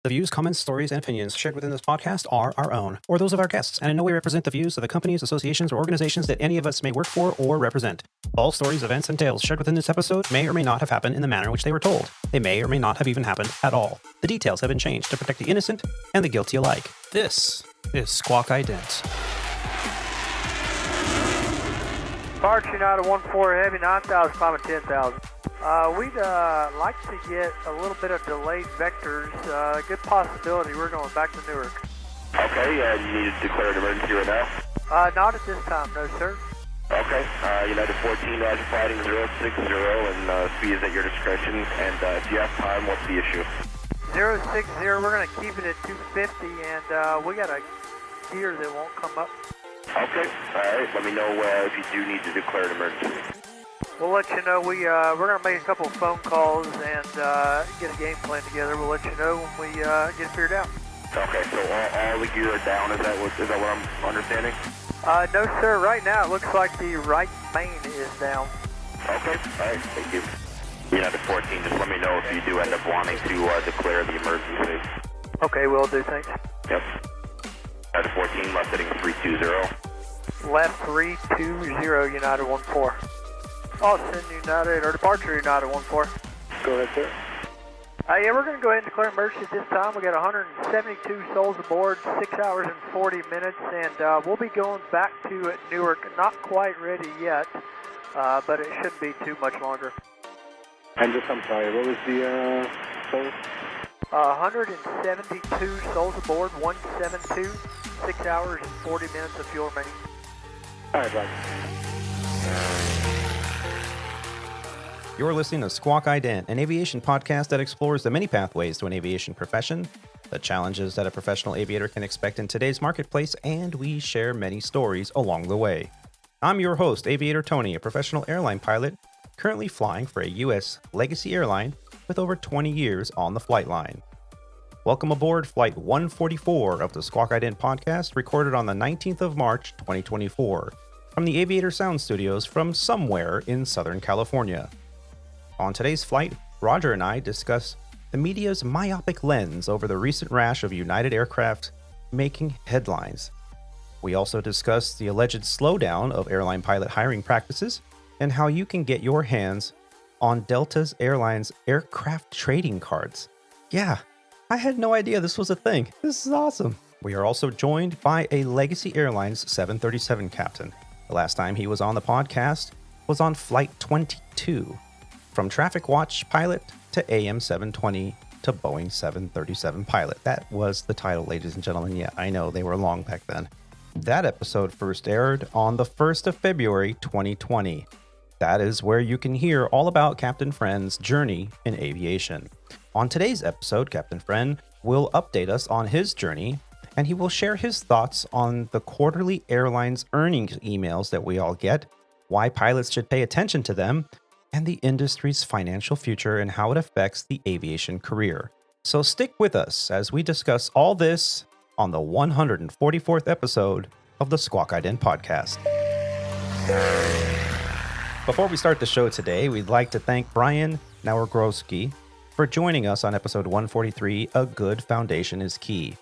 The views, comments, stories, and opinions shared within this podcast are our own, or those of our guests, and in no way represent the views of the companies, associations, or organizations that any of us may work for or represent. All stories, events, and tales shared within this episode may or may not have happened in the manner in which they were told. They may or may not have even happened at all. The details have been changed to protect the innocent and the guilty alike. This is Squawk Ident. Parts United 1-4 Heavy, 9,000, climbing 10,000. We'd like to get a little bit of delayed vectors. Good possibility we're going back to Newark. Okay, you need to declare an emergency right now? Not at this time, no sir. Okay, United 14, Roger, fighting 060, and speed is at your discretion. And if you have time, what's the issue? 060, we're going to keep it at 250, and we got a gear that won't come up. Okay, alright, let me know if you do need to declare an emergency. We'll let you know. We're going to make a couple of phone calls and get a game plan together. We'll let you know when we get it figured out. Okay, so all the gear are down, is that what I'm understanding? No sir, right now it looks like the right main is down. Okay, alright, thank you. United 14, just let me know if you do end up wanting to declare the emergency. Okay, will do, thanks. Yep. United 14, left heading 320. Left 320, United 1-4. Austin United, or Departure United 1-4. Go ahead, sir. Yeah, we're going to go ahead and declare emergency at this time. We got 172 souls aboard, 6 hours and 40 minutes, and we'll be going back to Newark. Not quite ready yet, but it shouldn't be too much longer. I'm sorry, what was the souls? 172 souls aboard, 172, 6 hours and 40 minutes of fuel remaining. All right, Roger. You're listening to Squawk Ident, an aviation podcast that explores the many pathways to an aviation profession, the challenges that a professional aviator can expect in today's marketplace, and we share many stories along the way. I'm your host, Aviator Tony, a professional airline pilot currently flying for a U.S. Legacy Airline with over 20 years on the flight line. Welcome aboard Flight 144 of the Squawk Ident Podcast, recorded on the 19th of March, 2024, from the Aviator Sound Studios from somewhere in Southern California. On today's flight, Roger and I discuss the media's myopic lens over the recent rash of United aircraft making headlines. We also discuss the alleged slowdown of airline pilot hiring practices and how you can get your hands on Delta Airlines aircraft trading cards. Yeah, I had no idea this was a thing. This is awesome. We are also joined by a Legacy Airlines 737 captain. The last time he was on the podcast was on Flight 22. From Traffic Watch pilot to AM 720 to Boeing 737 pilot. That was the title, ladies and gentlemen. Yeah, I know they were long back then. That episode first aired on the 1st of February, 2020. That is where you can hear all about Captain Frenn's journey in aviation. On today's episode, Captain Frenn will update us on his journey, and he will share his thoughts on the quarterly airlines earnings emails that we all get, why pilots should pay attention to them, and the industry's financial future and how it affects the aviation career. So stick with us as we discuss all this on the 144th episode of the Squawk Ident Podcast. Before we start the show today, we'd like to thank Brian Nawargrowski for joining us on episode 143, A Good Foundation is Key.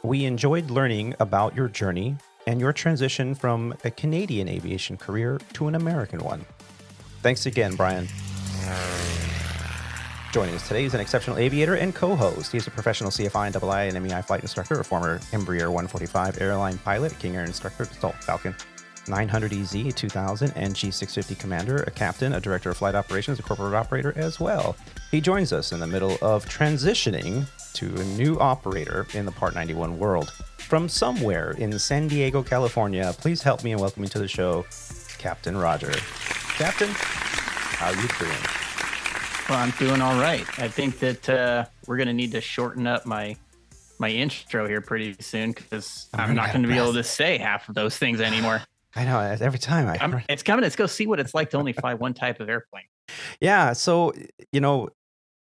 We enjoyed learning about your journey and your transition from a Canadian aviation career to an American one. Thanks again, Brian. Joining us today is an exceptional aviator and co-host. He's a professional CFI and II and MEI flight instructor, a former Embraer 145 airline pilot, King Air instructor, Dassault Falcon 900EZ 2000 and G650 commander, a captain, a director of flight operations, a corporate operator as well. He joins us in the middle of transitioning to a new operator in the Part 91 world. From somewhere in San Diego, California, please help me and welcome me to the show, Captain Roger. Captain, how you doing? Well, I'm doing all right. I think that we're going to need to shorten up my intro here pretty soon because I'm not going to be able to say half of those things anymore. I know. Every time it's coming. Let's go see what it's like to only fly one type of airplane. Yeah. So,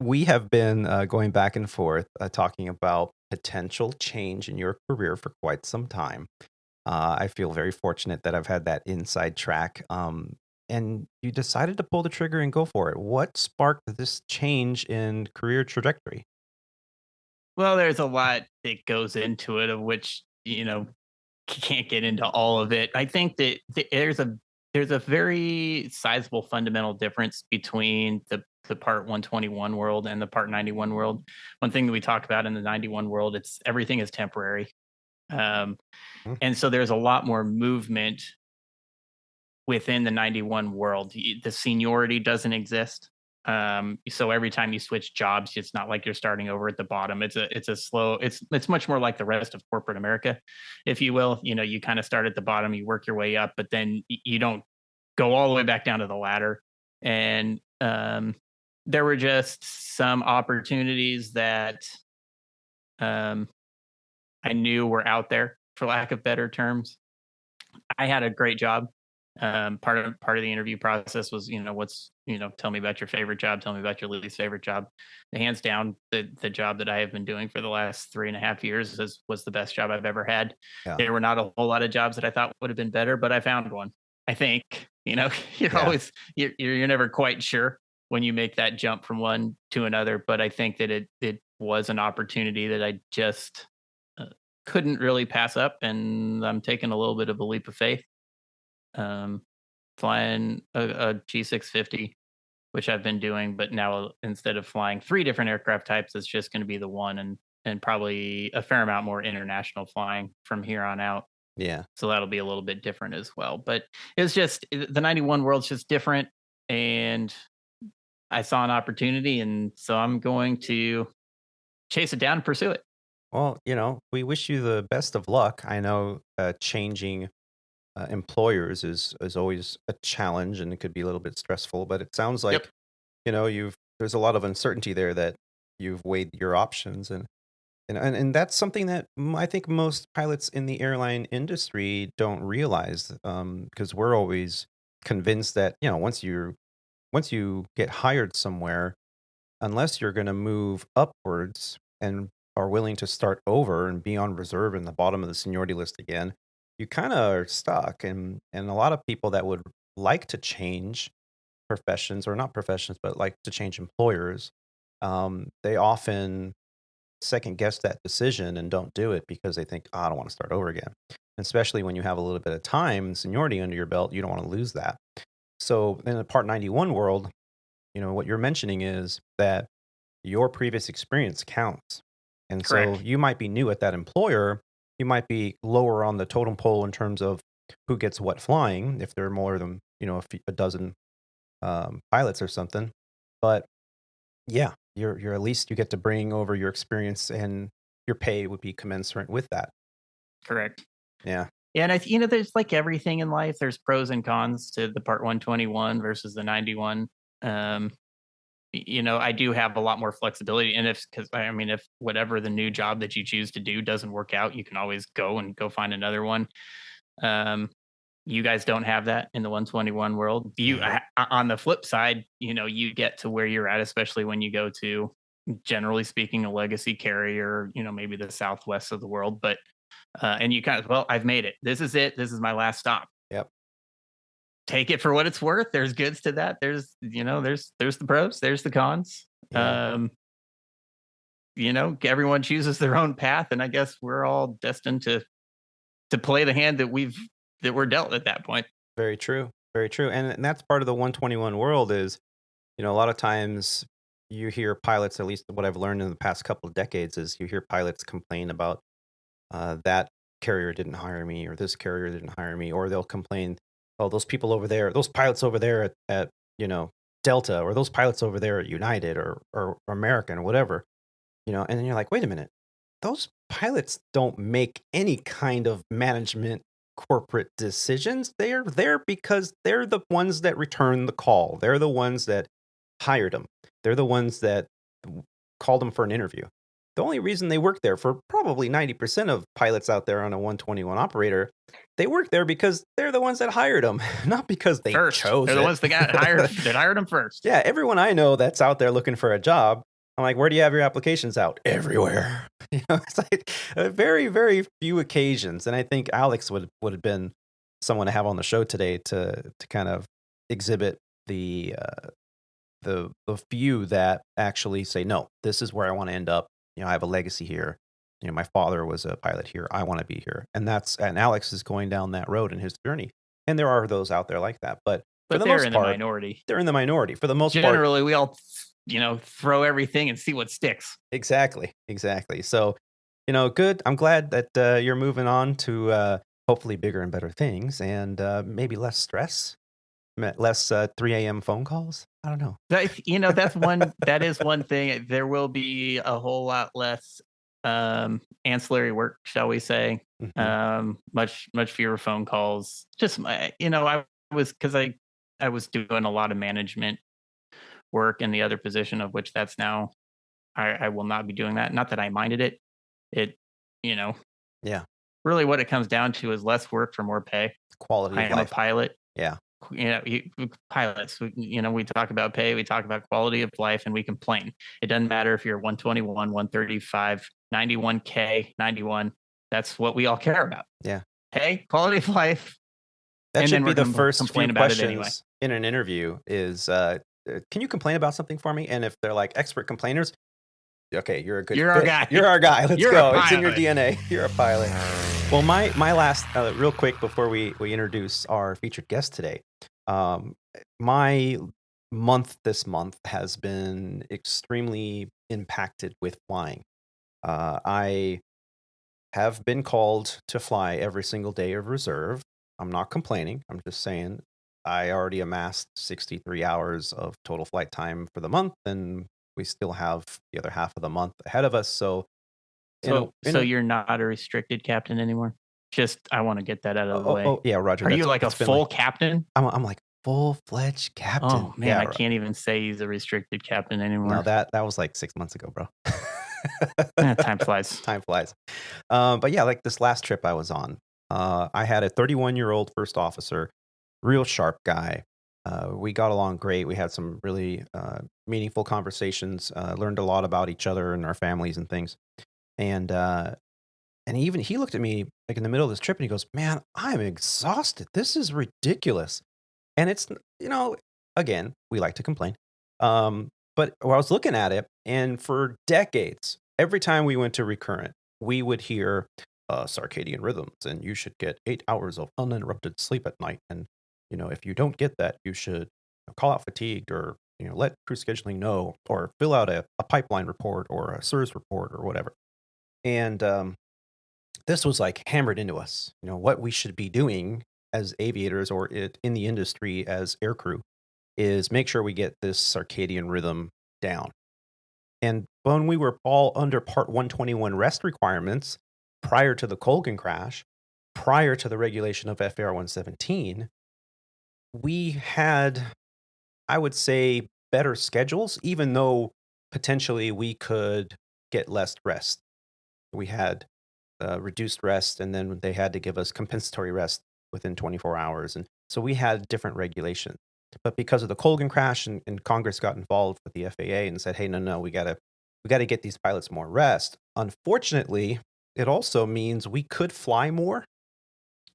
we have been going back and forth talking about potential change in your career for quite some time. I feel very fortunate that I've had that inside track. And you decided to pull the trigger and go for it. What sparked this change in career trajectory? Well, there's a lot that goes into it, of which, can't get into all of it. I think that there's a very sizable fundamental difference between the Part 121 world and the Part 91 world. One thing that we talk about in the 91 world, it's everything is temporary. Um, Mhm. and so there's a lot more movement within the 91 world. The seniority doesn't exist. So every time you switch jobs, it's not like you're starting over at the bottom. It's much more like the rest of corporate America, if you will. You kind of start at the bottom, you work your way up, but then you don't go all the way back down to the ladder. And there were just some opportunities that I knew were out there, for lack of better terms. I had a great job. Part of the interview process was, tell me about your favorite job, tell me about your least favorite job. Hands down, the job that I have been doing for the last 3.5 years was the best job I've ever had. Yeah. There were not a whole lot of jobs that I thought would have been better, but I found one. I think, you're Yeah. always you're never quite sure when you make that jump from one to another. But I think that it was an opportunity that I just couldn't really pass up, and I'm taking a little bit of a leap of faith. Flying a G650, which I've been doing, but now instead of flying 3 different aircraft types, it's just going to be the one, and probably a fair amount more international flying from here on out. Yeah. So that'll be a little bit different as well. But it's just the 91 world's just different, and I saw an opportunity, and so I'm going to chase it down and pursue it. Well, we wish you the best of luck. I know changing employers is always a challenge, and it could be a little bit stressful. But it sounds like Yep. there's a lot of uncertainty there that you've weighed your options, and that's something that I think most pilots in the airline industry don't realize, because we're always convinced that once you get hired somewhere, unless you're going to move upwards and are willing to start over and be on reserve in the bottom of the seniority list again, you kind of are stuck. And a lot of people that would like to change professions, or not professions, but like to change employers, they often second guess that decision and don't do it because they think, I don't want to start over again. Especially when you have a little bit of time and seniority under your belt, you don't want to lose that. So in the Part 91 world, what you're mentioning is that your previous experience counts. And so Correct. you might be new at that employer. You might be lower on the totem pole in terms of who gets what flying, if there are more than, a dozen pilots or something. But yeah, you're at least you get to bring over your experience, and your pay would be commensurate with that. Correct. Yeah. And there's like everything in life. There's pros and cons to the Part 121 versus the 91. I do have a lot more flexibility, and if whatever the new job that you choose to do doesn't work out, you can always go find another one. You guys don't have that in the 121 world. On the flip side, you get to where you're at, especially when you go to, generally speaking, a legacy carrier, maybe the Southwest of the world, but and you kind of, well, I've made it. This is it. This is my last stop. Yep. Take it for what it's worth. There's goods to that. There's the pros, there's the cons. Yeah. Everyone chooses their own path, and I guess we're all destined to play the hand that we're dealt at that point. Very true. Very true. And that's part of the 121 world is, a lot of times you hear pilots, at least what I've learned in the past couple of decades, is you hear pilots complain about that carrier didn't hire me, or this carrier didn't hire me, or they'll complain, oh, those people over there, those pilots over there at Delta, or those pilots over there at United or American or whatever, and then you're like, wait a minute, those pilots don't make any kind of management corporate decisions. They're there because they're the ones that return the call. They're the ones that hired them. They're the ones that called them for an interview. The only reason they work there, for probably 90% of pilots out there on a 121 operator, they work there because they're the ones that hired them, not because they chose. They're the ones that got hired. That hired them first. Yeah, everyone I know that's out there looking for a job, I'm like, where do you have your applications out? Everywhere. It's like very, very few occasions. And I think Alex would have been someone to have on the show today to kind of exhibit the few that actually say, no, this is where I want to end up. I have a legacy here. My father was a pilot here. I want to be here. And Alex is going down that road in his journey. And there are those out there like that. But for the they're most in part, the minority. They're in the minority. For the most part. Generally, we all, throw everything and see what sticks. Exactly. So, good. I'm glad that you're moving on to hopefully bigger and better things and maybe less stress, less 3 a.m. phone calls. I don't know. That is one thing. There will be a whole lot less ancillary work, shall we say. Mm-hmm. Much fewer phone calls. Just, I was doing a lot of management work in the other position, of which that's now, I will not be doing that. Not that I minded it. Yeah. Really what it comes down to is less work for more pay. Quality of life. I am a pilot. Yeah. Pilots, we talk about pay, we talk about quality of life, and we complain. It doesn't matter if you're 121, 135, 91K, 91. That's what we all care about. Yeah. Pay, quality of life. That should be the first few questions in an interview is, can you complain about something for me? And if they're like expert complainers, okay, you're our guy. You're our guy. Let's go. It's in your DNA. You're a pilot. Well, my last, real quick before we introduce our featured guest today, my this month has been extremely impacted with flying. I have been called to fly every single day of reserve. I'm not complaining. I'm just saying I already amassed 63 hours of total flight time for the month, and we still have the other half of the month ahead of us. So you're not a restricted captain anymore? Just, I want to get that out of the way. Oh, yeah, Roger. Are you like a full captain? I'm like full-fledged captain. Oh, man, yeah, I can't even say he's a restricted captain anymore. No, that was like 6 months ago, bro. Time flies. Time flies. But yeah, like this last trip I was on, I had a 31-year-old first officer, real sharp guy. We got along great. We had some really meaningful conversations, learned a lot about each other and our families and things. And he looked at me like in the middle of this trip and he goes, "Man, I'm exhausted. This is ridiculous." And it's, again, we like to complain. But I was looking at it, and for decades, every time we went to recurrent, we would hear circadian rhythms, and you should get 8 hours of uninterrupted sleep at night. And, if you don't get that, you should call out fatigued or, let crew scheduling know or fill out a pipeline report or a SIRS report or whatever. And this was like hammered into us, what we should be doing as aviators or in the industry as aircrew is make sure we get this circadian rhythm down. And when we were all under Part 121 rest requirements prior to the Colgan crash, prior to the regulation of FAR 117, we had, I would say, better schedules, even though potentially we could get less rest. We had reduced rest, and then they had to give us compensatory rest within 24 hours. And so we had different regulations. But because of the Colgan crash and Congress got involved with the FAA and said, hey, no, we got to get these pilots more rest. Unfortunately, it also means we could fly more,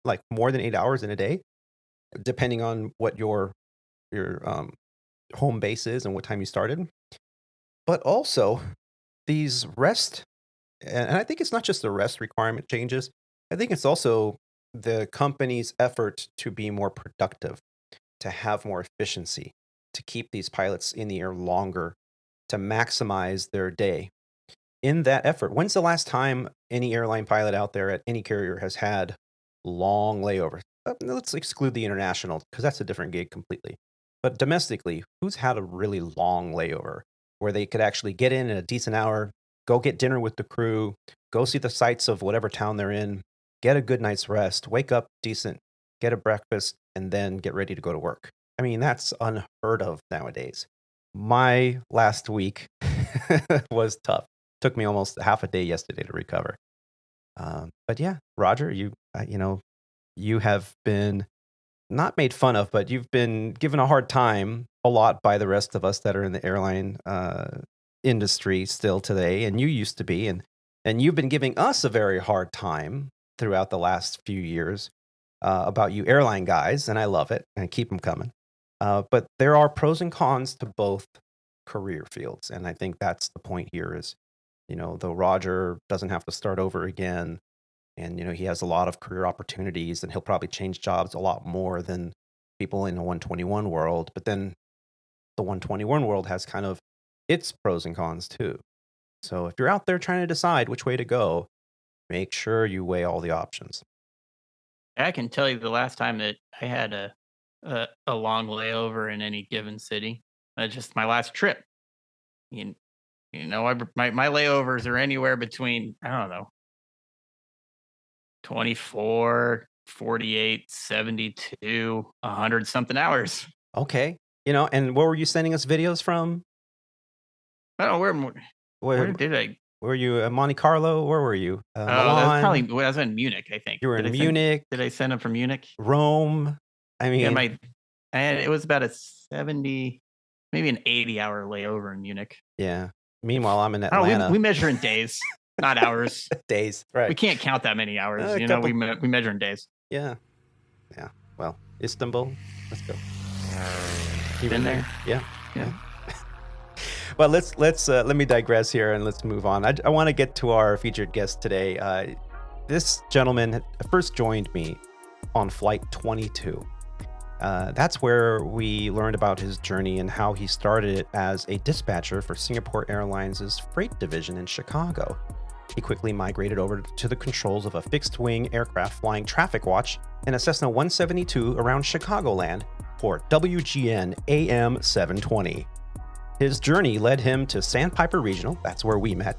like more than 8 hours in a day, depending on what your home base is and what time you started. But also these rest, and I think it's not just the rest requirement changes. I think it's also the company's effort to be more productive, to have more efficiency, to keep these pilots in the air longer, to maximize their day. In that effort, when's the last time any airline pilot out there at any carrier has had long layovers? Let's exclude the international because that's a different gig completely. But domestically, who's had a really long layover where they could actually get in a decent hour, go get dinner with the crew, go see the sights of whatever town they're in, get a good night's rest, wake up decent, get a breakfast, and then get ready to go to work? I mean, that's unheard of nowadays. My last week was tough. Took me almost half a day yesterday to recover. But yeah, Roger, you have been not made fun of, but you've been given a hard time a lot by the rest of us that are in the airline industry still today, and you used to be, and you've been giving us a very hard time throughout the last few years about you airline guys, and I love it, and keep them coming. But there are pros and cons to both career fields, and I think that's the point here is though Roger doesn't have to start over again. And, he has a lot of career opportunities, and he'll probably change jobs a lot more than people in the 121 world. But then the 121 world has kind of its pros and cons too. So if you're out there trying to decide which way to go, make sure you weigh all the options. I can tell you the last time that I had a long layover in any given city, just my last trip. You, my layovers are anywhere between, I don't know, 24, 48, 72, 100 something hours. Okay. And where were you sending us videos from? I don't know where Where, did I? were you Monte Carlo? Where were you? Oh, that was Milan? I was in Munich, I think. You were in Munich. Did I send them from Munich? Rome. I mean, it was about a 70, maybe an 80-hour layover in Munich. Yeah. Meanwhile, I'm in Atlanta. We measure in days, not hours. Days, right? We can't count that many hours. We measure in days. Yeah. Well, Istanbul. Let's go. You been there? Yeah. Well, let me digress here and let's move on. I want to get to our featured guest today. This gentleman first joined me on flight 22. That's where we learned about his journey and how he started it as a dispatcher for Singapore Airlines' freight division in Chicago. He quickly migrated over to the controls of a fixed-wing aircraft flying traffic watch in a Cessna 172 around Chicagoland for WGN AM 720. His journey led him to Sandpiper Regional, that's where we met,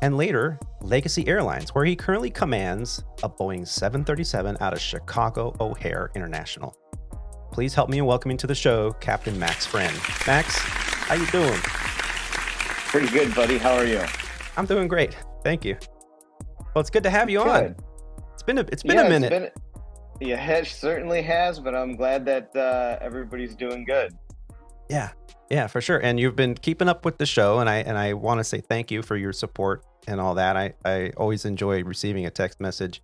and later Legacy Airlines, where he currently commands a Boeing 737 out of Chicago O'Hare International. Please help me in welcoming to the show Captain Max Frenn. Max, how you doing? Pretty good, buddy. How are you? I'm doing great. Thank you. Well, it's good to have you on. It's been a minute. It certainly has, but I'm glad that everybody's doing good. Yeah, for sure. And you've been keeping up with the show, and I want to say thank you for your support and all that. I always enjoy receiving a text message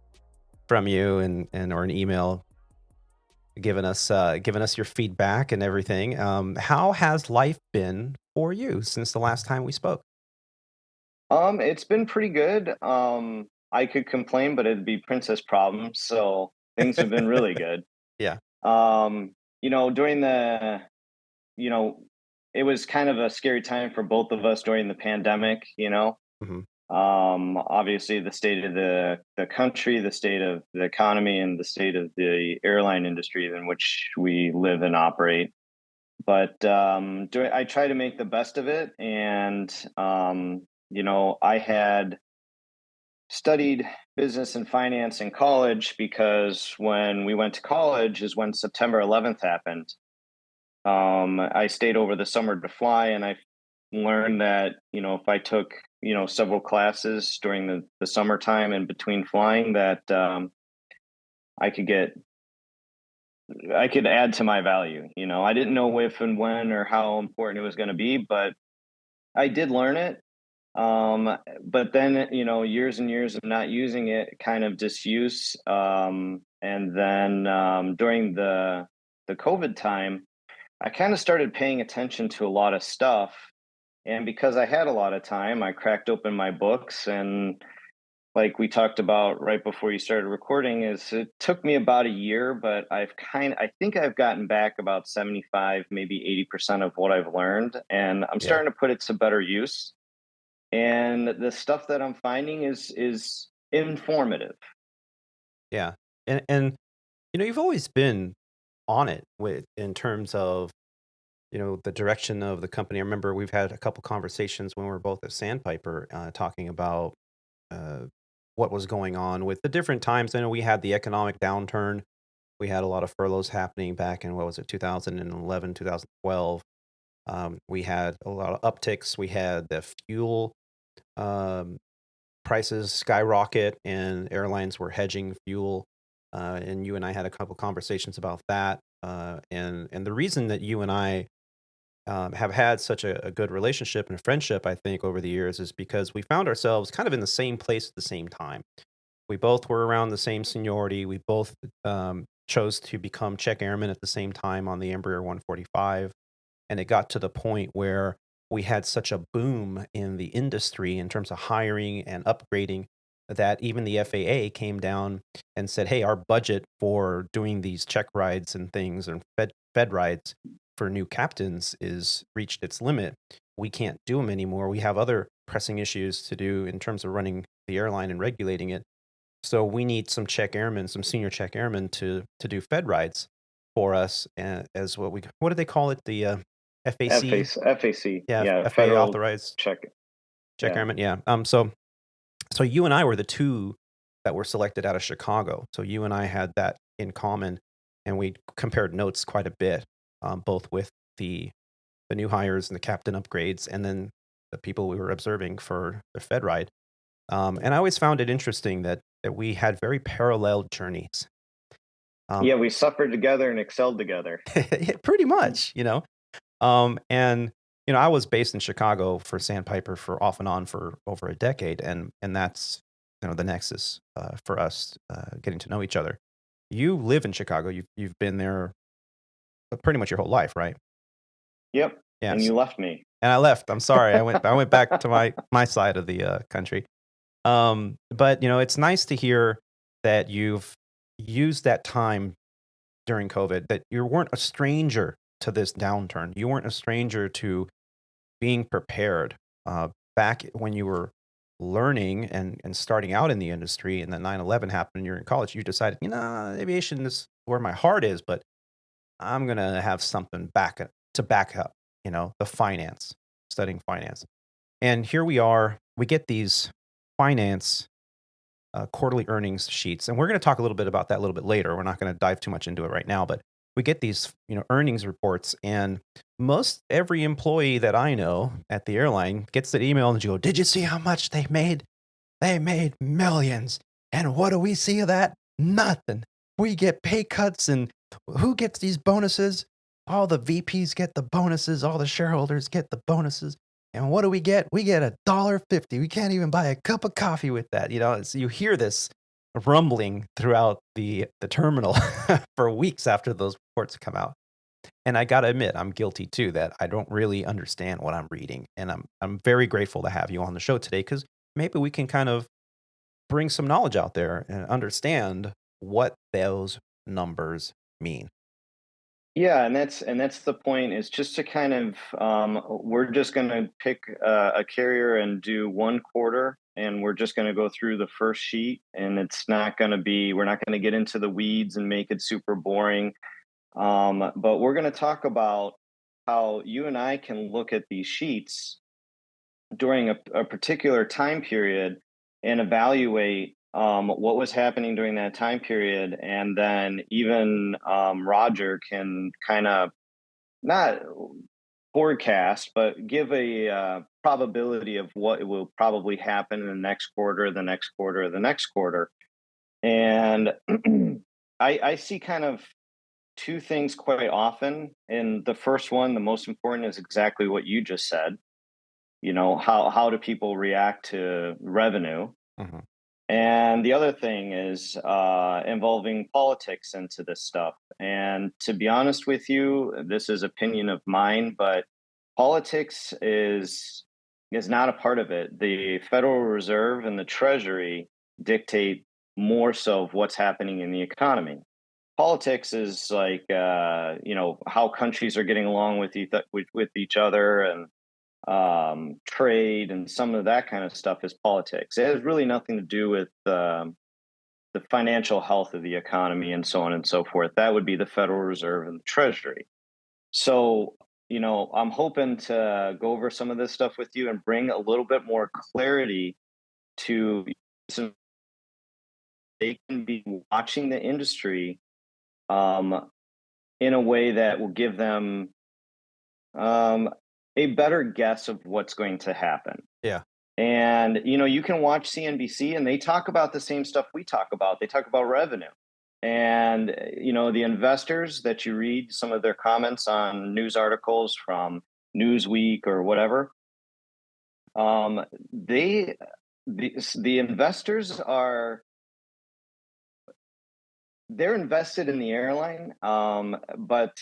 from you and or an email giving us your feedback and everything. How has life been for you since the last time we spoke? It's been pretty good. I could complain, but it'd be princess problems. So things have been really good. Yeah. During it was kind of a scary time for both of us during the pandemic, Mm-hmm. Obviously the state of the country, the state of the economy, and the state of the airline industry in which we live and operate. But I try to make the best of it. And, I had studied business and finance in college because when we went to college is when September 11th happened. I stayed over the summer to fly, and I learned that, if I took, several classes during the summertime in between flying, that I could add to my value. I didn't know if and when or how important it was going to be, but I did learn it. But then, years and years of not using it, kind of disuse. And then during the COVID time, I kind of started paying attention to a lot of stuff. And because I had a lot of time, I cracked open my books. And like we talked about right before you started recording, it took me about a year, but I think I've gotten back about 75, maybe 80% of what I've learned. And I'm starting to put it to better use. And the stuff that I'm finding is informative. Yeah. And you've always been on it in terms of the direction of the company. I remember we've had a couple conversations when we were both at Sandpiper talking about what was going on with the different times. I know we had the economic downturn. We had a lot of furloughs happening back in 2011, 2012. We had a lot of upticks. We had the fuel prices skyrocket, and airlines were hedging fuel. And you and I had a couple conversations about that. And the reason that you and I have had such a good relationship and friendship, I think, over the years is because we found ourselves kind of in the same place at the same time. We both were around the same seniority. We both chose to become check airmen at the same time on the Embraer 145. And it got to the point where we had such a boom in the industry in terms of hiring and upgrading that even the FAA came down and said, hey, our budget for doing these check rides and things and fed rides for new captains is reached its limit. We can't do them anymore. We have other pressing issues to do in terms of running the airline and regulating it. So we need some check airmen, some senior check airmen to do fed rides for us as what do they call it? The FAC? FAC. Yeah, FAA federal authorized check airmen. Yeah. So you and I were the two that were selected out of Chicago. So you and I had that in common, and we compared notes quite a bit, both with the new hires and the captain upgrades, and then the people we were observing for the Fed ride. And I always found it interesting that we had very parallel journeys. We suffered together and excelled together. Pretty much, and I was based in Chicago for Sandpiper for off and on for over a decade, and that's the nexus for us getting to know each other. You live in Chicago. You've been there pretty much your whole life, right? Yep. Yes. And you left me. And I left. I'm sorry. I went back to my side of the country. But it's nice to hear that you've used that time during COVID, that you weren't a stranger to this downturn. You weren't a stranger to being prepared. Back when you were learning and starting out in the industry, and then 9/11 happened and you're in college, you decided, aviation is where my heart is, but I'm going to have something to back up, the finance, studying finance. And here we are, we get these finance quarterly earnings sheets. And we're going to talk a little bit about that a little bit later. We're not going to dive too much into it right now, but we get these, earnings reports, and most every employee that I know at the airline gets that email and you go, did you see how much they made? They made millions. And what do we see of that? Nothing. We get pay cuts, and who gets these bonuses? All the VPs get the bonuses. All the shareholders get the bonuses. And what do we get? We get $1.50. We can't even buy a cup of coffee with that. So you hear this rumbling throughout the terminal for weeks after those reports come out. And I got to admit, I'm guilty too, that I don't really understand what I'm reading. And I'm very grateful to have you on the show today, because maybe we can kind of bring some knowledge out there and understand what those numbers mean. Yeah, and that's the point, is just to kind of we're just going to pick a carrier and do one quarter, and we're just going to go through the first sheet, and it's not going to be, we're not going to get into the weeds and make it super boring, but we're going to talk about how you and I can look at these sheets during a particular time period and evaluate what was happening during that time period. And then even Roger can kind of not forecast, but give a probability of what will probably happen in the next quarter, the next quarter, the next quarter. And I see kind of two things quite often. And the first one, the most important, is exactly what you just said. How do people react to revenue? Mm-hmm. And the other thing is involving politics into this stuff. And to be honest with you, this is opinion of mine, but politics is not a part of it. The Federal Reserve and the Treasury dictate more so of what's happening in the economy. Politics is like, how countries are getting along with each other, and trade and some of that kind of stuff is politics. It has really nothing to do with the financial health of the economy and so on and so forth. That would be the Federal Reserve and the Treasury. So, I'm hoping to go over some of this stuff with you and bring a little bit more clarity to some. They can be watching the industry in a way that will give them a better guess of what's going to happen. Yeah. And, you can watch CNBC and they talk about the same stuff we talk about. They talk about revenue. And, the investors that you read some of their comments on news articles from Newsweek or whatever, the investors they're invested in the airline, but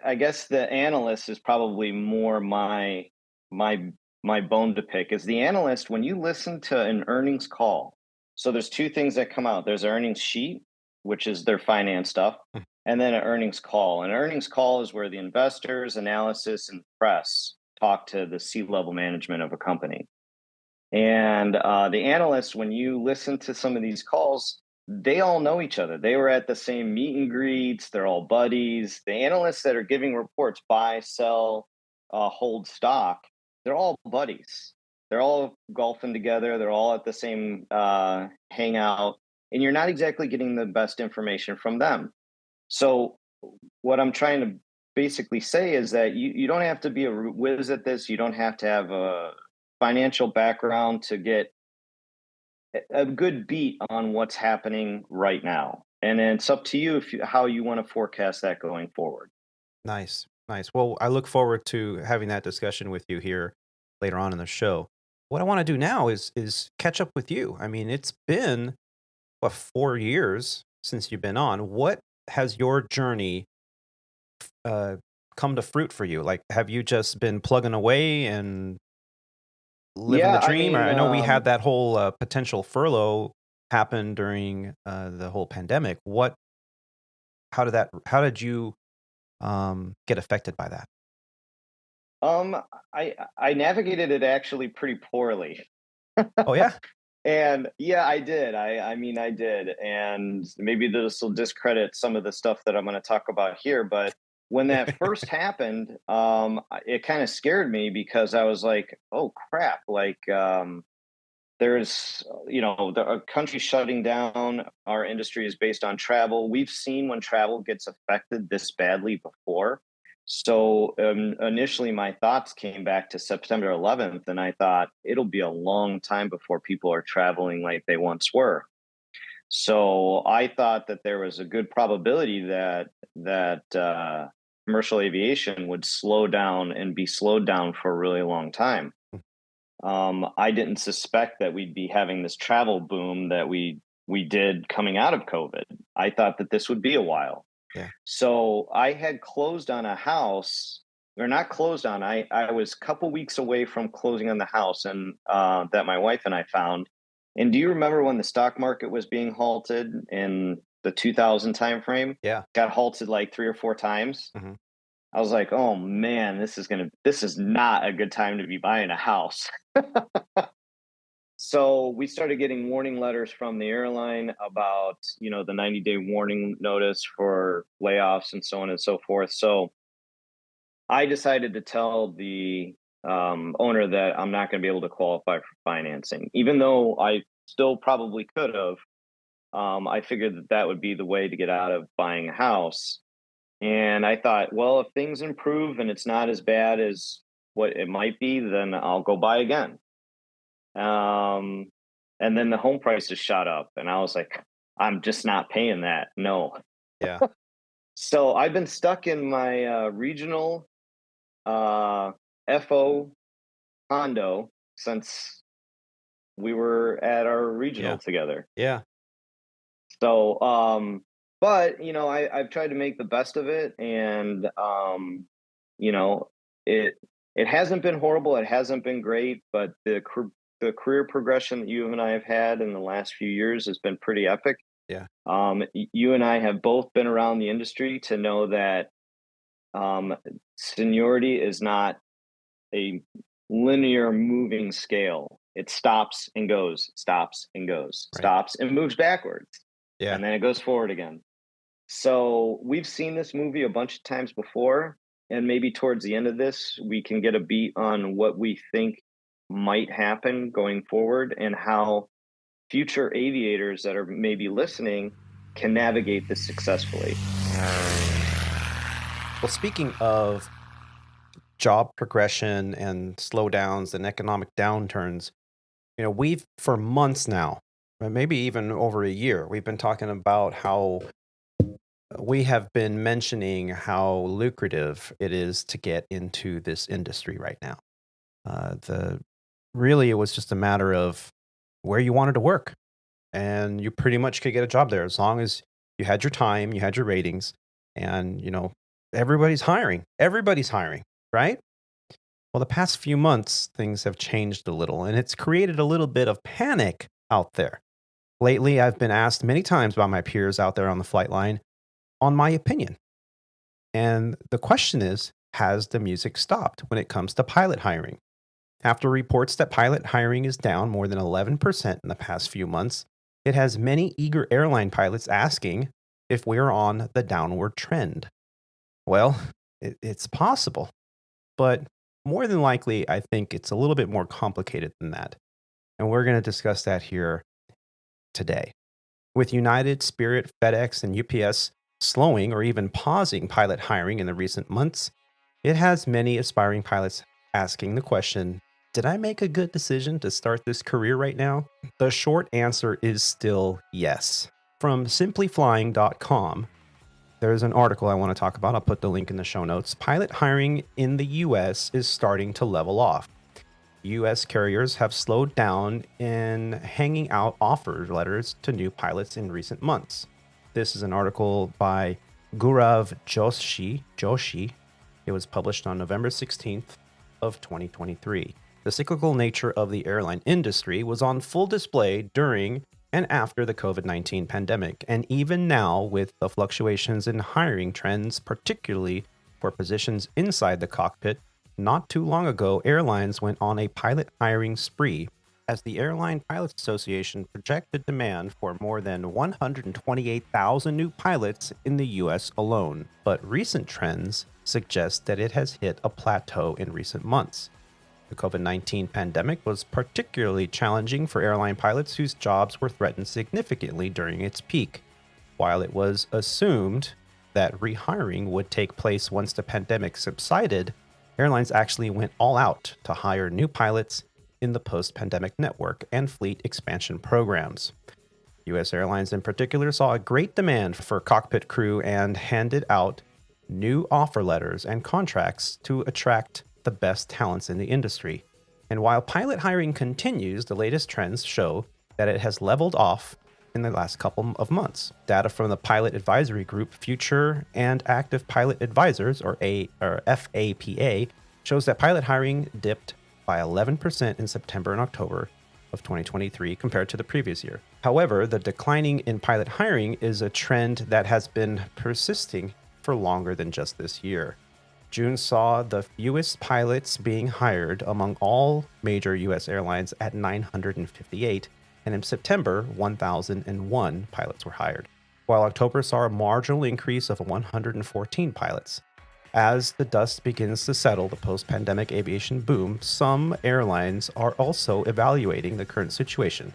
I guess the analyst is probably more my my bone to pick is the analyst. When you listen to an earnings call, so there's two things that come out. There's an earnings sheet, which is their finance stuff, and then an earnings call. An earnings call is where the investors, analysis, and press talk to the C-level management of a company. And the analysts, when you listen to some of these calls, they all know each other. They were at the same meet and greets. They're all buddies. The analysts that are giving reports, buy, sell, hold stock, they're all buddies. They're all golfing together. They're all at the same hangout. And you're not exactly getting the best information from them. So what I'm trying to basically say is that you don't have to be a whiz at this. You don't have to have a financial background to get a good beat on what's happening right now. And it's up to you how you want to forecast that going forward. Nice. Well, I look forward to having that discussion with you here later on in the show. What I want to do now is catch up with you. I mean, it's been 4 years since you've been on. What has your journey come to fruit for you? Like, have you just been plugging away and living the dream? I know we had that whole potential furlough happen during the whole pandemic. How did you get affected by that? I navigated it actually pretty poorly. Oh yeah. And yeah, I did. I mean, I did. And maybe this will discredit some of the stuff that I'm going to talk about here. But when that first happened, it kind of scared me because I was like, oh, crap. Like, there's, the country shutting down. Our industry is based on travel. We've seen when travel gets affected this badly before. So initially, my thoughts came back to September 11th, and I thought it'll be a long time before people are traveling like they once were. So I thought that there was a good probability that commercial aviation would slow down and be slowed down for a really long time. I didn't suspect that we'd be having this travel boom that we did coming out of COVID. I thought that this would be a while. Yeah. So I had closed on a house, or not closed on. I was a couple weeks away from closing on the house, and that my wife and I found. And do you remember when the stock market was being halted in the 2000 timeframe? Yeah. Got halted like 3 or 4 times. Mm-hmm. I was like, oh man, this is not a good time to be buying a house. So we started getting warning letters from the airline about, the 90-day warning notice for layoffs and so on and so forth. So I decided to tell the owner that I'm not going to be able to qualify for financing, even though I still probably could have. I figured that would be the way to get out of buying a house. And I thought, well, if things improve and it's not as bad as what it might be, then I'll go buy again. And then the home prices shot up, and I was like, I'm just not paying that. No. Yeah. So I've been stuck in my regional FO condo since we were at our regional together. Yeah. So, but I've tried to make the best of it, and it hasn't been horrible. It hasn't been great, but the career progression that you and I have had in the last few years has been pretty epic. Yeah. You and I have both been around the industry to know that seniority is not a linear moving scale. It stops and goes, stops and goes, Right. stops and moves backwards. Yeah. And then it goes forward again. So we've seen this movie a bunch of times before, and maybe towards the end of this, we can get a beat on what we think might happen going forward and how future aviators that are maybe listening can navigate this successfully. Well, speaking of job progression and slowdowns and economic downturns, we've for months now, maybe even over a year, we've been talking about how we have been mentioning how lucrative it is to get into this industry right now. Really, it was just a matter of where you wanted to work, and you pretty much could get a job there as long as you had your time, you had your ratings, and everybody's hiring. Everybody's hiring, right? Well, the past few months, things have changed a little, and it's created a little bit of panic out there. Lately, I've been asked many times by my peers out there on the flight line on my opinion. And the question is, has the music stopped when it comes to pilot hiring? After reports that pilot hiring is down more than 11% in the past few months, it has many eager airline pilots asking if we're on the downward trend. Well, it's possible, but more than likely, I think it's a little bit more complicated than that. And we're going to discuss that here today. With United, Spirit, FedEx, and UPS slowing or even pausing pilot hiring in the recent months, it has many aspiring pilots asking the question, did I make a good decision to start this career right now? The short answer is still yes. From simplyflying.com, there's an article I want to talk about. I'll put the link in the show notes. Pilot hiring in the U.S. is starting to level off. U.S. carriers have slowed down in hanging out offer letters to new pilots in recent months. This is an article by Gaurav Joshi. It was published on November 16th of 2023. The cyclical nature of the airline industry was on full display during and after the COVID-19 pandemic, and even now with the fluctuations in hiring trends, particularly for positions inside the cockpit. Not too long ago, airlines went on a pilot hiring spree as the Airline Pilots Association projected demand for more than 128,000 new pilots in the U.S. alone. But recent trends suggest that it has hit a plateau in recent months. The COVID-19 pandemic was particularly challenging for airline pilots whose jobs were threatened significantly during its peak. While it was assumed that rehiring would take place once the pandemic subsided, airlines actually went all out to hire new pilots in the post-pandemic network and fleet expansion programs. U.S. Airlines in particular saw a great demand for cockpit crew and handed out new offer letters and contracts to attract the best talents in the industry. And while pilot hiring continues, the latest trends show that it has leveled off in the last couple of months. Data from the Pilot Advisory Group Future and Active Pilot Advisors, or FAPA, shows that pilot hiring dipped by 11% in September and October of 2023 compared to the previous year. However, the declining in pilot hiring is a trend that has been persisting for longer than just this year. June saw the fewest pilots being hired among all major U.S. airlines at 958, and in September, 1,001 pilots were hired, while October saw a marginal increase of 114 pilots. As the dust begins to settle the post-pandemic aviation boom, some airlines are also evaluating the current situation.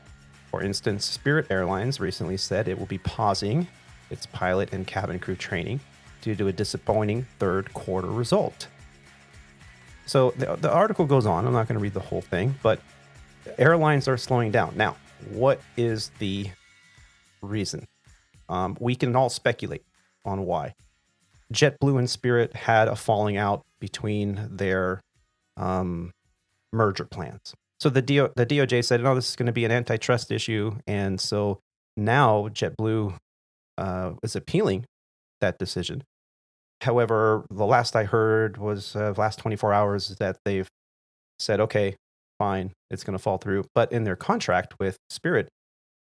For instance, Spirit Airlines recently said it will be pausing its pilot and cabin crew training due to a disappointing third quarter result. So the article goes on. I'm not going to read the whole thing, but airlines are slowing down. Now, what is the reason? We can all speculate on why. JetBlue and Spirit had a falling out between their merger plans. So the DOJ said, no, this is going to be an antitrust issue. And so now JetBlue is appealing that decision. However, the last I heard was last 24 hours that they've said, okay, fine, it's going to fall through. But in their contract with Spirit,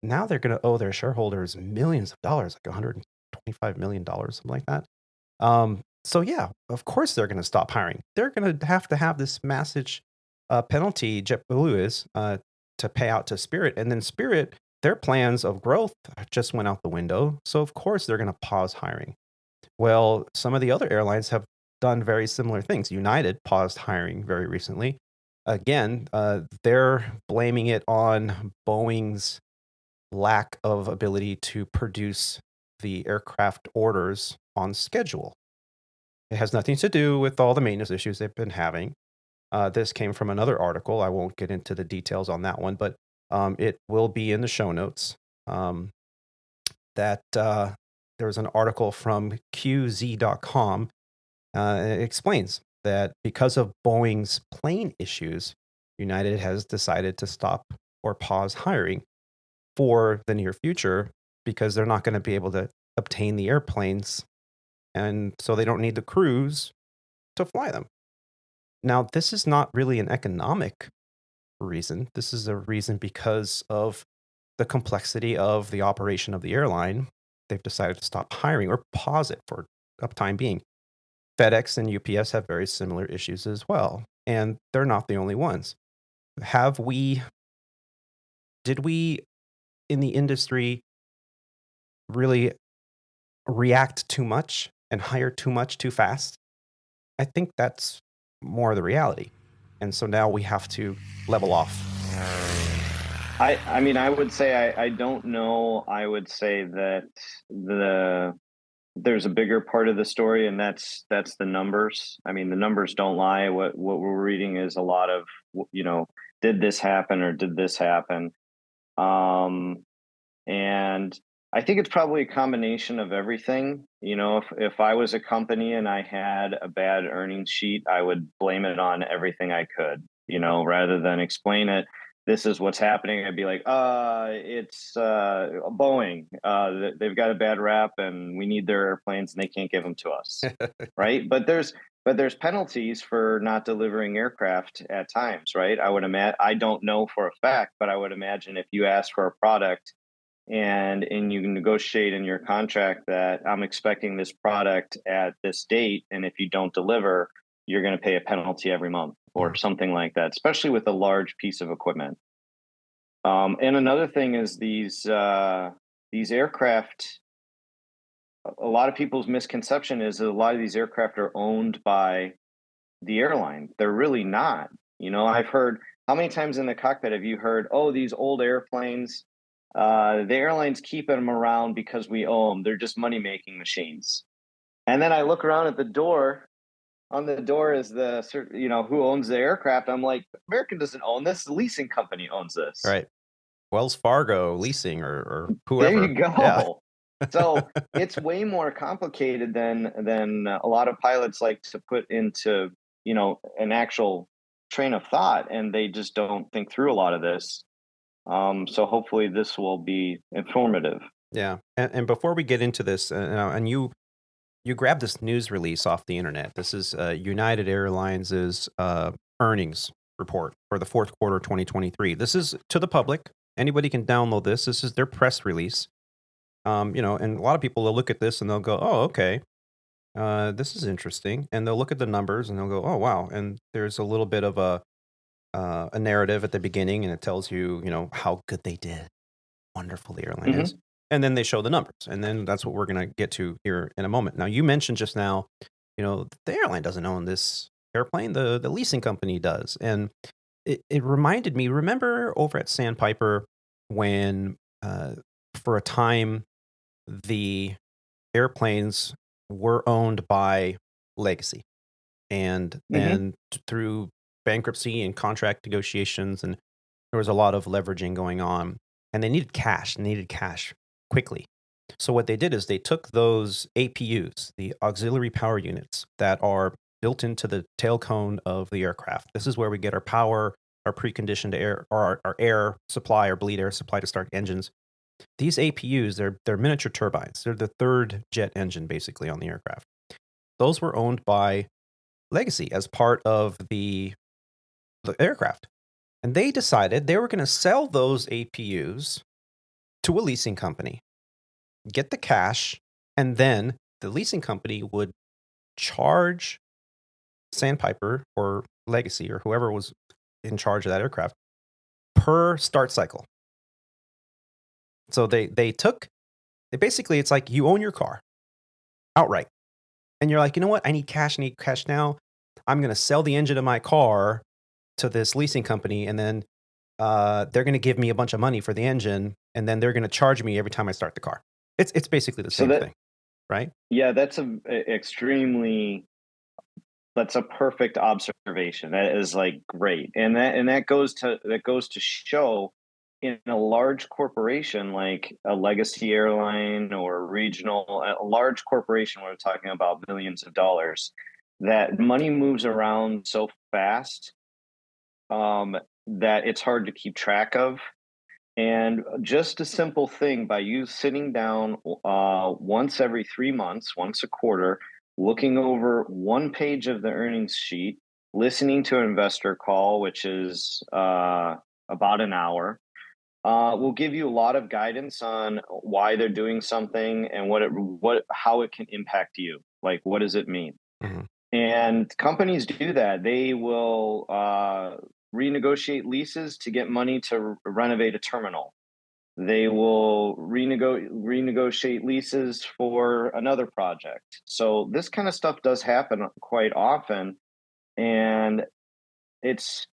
now they're going to owe their shareholders millions of dollars, like $125 million, something like that. So yeah, of course they're going to stop hiring. They're going to have this massive penalty, JetBlue is, to pay out to Spirit. And then Spirit, their plans of growth just went out the window. So of course they're going to pause hiring. Well, some of the other airlines have done very similar things. United paused hiring very recently. Again, they're blaming it on Boeing's lack of ability to produce the aircraft orders on schedule. It has nothing to do with all the maintenance issues they've been having. This came from another article. I won't get into the details on that one, but it will be in the show notes. There's an article from QZ.com. It explains that because of Boeing's plane issues, United has decided to stop or pause hiring for the near future because they're not going to be able to obtain the airplanes, and so they don't need the crews to fly them. Now, this is not really an economic reason. This is a reason because of the complexity of the operation of the airline. They've decided to stop hiring or pause it for a time being. FedEx and UPS have very similar issues as well, and they're not the only ones. Did we in the industry really react too much and hire too much too fast? I think that's more the reality. And so now we have to level off. I mean, I would say I don't know. I would say that there's a bigger part of the story, and that's the numbers. I mean, the numbers don't lie. What we're reading is a lot of, did this happen or did this happen? And I think it's probably a combination of everything. If I was a company and I had a bad earnings sheet, I would blame it on everything I could, rather than explain it. This is what's happening. I'd be like, it's Boeing. They've got a bad rap and we need their airplanes and they can't give them to us. Right. But there's penalties for not delivering aircraft at times. Right. I don't know for a fact, but I would imagine if you ask for a product and you can negotiate in your contract that I'm expecting this product at this date, and if you don't deliver, you're going to pay a penalty every month or something like that, especially with a large piece of equipment. And another thing is these aircraft, a lot of people's misconception is that a lot of these aircraft are owned by the airline. They're really not. I've heard, how many times in the cockpit have you heard, oh, these old airplanes, the airlines keep them around because we own them. They're just money-making machines. And then I look around at the door. On the door is who owns the aircraft. I'm like, American doesn't own this. The leasing company owns this. Right. Wells Fargo leasing or whoever. There you go. Yeah. So it's way more complicated than a lot of pilots like to put into, an actual train of thought, and they just don't think through a lot of this. So hopefully this will be informative. Yeah. And before we get into this, and you grabbed this news release off the internet. This is United Airlines' earnings report for the fourth quarter of 2023. This is to the public. Anybody can download this. This is their press release. And a lot of people will look at this and they'll go, oh, okay, this is interesting. And they'll look at the numbers and they'll go, oh, wow. And there's a little bit of a narrative at the beginning, and it tells you, how good they did, wonderful the airline is. And then they show the numbers. And then that's what we're going to get to here in a moment. Now, you mentioned just now, the airline doesn't own this airplane. The leasing company does. And it reminded me, remember over at Sandpiper when for a time the airplanes were owned by Legacy. And then through bankruptcy and contract negotiations, and there was a lot of leveraging going on. And they needed cash quickly. So what they did is they took those APUs, the auxiliary power units that are built into the tail cone of the aircraft. This is where we get our power, our preconditioned air, or our air supply, or bleed air supply to start engines. These APUs, they're miniature turbines. They're the third jet engine basically on the aircraft. Those were owned by Legacy as part of the aircraft. And they decided they were going to sell those APUs to a leasing company, get the cash, and then the leasing company would charge Sandpiper or Legacy or whoever was in charge of that aircraft per start cycle. So they basically, it's like you own your car outright. And you're like, you know what? I need cash now. I'm going to sell the engine of my car to this leasing company, and then they're going to give me a bunch of money for the engine, and then they're going to charge me every time I start the car. It's basically the same thing, right? Yeah, that's a perfect observation. That is like great, and that goes to show in a large corporation like a Legacy airline or a large corporation, we're talking about billions of dollars, that money moves around so fast that it's hard to keep track of. And just a simple thing, by you sitting down once every 3 months, once a quarter, looking over one page of the earnings sheet listening to an investor call, which is about an hour, will give you a lot of guidance on why they're doing something and how it can impact you. Like, what does it mean? Mm-hmm. And companies do that. They will renegotiate leases to get money to renovate a terminal. They will renegotiate leases for another project. So this kind of stuff does happen quite often. And it's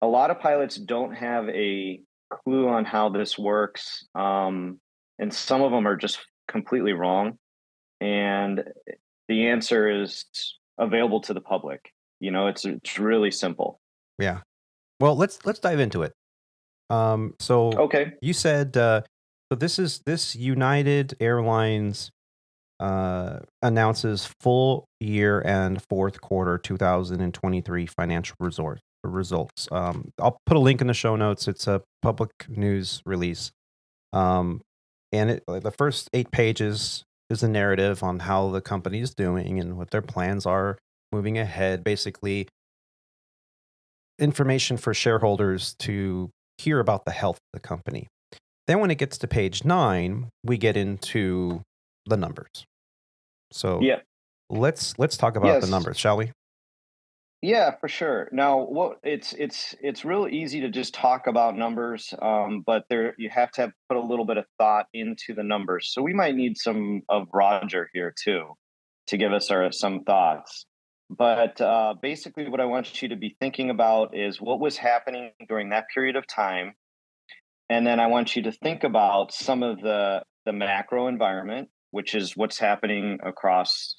a lot of pilots don't have a clue on how this works. And some of them are just completely wrong. And the answer is available to the public. It's really simple. Yeah. Well, let's dive into it. So Okay. you said, so this United Airlines announces full year and fourth quarter 2023 financial results. I'll put a link in the show notes. It's a public news release. And the first 8 pages is a narrative on how the company is doing and what their plans are moving ahead. Basically, information for shareholders to hear about the health of the company. Then when it gets to page 9, we get into the numbers. So yeah, let's talk about the numbers, shall we? Yeah, for sure. Now, it's real easy to just talk about numbers, but you have to put a little bit of thought into the numbers. So we might need some of Roger here too to give us some thoughts. But basically, what I want you to be thinking about is what was happening during that period of time, and then I want you to think about some of the macro environment, which is what's happening across.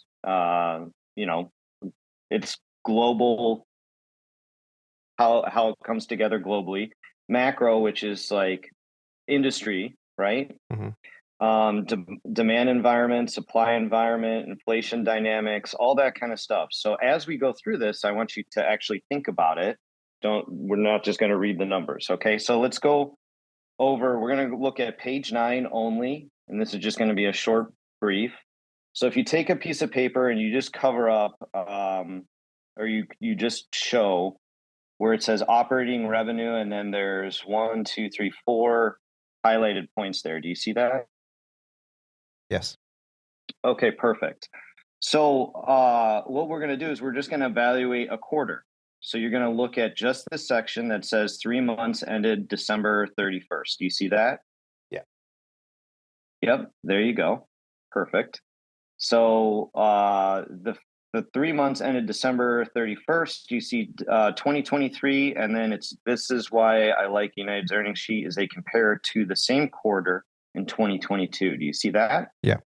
It's global, how it comes together globally. Macro, which is like industry, right? Mm-hmm. Demand environment, supply environment, inflation dynamics, all that kind of stuff. So as we go through this, I want you to actually think about it. We're not just going to read the numbers. Okay. So let's go over, we're going to look at page 9 only. And this is just going to be a short brief. So if you take a piece of paper and you just cover up, or you just show where it says operating revenue, and then there's 1, 2, 3, 4 highlighted points there. Do you see that? Yes. Okay, perfect. So what we're going to do is we're just going to evaluate a quarter. So you're going to look at just this section that says 3 months ended December 31st. Do you see that? Yeah. Yep, there you go. Perfect. So the 3 months ended December 31st. You see 2023, and then this is why I like United's earnings sheet is they compare it to the same quarter in 2022. Do you see that? Yeah.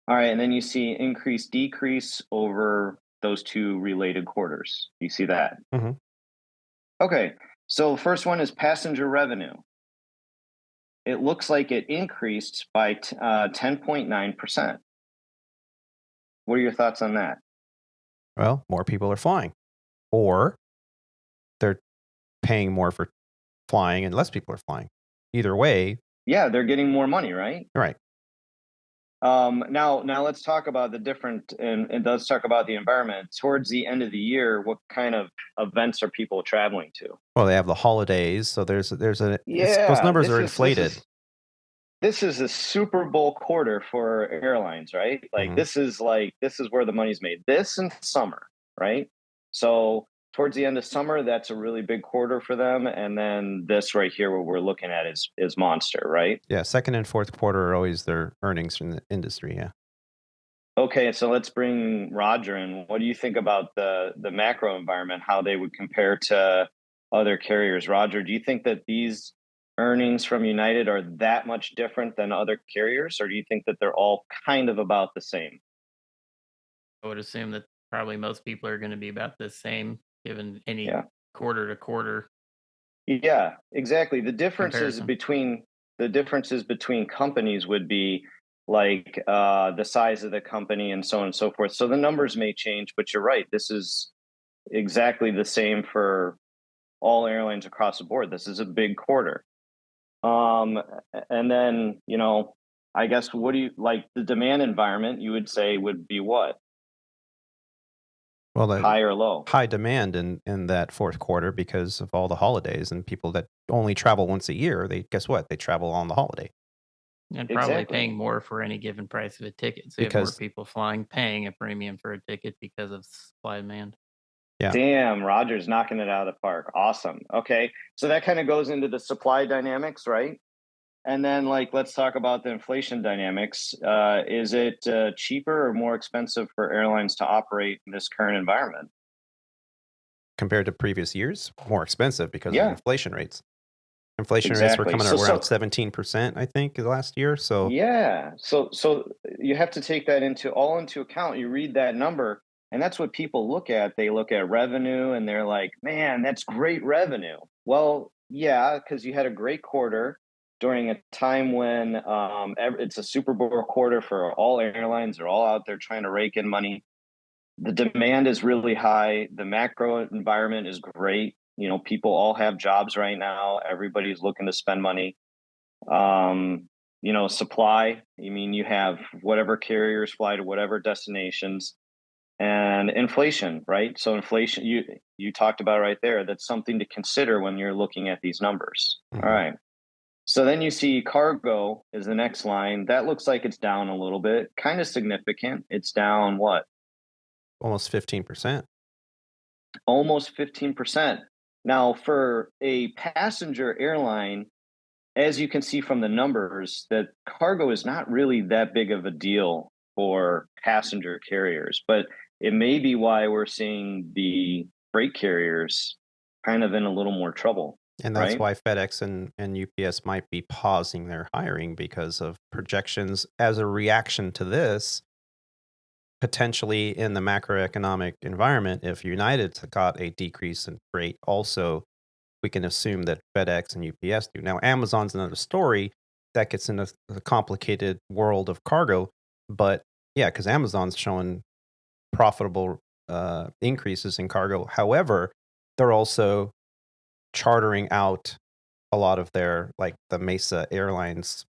All right, and then you see increase, decrease over those 2 related quarters. Do you see that? Mm-hmm. Okay, so the first one is passenger revenue. It looks like it increased by 10.9%. What are your thoughts on that? Well, more people are flying, or they're paying more for flying and less people are flying. Either way. Yeah, they're getting more money, right? Right. Now let's talk about the different, and let's talk about the environment. Towards the end of the year, what kind of events are people traveling to? Well, they have the holidays, so those numbers are inflated. This is a Super Bowl quarter for airlines, right? Like, mm-hmm. this is where the money's made. This and summer, right? So towards the end of summer, that's a really big quarter for them. And then this right here, what we're looking at is monster, right? Yeah, second and fourth quarter are always their earnings from the industry, yeah. Okay, so let's bring Roger in. What do you think about the macro environment, how they would compare to other carriers? Roger, do you think that these earnings from United are that much different than other carriers, or do you think that they're all kind of about the same? I would assume that probably most people are going to be about the same, given any quarter to quarter. Yeah, exactly. The differences between companies would be like the size of the company and so on and so forth. So the numbers may change, but you're right. This is exactly the same for all airlines across the board. This is a big quarter. And then, I guess, what do you like the demand environment, you would say would be what? high or low? High demand in that fourth quarter because of all the holidays and people that only travel once a year. Guess what? They travel on the holiday. And probably Exactly. paying more for any given price of a ticket. So you have more Because people flying, paying a premium for a ticket because of supply and demand. yeah, Damn, Roger's knocking it out of the park. Awesome. Okay. So that kind of goes into the supply dynamics, right? And then, like, let's talk about the inflation dynamics. Is it cheaper or more expensive for airlines to operate in this current environment? compared to previous years, more expensive because of Yeah, inflation rates. Inflation rates were exactly. coming at around 17%, I think, last year. So Yeah. So you have to take that into account. You read that number, and that's what people look at. They look at revenue and they're like, man, that's great revenue. Well, yeah, because you had a great quarter during a time when it's a Super Bowl quarter for all airlines. They're all out there trying to rake in money. The demand is really high. The macro environment is great. You know, people all have jobs right now. Everybody's looking to spend money. You know, supply, I mean, you have whatever carriers fly to whatever destinations, and inflation, right? So inflation, you talked about right there, that's something to consider when you're looking at these numbers. All right. So then you see cargo is the next line. That looks like it's down a little bit, kind of significant. It's down what? almost 15%. Almost 15%. Now, for a passenger airline, as you can see from the numbers, that cargo is not really that big of a deal for passenger carriers, but it may be why we're seeing the freight carriers kind of in a little more trouble. And that's Right? why FedEx and UPS might be pausing their hiring because of projections as a reaction to this. Potentially in the macroeconomic environment, if United's got a decrease in freight, also we can assume that FedEx and UPS do. Now, Amazon's another story that gets into the complicated world of cargo, but yeah, because Amazon's showing profitable increases in cargo. However, they're also chartering out a lot of their, like the Mesa Airlines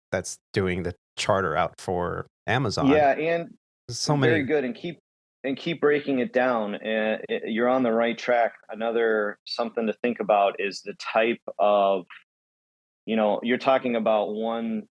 that's doing the charter out for Amazon. Yeah, and So very many. good. And keep breaking it down. You're on the right track. Another something to think about is the type of, you know, you're talking about one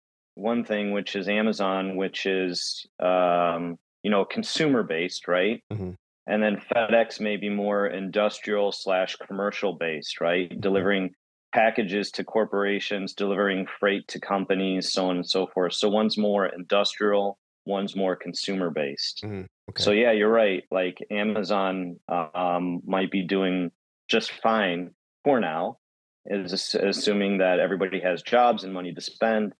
thing, which is Amazon, which is you know, consumer based, right? Mhm. And then FedEx may be more industrial / commercial based, right? Delivering packages to corporations, delivering freight to companies, so on and so forth. So one's more industrial, one's more consumer based. Mhm. Okay. So yeah, you're right. Like Amazon might be doing just fine for now, is assuming that everybody has jobs and money to spend.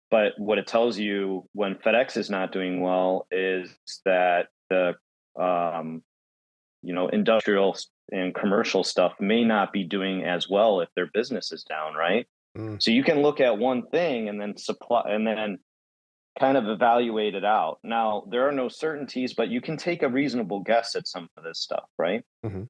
But what it tells you when FedEx is not doing well is that the you know, industrial and commercial stuff may not be doing as well if their business is down, right? Mm. So you can look at one thing and then kind of evaluate it out. Now, there are no certainties, but you can take a reasonable guess at some of this stuff, right? Mhm.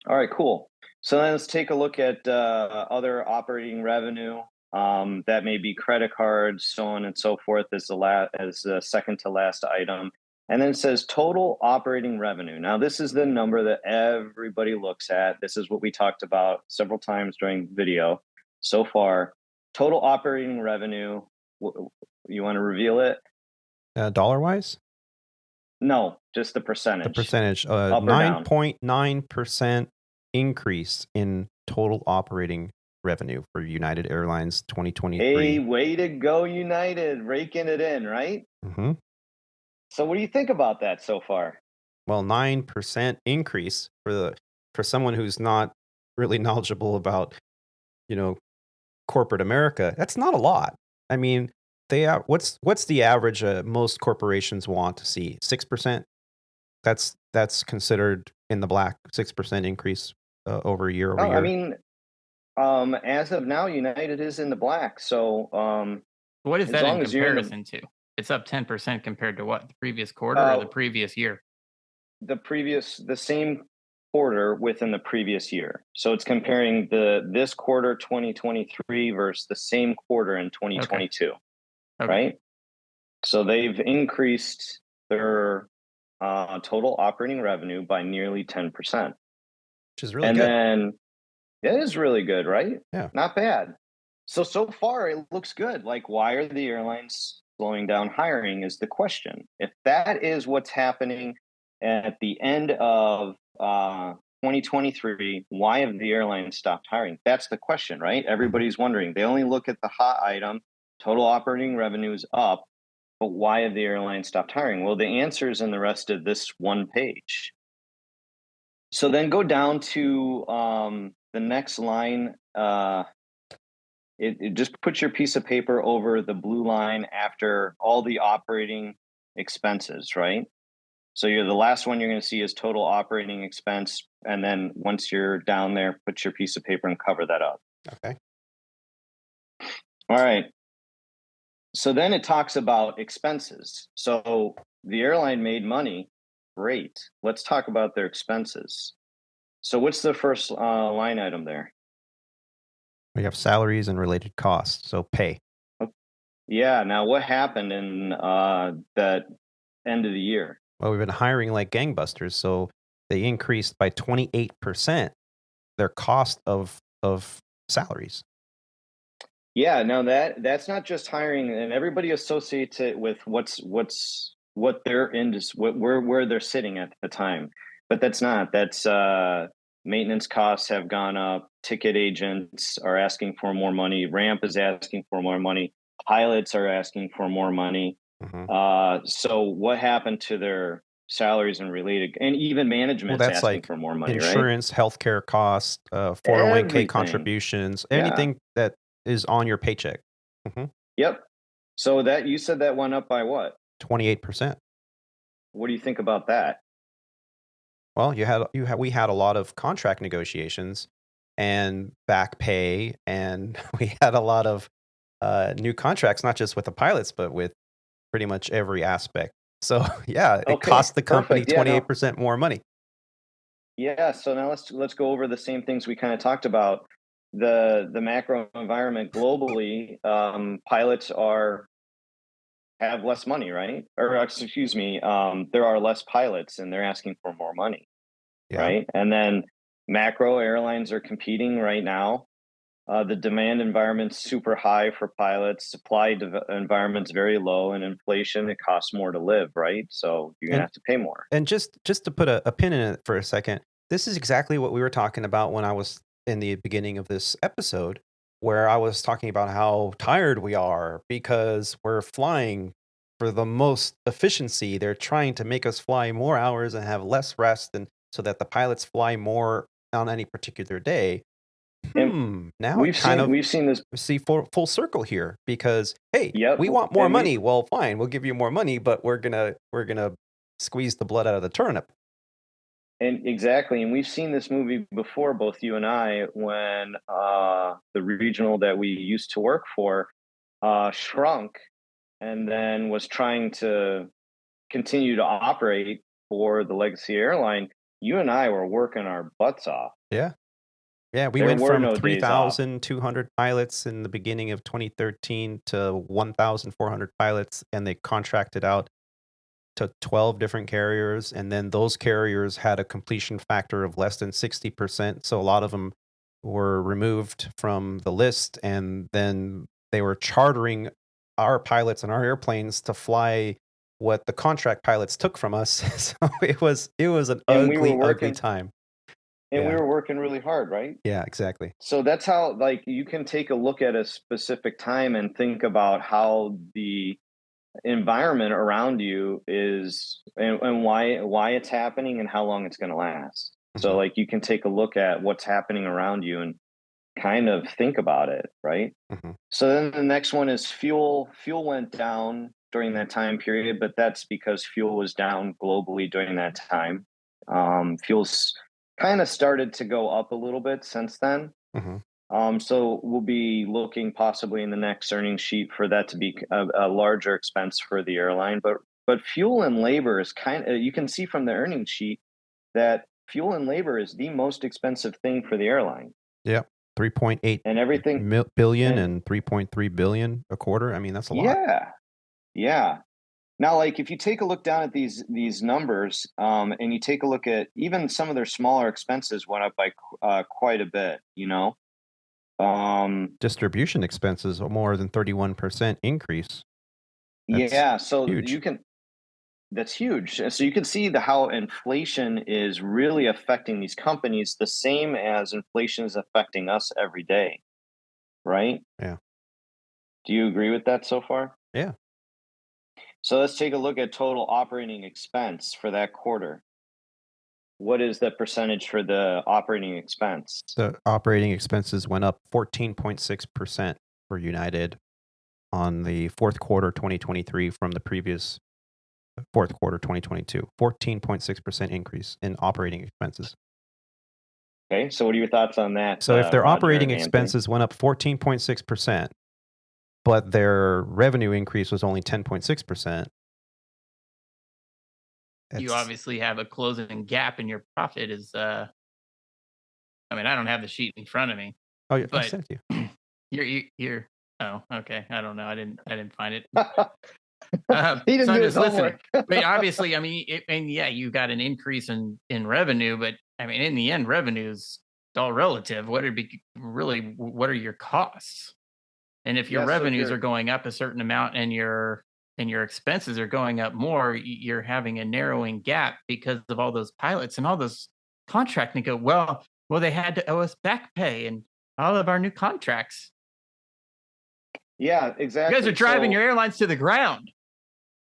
All right, cool. So then let's take a look at other operating revenue. That may be credit cards, so on and so forth, as the second to last item. And then it says total operating revenue. Now, this is the number that everybody looks at. This is what we talked about several times during the video so far. Total operating revenue. You want to reveal it? Dollar wise, No, just the the percentage. percentage, Up or down? 9.9% increase in total operating revenue for United Airlines Hey, 2023. way to go, United, raking it in, right? Hmm. So what do you think about that so far? Well, 9% increase for someone who's not really knowledgeable about, you know, corporate America. That's not a lot. I mean, what's the average most corporations want to see? 6%. That's considered in the black. 6% increase over year over Oh, I year. mean, as of now, United is in the black. So What is as that in long as you're in comparison to? It's up 10% compared to what? The previous quarter or the previous year? the same quarter within the previous year. So it's comparing this quarter 2023 versus the same quarter in 2022, Okay. right? So they've increased their total operating revenue by nearly 10%. Which is really and good. then it is really good, right? Yeah. Not bad. So far it looks good. Like, why are the airlines slowing down hiring is the question. If that is what's happening at the end of 2023, why have the airlines stopped hiring? That's the question, right? Everybody's wondering. They only look at the hot item, total operating revenue is up, but why have the airlines stopped hiring? Well, the answer is in the rest of this one page. So then go down to the next line. It just puts your piece of paper over the blue line after all the operating expenses, right? So the last one you're going to see is total operating expense. And then once you're down there, put your piece of paper and cover that up. Okay. All right. So then it talks about expenses. So the airline made money. Great. Let's talk about their expenses. So what's the first line item there? We have salaries and related costs, so pay. Yeah. Now, what happened in that end of the year? Well, we've been hiring like gangbusters, so they increased by 28% their cost of salaries. Yeah. Now that's not just hiring, and everybody associates it with what they're in, where they're sitting at the time, but that's not. That's maintenance costs have gone up. Ticket agents are asking for more money. Ramp is asking for more money. Pilots are asking for more money. Mm-hmm. So what happened to their salaries and related, and even management's that's asking like for more money, insurance, right? healthcare costs, 401k Everything. contributions, Yeah. anything that is on your paycheck. Mm-hmm. Yep. So that you said that went up by what? 28%. What do you think about that? Well, we had a lot of contract negotiations and back pay, and we had a lot of new contracts, not just with the pilots, but with pretty much every aspect. So yeah, it cost the company 28% more money. Yeah. So now let's go over the same things we kind of talked about. The macro environment globally, pilots have less money, right? Or excuse me, there are less pilots and they're asking for more money, right? And then macro airlines are competing right now. The demand environment's super high for pilots. Supply environment's very low, and inflation, it costs more to live, right? So you're gonna have to pay more. And just to put a pin in it for a second, this is exactly what we were talking about when I was in the beginning of this episode, where I was talking about how tired we are because we're flying for the most efficiency. They're trying to make us fly more hours and have less rest, and so that the pilots fly more on any particular day. Now we've seen this. See full circle here, because hey, we want more money. Well, fine, we'll give you more money, but we're gonna squeeze the blood out of the turnip. And exactly, and we've seen this movie before, both you and I, when the regional that we used to work for shrunk, and then was trying to continue to operate for the Legacy Airline. You and I were working our butts off. Yeah, we went from 3,200 pilots in the beginning of 2013 to 1,400 pilots, and they contracted out to 12 different carriers, and then those carriers had a completion factor of less than 60%, so a lot of them were removed from the list, and then they were chartering our pilots and our airplanes to fly what the contract pilots took from us. So it was an ugly time. And we were working really hard, right? Yeah, exactly. So that's how, like, you can take a look at a specific time and think about how the environment around you is, and why it's happening and how long it's going to last. Mm-hmm. So, like, you can take a look at what's happening around you and kind of think about it, right? Mm-hmm. So then the next one is fuel. Fuel went down during that time period, but that's because fuel was down globally during that time. Fuel's kind of started to go up a little bit since then. Mm-hmm. So we'll be looking possibly in the next earnings sheet for that to be a larger expense for the airline. But fuel and labor is you can see from the earnings sheet that fuel and labor is the most expensive thing for the airline. Yeah. 3.8 and everything billion and 3.3 billion a quarter. I mean, that's a lot. Yeah. Now, like if you take a look down at these numbers, and you take a look at even some of their smaller expenses went up by quite a bit. Distribution expenses are more than 31% increase. That's yeah, so huge. that's huge. So you can see how inflation is really affecting these companies the same as inflation is affecting us every day, right? Yeah. Do you agree with that so far? Yeah. So let's take a look at total operating expense for that quarter. What is the percentage for the operating expense? The operating expenses went up 14.6% for United on the fourth quarter 2023 from the previous fourth quarter 2022. 14.6% increase in operating expenses. Okay, so what are your thoughts on that? So if their Roger operating and expenses went up 14.6%, but their revenue increase was only 10.6%. You obviously have a closing gap in your profit is I mean, I don't have the sheet in front of me. Oh, yeah, I but sent it to you. you're oh, okay. I don't know. I didn't find it. He didn't So do I'm his just listening. homework. But obviously, I mean, yeah, you got an increase in revenue, but I mean, in the end, revenue's all relative. What are your costs? And if your Yeah, so if revenues you're are going up a certain amount and your expenses are going up more, you're having a narrowing gap because of all those pilots and all those contract well, they had to owe us back pay and all of our new contracts. Yeah, You exactly. guys are driving So, your airlines to the ground.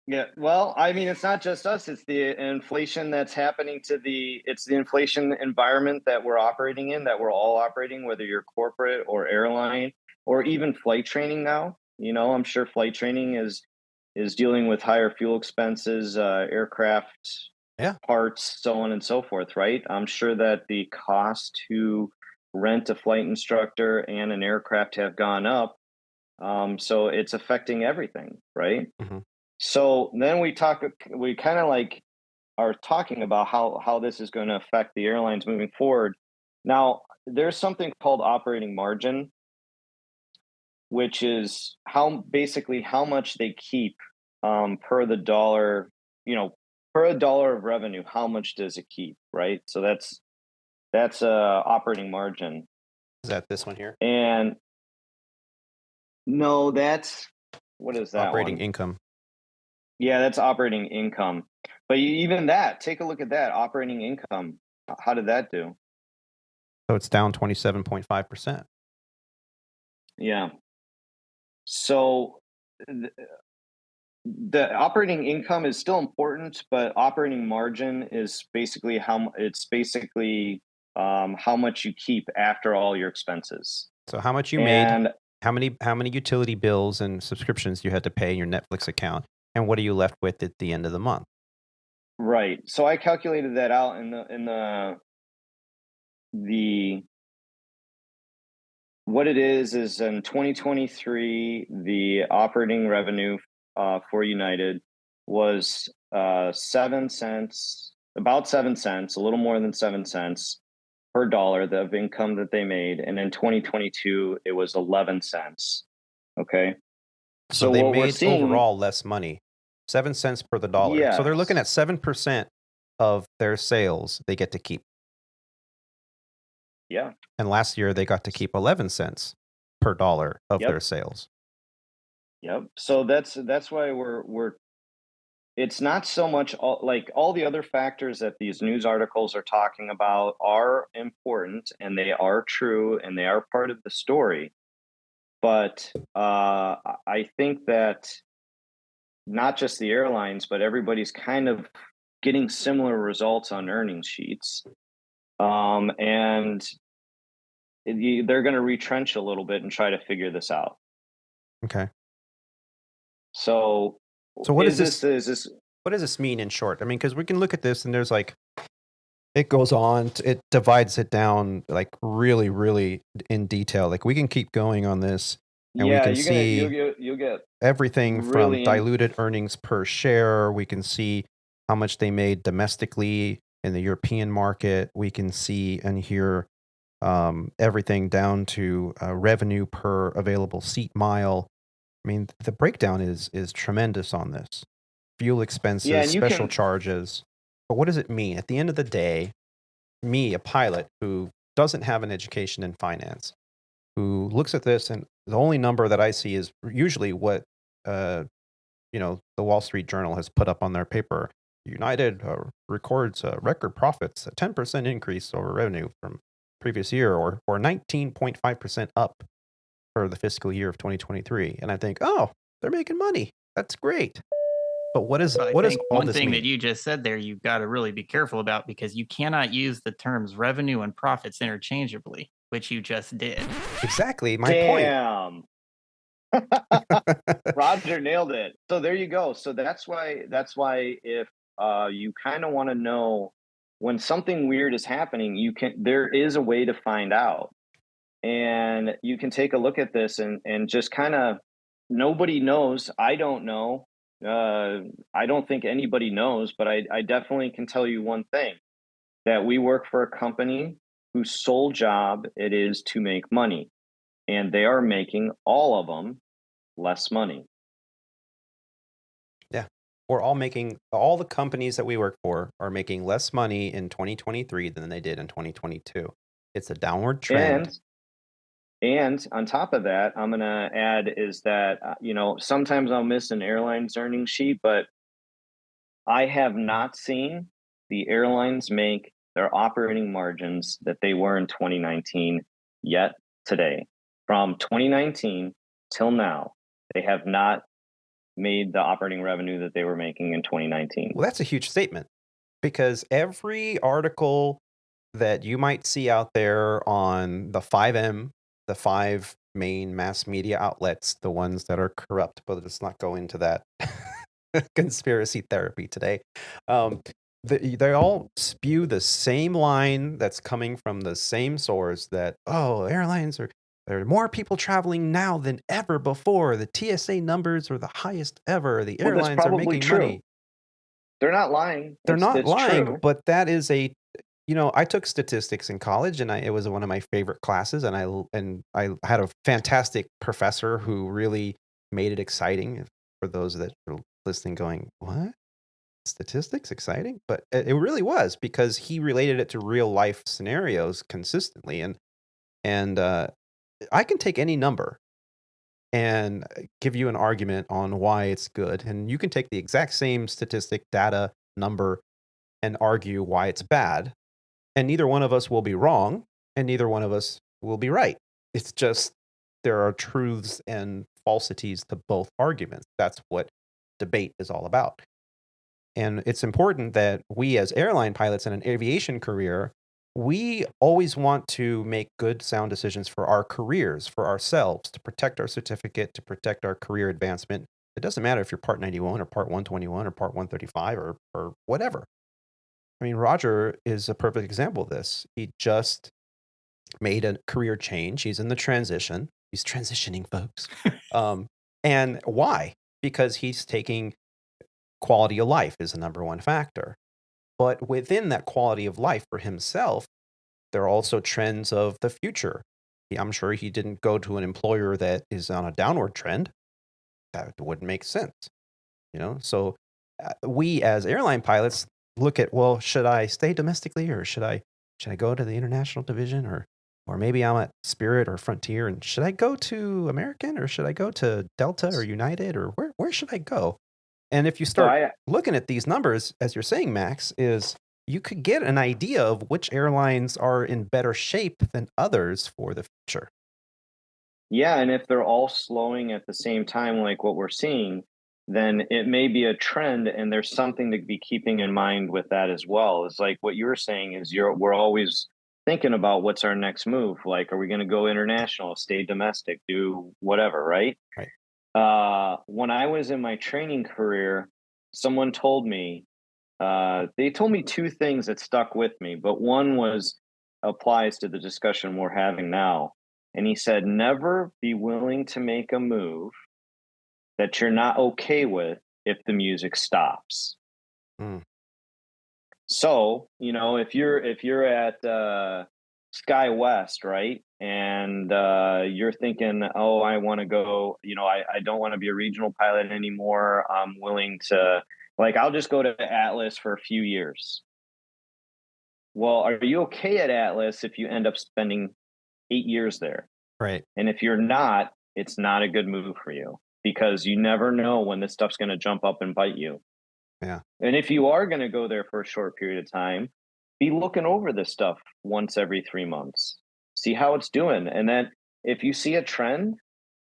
yeah, well, I mean, it's not just us, it's the inflation that's happening it's the inflation environment that we're operating in, that we're all operating, whether you're corporate or airline or even flight training now. I'm sure flight training is dealing with higher fuel expenses, aircraft Yeah. parts, so on and so forth, right? I'm sure that the cost to rent a flight instructor and an aircraft have gone up. So it's affecting everything, right? Mhm. So then we kind of like are talking about how this is going to affect the airlines moving forward. Now, there's something called operating margin, which is basically how much they keep per the dollar, per a dollar of revenue, how much does it keep, right? So that's operating margin. Is that this one here? And no, what is that Operating one? income. Yeah, that's operating income. But even that, take a look at that operating income. How did that do? So it's down 27.5%. Yeah. So the operating income is still important, but operating margin is basically how much you keep after all your expenses. So how much you made, how many utility bills and subscriptions you had to pay in your Netflix account, and what are you left with at the end of the month? Right. So I calculated that out in the what it is in 2023, the operating revenue for United was 7 cents, about 7 cents, a little more than 7 cents per dollar of income that they made. And in 2022, it was 11 cents. Okay. So they made overall less money, 7 cents per the dollar. Yes. So they're looking at 7% of their sales they get to keep. Yeah. And last year they got to keep 11 cents per dollar of their sales. Yep. So that's why it's not so much like all the other factors that these news articles are talking about are important and they are true and they are part of the story. But I think that not just the airlines, but everybody's kind of getting similar results on earnings sheets. And they're going to retrench a little bit and try to figure this out. Okay. So what is this? What does this mean in short? I mean, because we can look at this and there's like, it goes on, it divides it down like really, really in detail. Like we can keep going on this and we can see you'll get everything from diluted earnings per share. We can see how much they made domestically in the European market. We can see and hear everything down to revenue per available seat mile. I mean, the breakdown is tremendous on this. fuel expenses, Yeah, and you special can. charges. But what does it mean? At the end of the day, me, a pilot who doesn't have an education in finance, who looks at this and the only number that I see is usually what the Wall Street Journal has put up on their paper. United records record profits, a 10% increase over revenue from previous year, or 19.5% up for the fiscal year of 2023. And I think, oh, they're making money. That's great. But what does I all think one this thing mean? that you just said there, you've got to really be careful about, because you cannot use the terms revenue and profits interchangeably, which you just did. Exactly my point. Damn. Roger nailed it. So there you go. So that's why if you kind of want to know when something weird is happening, there is a way to find out. And you can take a look at this and just kind of, nobody knows. I don't know. I don't think anybody knows, but I definitely can tell you one thing, that we work for a company whose sole job it is to make money. And they are making, all of them, less money. Yeah. All the companies that we work for are making less money in 2023 than they did in 2022. It's a downward trend. And on top of that, I'm going to add is that, sometimes I'll miss an airline's earnings sheet, but I have not seen the airlines make their operating margins that they were in 2019 yet today. From 2019 till now, they have not made the operating revenue that they were making in 2019. Well, that's a huge statement, because every article that you might see out there on the 5M, the 5 main mass media outlets, the ones that are corrupt, but let's not go into that conspiracy therapy today. They all spew the same line that's coming from the same source, that, airlines there are more people traveling now than ever before. The TSA numbers are the highest ever. The airlines are making money. They're not lying. They're not lying, true. but that is I took statistics in college, and it was one of my favorite classes, and I had a fantastic professor who really made it exciting for those that are listening going, what? Statistics exciting? But it really was, because he related it to real life scenarios consistently. And I can take any number and give you an argument on why it's good. And you can take the exact same statistic, data, number, and argue why it's bad. And neither one of us will be wrong, and neither one of us will be right. It's just there are truths and falsities to both arguments. That's what debate is all about. And it's important that we, as airline pilots in an aviation career, we always want to make good, sound decisions for our careers, for ourselves, to protect our certificate, to protect our career advancement. It doesn't matter if you're Part 91 or Part 121 or Part 135 or whatever. I mean, Roger is a perfect example of this. He just made a career change. He's in the transition. He's transitioning, folks. And why? Because he's taking quality of life is the number one factor. But within that quality of life for himself, there are also trends of the future. I'm sure he didn't go to an employer that is on a downward trend. That wouldn't make sense. So we as airline pilots look at, well, should I stay domestically, or should I go to the international division, or maybe I'm at Spirit or Frontier, and should I go to American, or should I go to Delta or United, or where should I go? And if you start looking at these numbers, as you're saying, Max, is you could get an idea of which airlines are in better shape than others for the future. Yeah, and if they're all slowing at the same time, like what we're seeing, then it may be a trend, and there's something to be keeping in mind with that as well. It's like what you're saying is we're always thinking about what's our next move. Like, are we going to go international, stay domestic, do whatever, right? Right. When I was in my training career, someone told me, they told me two things that stuck with me, but one applies to the discussion we're having now. And he said, never be willing to make a move that you're not okay with if the music stops. Mm. So, if you're at SkyWest, right? And you're thinking, oh, I want to go, I don't want to be a regional pilot anymore. I'm willing to, Like, I'll just go to Atlas for a few years. Well, are you okay at Atlas if you end up spending 8 years there? Right. And if you're not, it's not a good move for you, because you never know when this stuff's going to jump up and bite you. Yeah. And if you are going to go there for a short period of time, be looking over this stuff once every 3 months. See how it's doing. And then if you see a trend,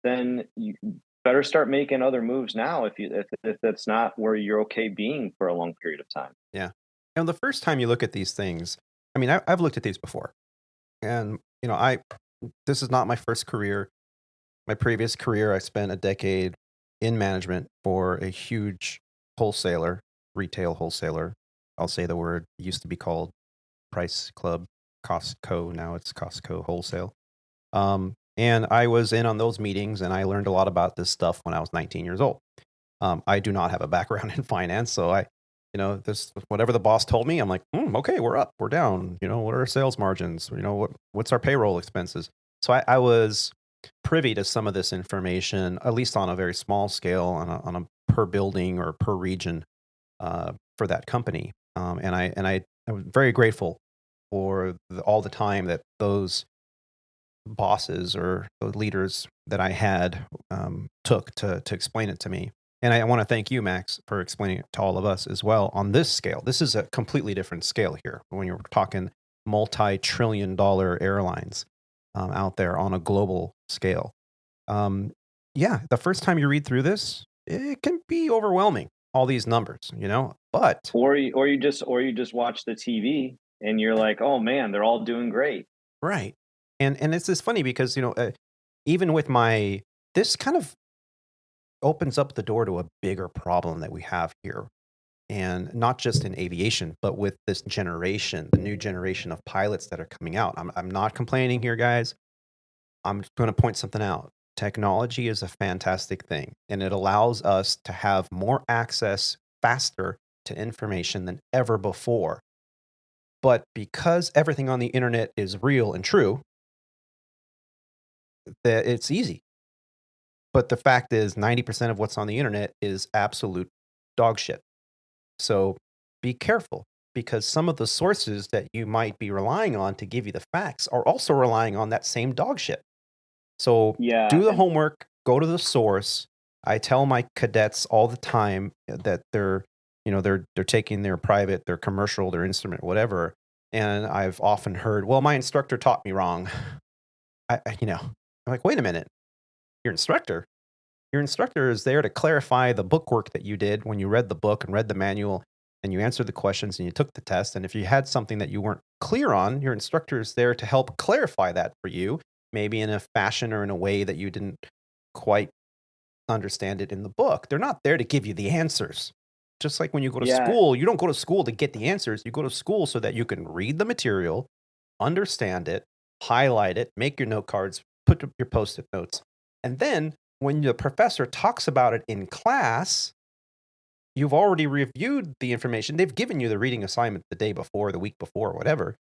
then you better start making other moves now if that's not where you're okay being for a long period of time. Yeah. And the first time you look at these things, I mean, I've looked at these before, and this is not my first career. My previous career, I spent a decade in management for a huge wholesaler, retail wholesaler. I'll say the word. It used to be called Price Club, Costco. Now it's Costco Wholesale. And I was in on those meetings, and I learned a lot about this stuff when I was 19 years old. I do not have a background in finance, so this whatever the boss told me, I'm like, okay, we're up, we're down. What are our sales margins? What's our payroll expenses? So I was privy to some of this information, at least on a very small scale, on a per building or per region for that company. And I was very grateful for all the time that those bosses or the leaders that I had took to explain it to me. And I want to thank you, Max, for explaining it to all of us as well on this scale. This is a completely different scale here when you're talking multi-trillion-dollar airlines out there on a global scale. Yeah, the first time you read through this, it can be overwhelming, all these numbers, but or you just watch the TV and you're like, oh man, they're all doing great. Right. And it's just funny because, even with this kind of opens up the door to a bigger problem that we have here. And not just in aviation, but with this generation, the new generation of pilots that are coming out. I'm not complaining here, guys. I'm going to point something out. Technology is a fantastic thing, and it allows us to have more access faster to information than ever before. But because everything on the internet is real and true, that it's easy. But the fact is 90% of what's on the internet is absolute dog shit. So be careful, because some of the sources that you might be relying on to give you the facts are also relying on that same dog shit. So do the homework, go to the source. I tell my cadets all the time that they're taking their private, their commercial, their instrument, whatever. And I've often heard, well, my instructor taught me wrong. I'm like, wait a minute. Your instructor is there to clarify the bookwork that you did when you read the book and read the manual and you answered the questions and you took the test. And if you had something that you weren't clear on, your instructor is there to help clarify that for you, maybe in a fashion or in a way that you didn't quite understand it in the book. They're not there to give you the answers. Just like when you go to school, you don't go to school to get the answers. You go to school so that you can read the material, understand it, highlight it, make your note cards, put your Post-it notes. And then when the professor talks about it in class, you've already reviewed the information. They've given you the reading assignment the day before, the week before, whatever.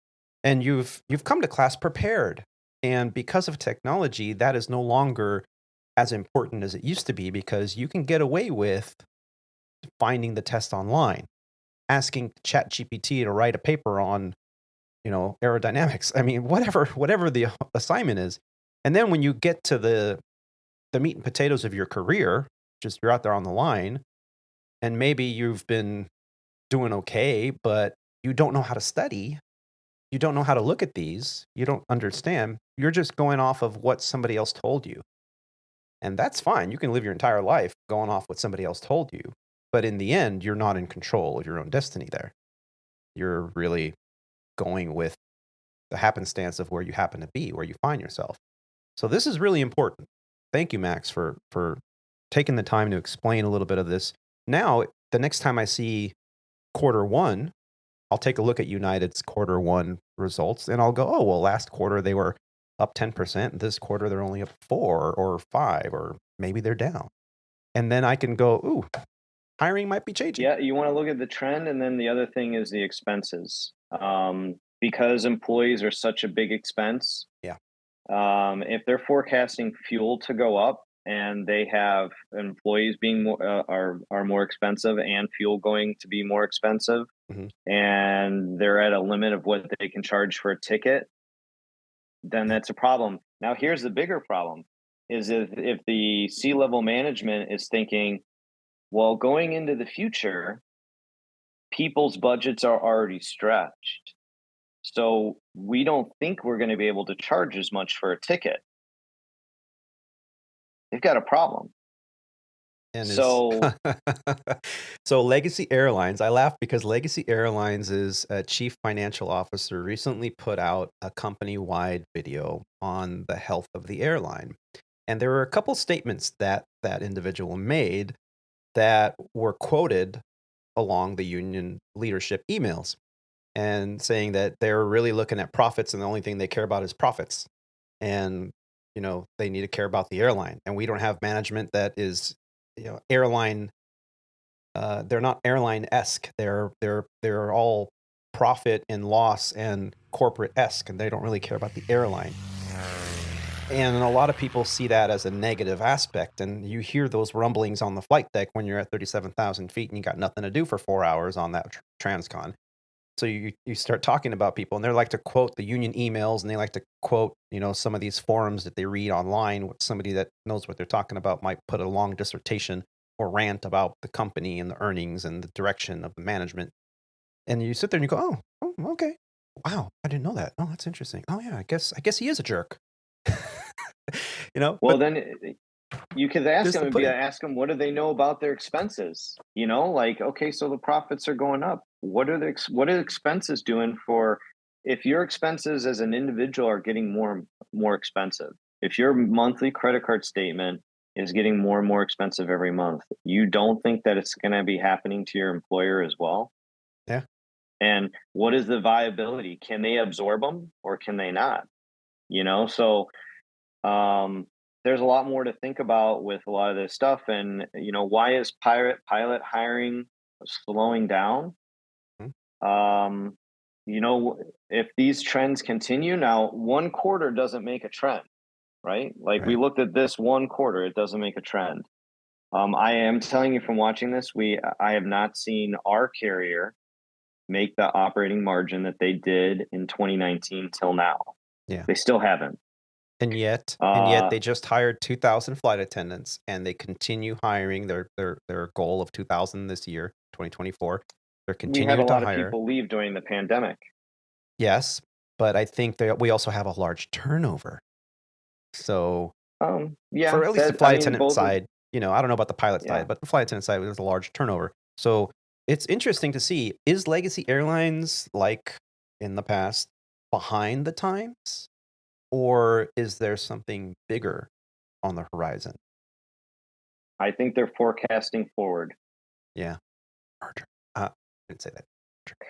And you've come to class prepared. And because of technology, that is no longer as important as it used to be, because you can get away with finding the test online, asking ChatGPT to write a paper on, aerodynamics. I mean, whatever the assignment is. And then when you get to the meat and potatoes of your career, just you're out there on the line, and maybe you've been doing okay, but you don't know how to study. You don't know how to look at these. You don't understand. You're just going off of what somebody else told you. And that's fine. You can live your entire life going off what somebody else told you. But in the end, you're not in control of your own destiny there. You're really going with the happenstance of where you happen to be, where you find yourself. So this is really important. Thank you, Max, for taking the time to explain a little bit of this. Now, the next time I see quarter one, I'll take a look at United's quarter one results, and I'll go, oh, well, last quarter they were up 10%. This quarter they're only up 4 or 5, or maybe they're down. And then I can go, ooh, hiring might be changing. Yeah, you want to look at the trend, and then the other thing is the expenses. Because employees are such a big expense. Yeah. If they're forecasting fuel to go up and they have employees being more are more expensive, and fuel going to be more expensive, and they're at a limit of what they can charge for a ticket, then that's a problem. Now, here's the bigger problem: is if the C-level management is thinking, well, going into the future, people's budgets are already stretched, so we don't think we're going to be able to charge as much for a ticket. They've got a problem. And so so Legacy Airlines, I laugh because Legacy Airlines' chief financial officer recently put out a company-wide video on the health of the airline. And there were a couple statements that that individual made that were quoted along the union leadership emails, and saying that they're really looking at profits, and the only thing they care about is profits. And, they need to care about the airline. And we don't have management that is, airline. They're not airline-esque. They're all profit and loss and corporate-esque, and they don't really care about the airline. And a lot of people see that as a negative aspect. And you hear those rumblings on the flight deck when you're at 37,000 feet and you got nothing to do for 4 hours on that transcon. So you start talking about people, and they like to quote the union emails, and they like to quote, some of these forums that they read online. Somebody that knows what they're talking about might put a long dissertation or rant about the company and the earnings and the direction of the management. And you sit there and you go, oh, okay. Wow, I didn't know that. Oh, that's interesting. Oh yeah, I guess he is a jerk. Well, then you could ask them, what do they know about their expenses? Like, okay, so the profits are going up. What are the expenses doing for, if your expenses as an individual are getting more expensive, if your monthly credit card statement is getting more and more expensive every month, you don't think that it's going to be happening to your employer as well? Yeah. And what is the viability? Can they absorb them or can they not? So there's a lot more to think about with a lot of this stuff. And, why is pilot hiring slowing down? If these trends continue, now 1 quarter doesn't make a trend, right? Like we looked at this 1 quarter, it doesn't make a trend. I am telling you from watching this, I have not seen our carrier make the operating margin that they did in 2019 till now. Yeah. They still haven't. And yet they just hired 2,000 flight attendants, and they continue hiring their goal of 2,000 this year, 2024. They're continuing to hire. We had a lot of people leave during the pandemic. Yes, but I think that we also have a large turnover. So, for at least the flight attendant side, I don't know about the pilot side, but the flight attendant side, there's a large turnover. So it's interesting to see, is Legacy Airlines, like in the past, behind the times? Or is there something bigger on the horizon? I think they're forecasting forward. Yeah. Merger. I didn't say that.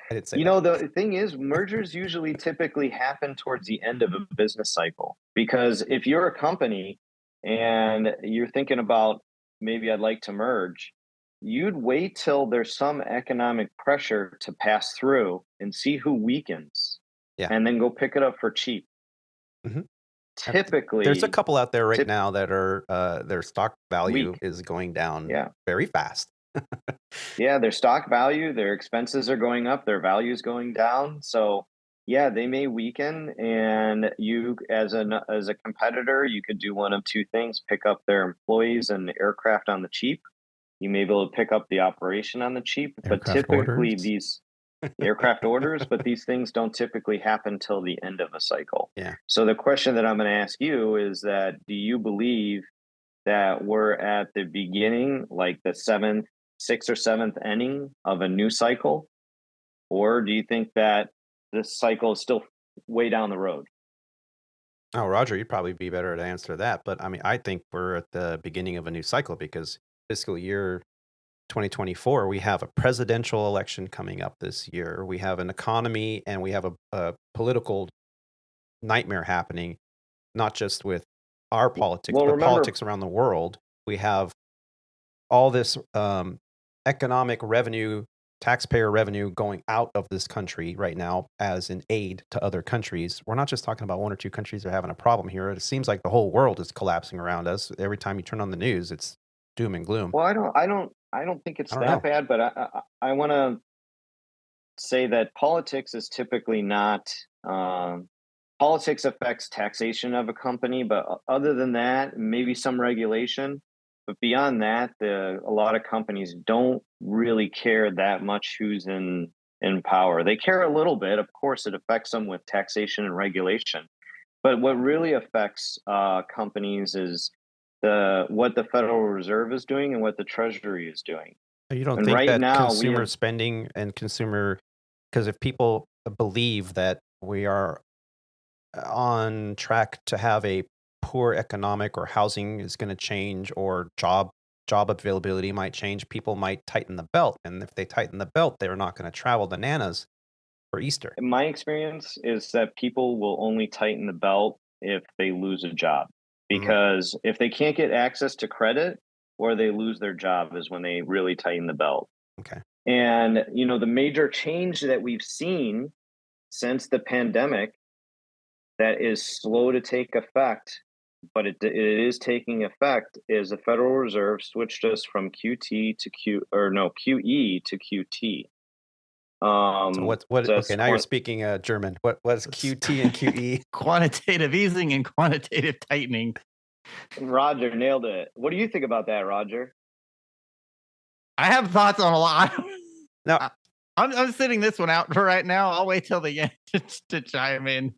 I didn't say that. The thing is, mergers usually typically happen towards the end of a business cycle. Because if you're a company and you're thinking about, maybe I'd like to merge, you'd wait till there's some economic pressure to pass through and see who weakens. Yeah. And then go pick it up for cheap. Mm-hmm. Typically, there's a couple out there right now that are their stock value is going down very fast. Yeah, their stock value, their expenses are going up, their value is going down. So yeah, they may weaken, and you as a competitor, you could do one of two things: pick up their employees and aircraft on the cheap. You may be able to pick up the operation on the cheap, but typically these aircraft orders, but these things don't typically happen till the end of a cycle. Yeah. So the question that I'm going to ask you is that, do you believe that we're at the beginning, like the 6th or 7th inning of a new cycle? Or do you think that this cycle is still way down the road? Oh, Roger, you'd probably be better to answer that. But I mean, I think we're at the beginning of a new cycle, because fiscal year 2024, we have a presidential election coming up this year. We have an economy, and we have a political nightmare happening, not just with our politics, but politics around the world. We have all this economic revenue taxpayer revenue going out of this country right now as an aid to other countries. We're not just talking about one or two countries that are having a problem here. It seems like the whole world is collapsing around us. Every time you turn on the news, it's doom and gloom. Well, I don't think it's I don't that know. bad, but I want to say that politics is typically not. Politics affects taxation of a company, but other than that, maybe some regulation. But beyond that, a lot of companies don't really care that much who's in power. They care a little bit. Of course, it affects them with taxation and regulation. But what really affects companies is what the Federal Reserve is doing and what the Treasury is doing. You don't And think right that now, consumer spending and because if people believe that we are on track to have a poor economic or housing is going to change or job availability might change, people might tighten the belt. And if they tighten the belt, they're not going to travel bananas for Easter. my experience is that people will only tighten the belt if they lose a job. Because if they can't get access to credit or they lose their job is when they really tighten the belt. Okay. And, the major change that we've seen since the pandemic that is slow to take effect, but it is taking effect, is the Federal Reserve switched us from QE to QT. So what? Okay, now you're speaking German. What's QT and QE? Quantitative easing and quantitative tightening. Roger nailed it. What do you think about that, Roger? I have thoughts on a lot. No, I'm sitting this one out for right now. I'll wait till the end to chime in.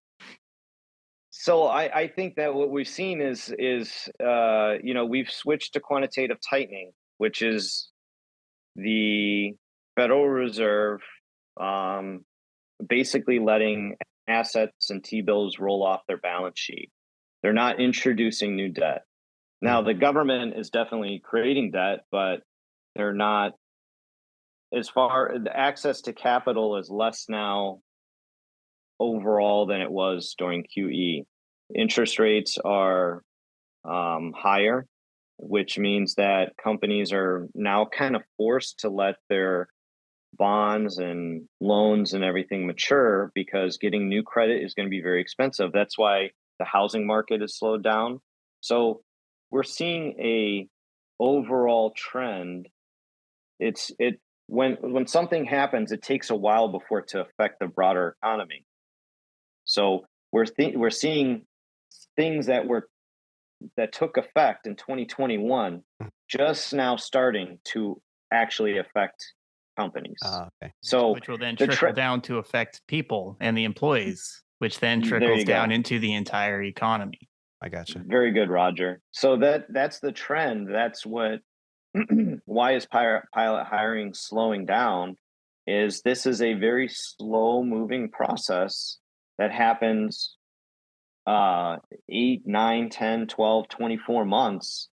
So I think that what we've seen is we've switched to quantitative tightening, which is the Federal Reserve basically letting assets and T-bills roll off their balance sheet. They're not introducing new debt. Now, the government is definitely creating debt, but they're not. The access to capital is less now overall than it was during QE. Interest rates are higher, which means that companies are now kind of forced to let their bonds and loans and everything mature because getting new credit is going to be very expensive. That's why the housing market is slowed down. So we're seeing a overall trend. When something happens, it takes a while before it to affect the broader economy. So we're seeing things that took effect in 2021 just now starting to actually affect companies. Okay. So which will then trickle down to affect people and the employees, which then trickles down into the entire economy. I gotcha. Very good, Roger. So that's the trend. That's what why is pilot hiring slowing down? This is a very slow moving process that happens 8, 9, 10, 12, 24 months.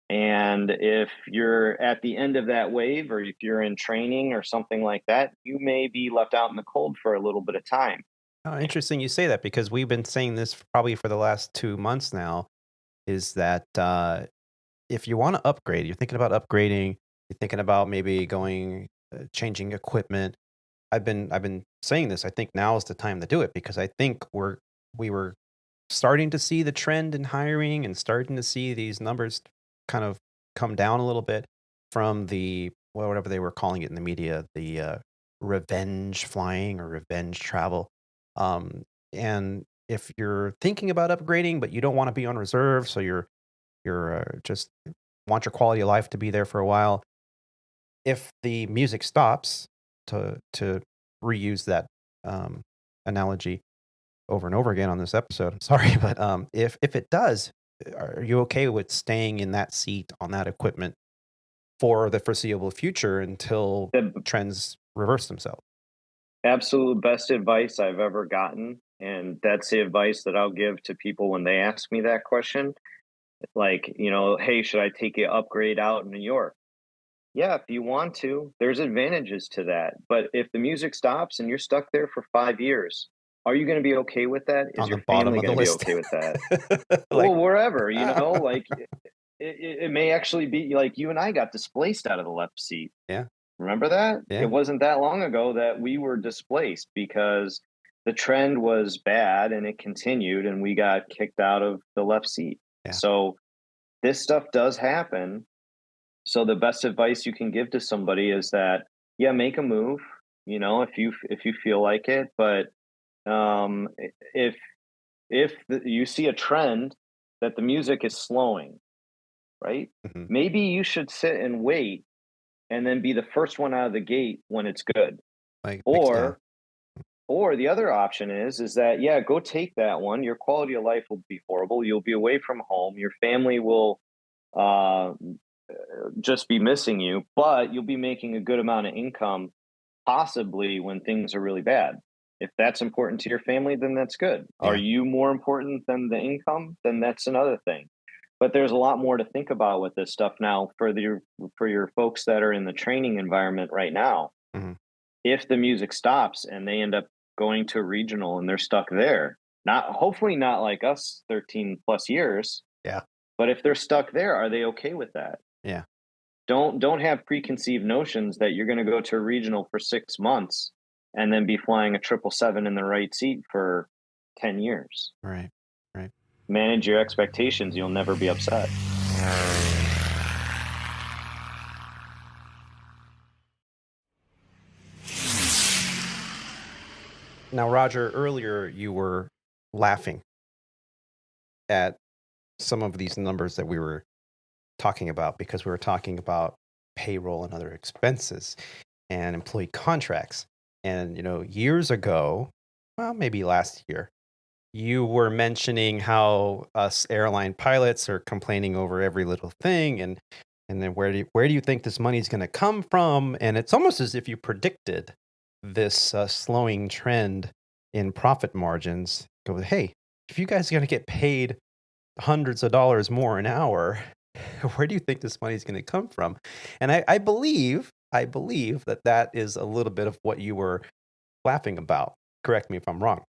And if you're at the end of that wave, or if you're in training or something like that, you may be left out in the cold for a little bit of time. Oh, interesting you say that, because we've been saying this probably for the last 2 months now, is that if you want to upgrade, you're thinking about upgrading, you're thinking about maybe changing equipment. I've been saying this. I think now is the time to do it, because I think we were starting to see the trend in hiring and starting to see these numbers kind of come down a little bit from whatever they were calling it in the media, the revenge flying or revenge travel. And if you're thinking about upgrading, but you don't want to be on reserve, so you're just want your quality of life to be there for a while, if the music stops, to reuse that analogy over and over again on this episode, I'm sorry, but if it does, are you okay with staying in that seat on that equipment for the foreseeable future until trends reverse themselves? Absolute best advice I've ever gotten, and that's the advice that I'll give to people when they ask me that question. Like, hey, should I take an upgrade out in New York? Yeah, if you want to, there's advantages to that. But if the music stops and you're stuck there for 5 years, are you going to be okay with that? Is your family going to be okay with that? Well, wherever, like it may actually be like you and I got displaced out of the left seat. Yeah. Remember that? Yeah. It wasn't that long ago that we were displaced because the trend was bad and it continued and we got kicked out of the left seat. Yeah. So this stuff does happen. So the best advice you can give to somebody is that, yeah, make a move, you know, if you feel like it, but if you see a trend that the music is slowing, right? Mm-hmm. Maybe you should sit and wait and then be the first one out of the gate when it's good. Like, Or the other option is that, yeah, go take that one. Your quality of life will be horrible. You'll be away from home. Your family will just be missing you, but you'll be making a good amount of income, possibly when things are really bad. If that's important to your family, then that's good. Yeah. Are you more important than the income? Then that's another thing. But there's a lot more to think about with this stuff now for your folks that are in the training environment right now. Mm-hmm. If the music stops and they end up going to a regional and they're stuck there, hopefully not like us 13 plus years. Yeah. But if they're stuck there, are they okay with that? Yeah. Don't have preconceived notions that you're going to go to a regional for 6 months and then be flying a 777 in the right seat for 10 years. Right. Manage your expectations. You'll never be upset. Now, Roger, earlier you were laughing at some of these numbers that we were talking about because we were talking about payroll and other expenses and employee contracts. And, years ago, well, maybe last year, you were mentioning how us airline pilots are complaining over every little thing. And then where do you think this money is going to come from? And it's almost as if you predicted this slowing trend in profit margins. Go, hey, if you guys are going to get paid hundreds of dollars more an hour, where do you think this money is going to come from? And I believe that is a little bit of what you were laughing about. Correct me if I'm wrong.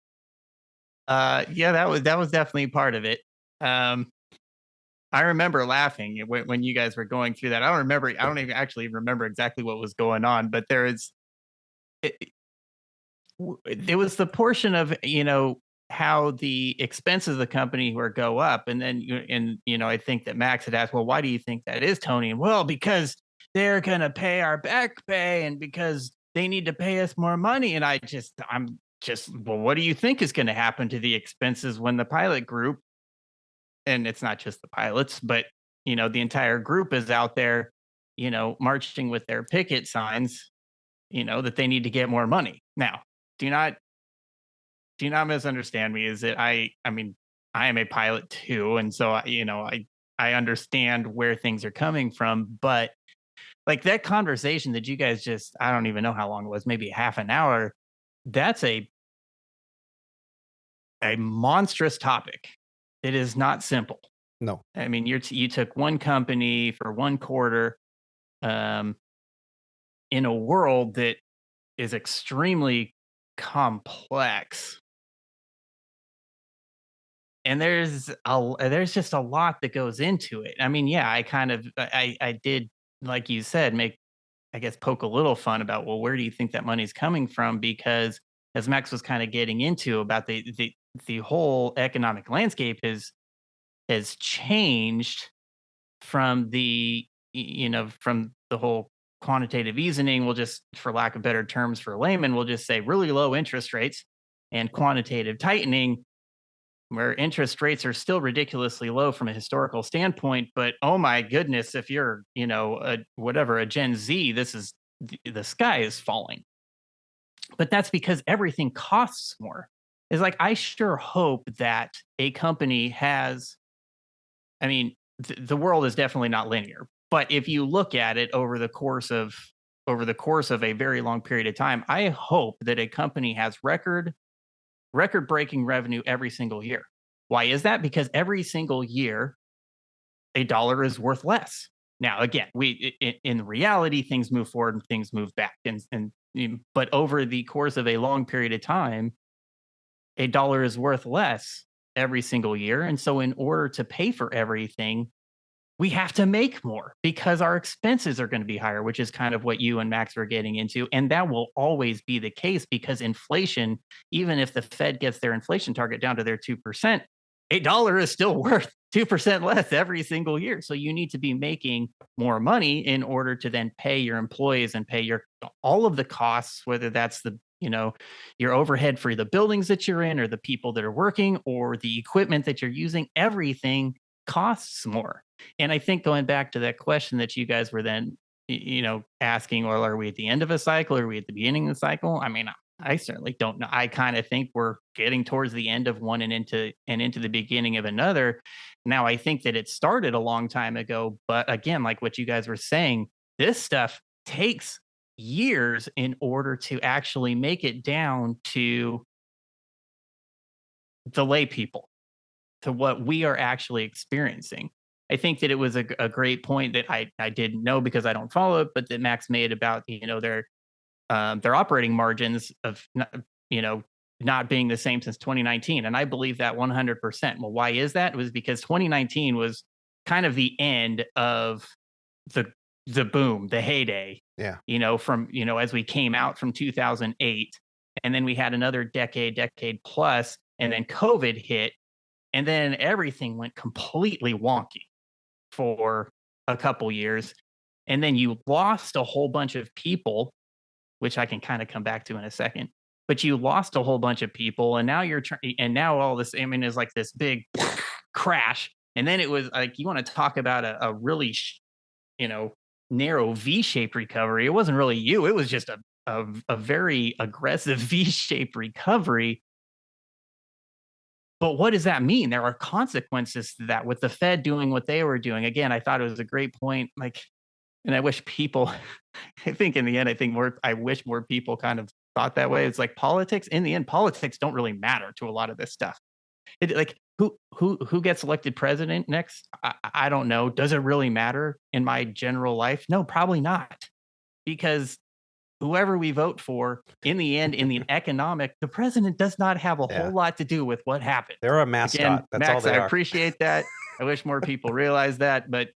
Yeah, that was definitely part of it. I remember laughing when you guys were going through that. I don't even actually remember exactly what was going on, but it was the portion of, how the expenses of the company were go up. And then, I think that Max had asked, well, why do you think that is, Tony? And well, because they're going to pay our back pay and because they need to pay us more money. And I'm just, well, what do you think is going to happen to the expenses when the pilot group, and it's not just the pilots, but, the entire group is out there, marching with their picket signs, that they need to get more money. Now, do not misunderstand me. Is that I mean, I am a pilot too. And so, I understand where things are coming from, but like that conversation that you guys I don't even know how long it was, maybe half an hour. That's a monstrous topic. It is not simple. No. I mean, you took one company for one quarter, in a world that is extremely complex. And there's just a lot that goes into it. I mean, yeah, I did, like you said, poke a little fun about, well, where do you think that money's coming from? Because as Max was kind of getting into about the whole economic landscape has changed from from the whole quantitative easing. We'll just, for lack of better terms for laymen, we'll just say really low interest rates and quantitative tightening, where interest rates are still ridiculously low from a historical standpoint. But oh my goodness, if you're, a Gen Z, the sky is falling. But that's because everything costs more. It's like, I sure hope that a company has, I mean, the world is definitely not linear, but if you look at it over the course of a very long period of time, I hope that a company has record-breaking revenue every single year. Why is that? Because every single year, a dollar is worth less. Now, again, in reality, things move forward and things move back, but over the course of a long period of time, a dollar is worth less every single year. And so in order to pay for everything, we have to make more because our expenses are going to be higher, which is kind of what you and Max were getting into. And that will always be the case because inflation, even if the Fed gets their inflation target down to their 2%, $1 is still worth 2% less every single year. So you need to be making more money in order to then pay your employees and pay all of the costs, whether that's your overhead for the buildings that you're in or the people that are working or the equipment that you're using. Everything costs more. And I think going back to that question that you guys were then, asking, well, are we at the end of a cycle? Or are we at the beginning of the cycle? I mean, I certainly don't know. I kind of think we're getting towards the end of one and into the beginning of another. Now, I think that it started a long time ago, but again, like what you guys were saying, this stuff takes years in order to actually make it down to the lay people, to what we are actually experiencing. I think that it was a great point that I didn't know because I don't follow it, but that Max made about their operating margins of not being the same since 2019, and I believe that 100%. Well, why is that? It was because 2019 was kind of the end of the boom, the heyday. Yeah. From as we came out from 2008, and then we had another decade plus, and then COVID hit, and then everything went completely wonky for a couple years. And then you lost a whole bunch of people, which I can kind of come back to in a second, but you lost a whole bunch of people. And now and now all this, is like this big crash. And then it was like, you want to talk about a really, narrow V-shaped recovery. It wasn't really it was just a very aggressive V-shaped recovery. But what does that mean? There are consequences to that with the Fed doing what they were doing. Again, I thought it was a great point. And I wish people, I think in the end, I wish more people kind of thought that way. It's like politics. In the end, politics don't really matter to a lot of this stuff. Who gets elected president next? I don't know. Does it really matter in my general life? No, probably not. Because whoever we vote for, in the end, in the the president does not have a whole lot to do with what happened. They're a mascot. Again, That's Max, all they I are. appreciate that. I wish more people realize that. But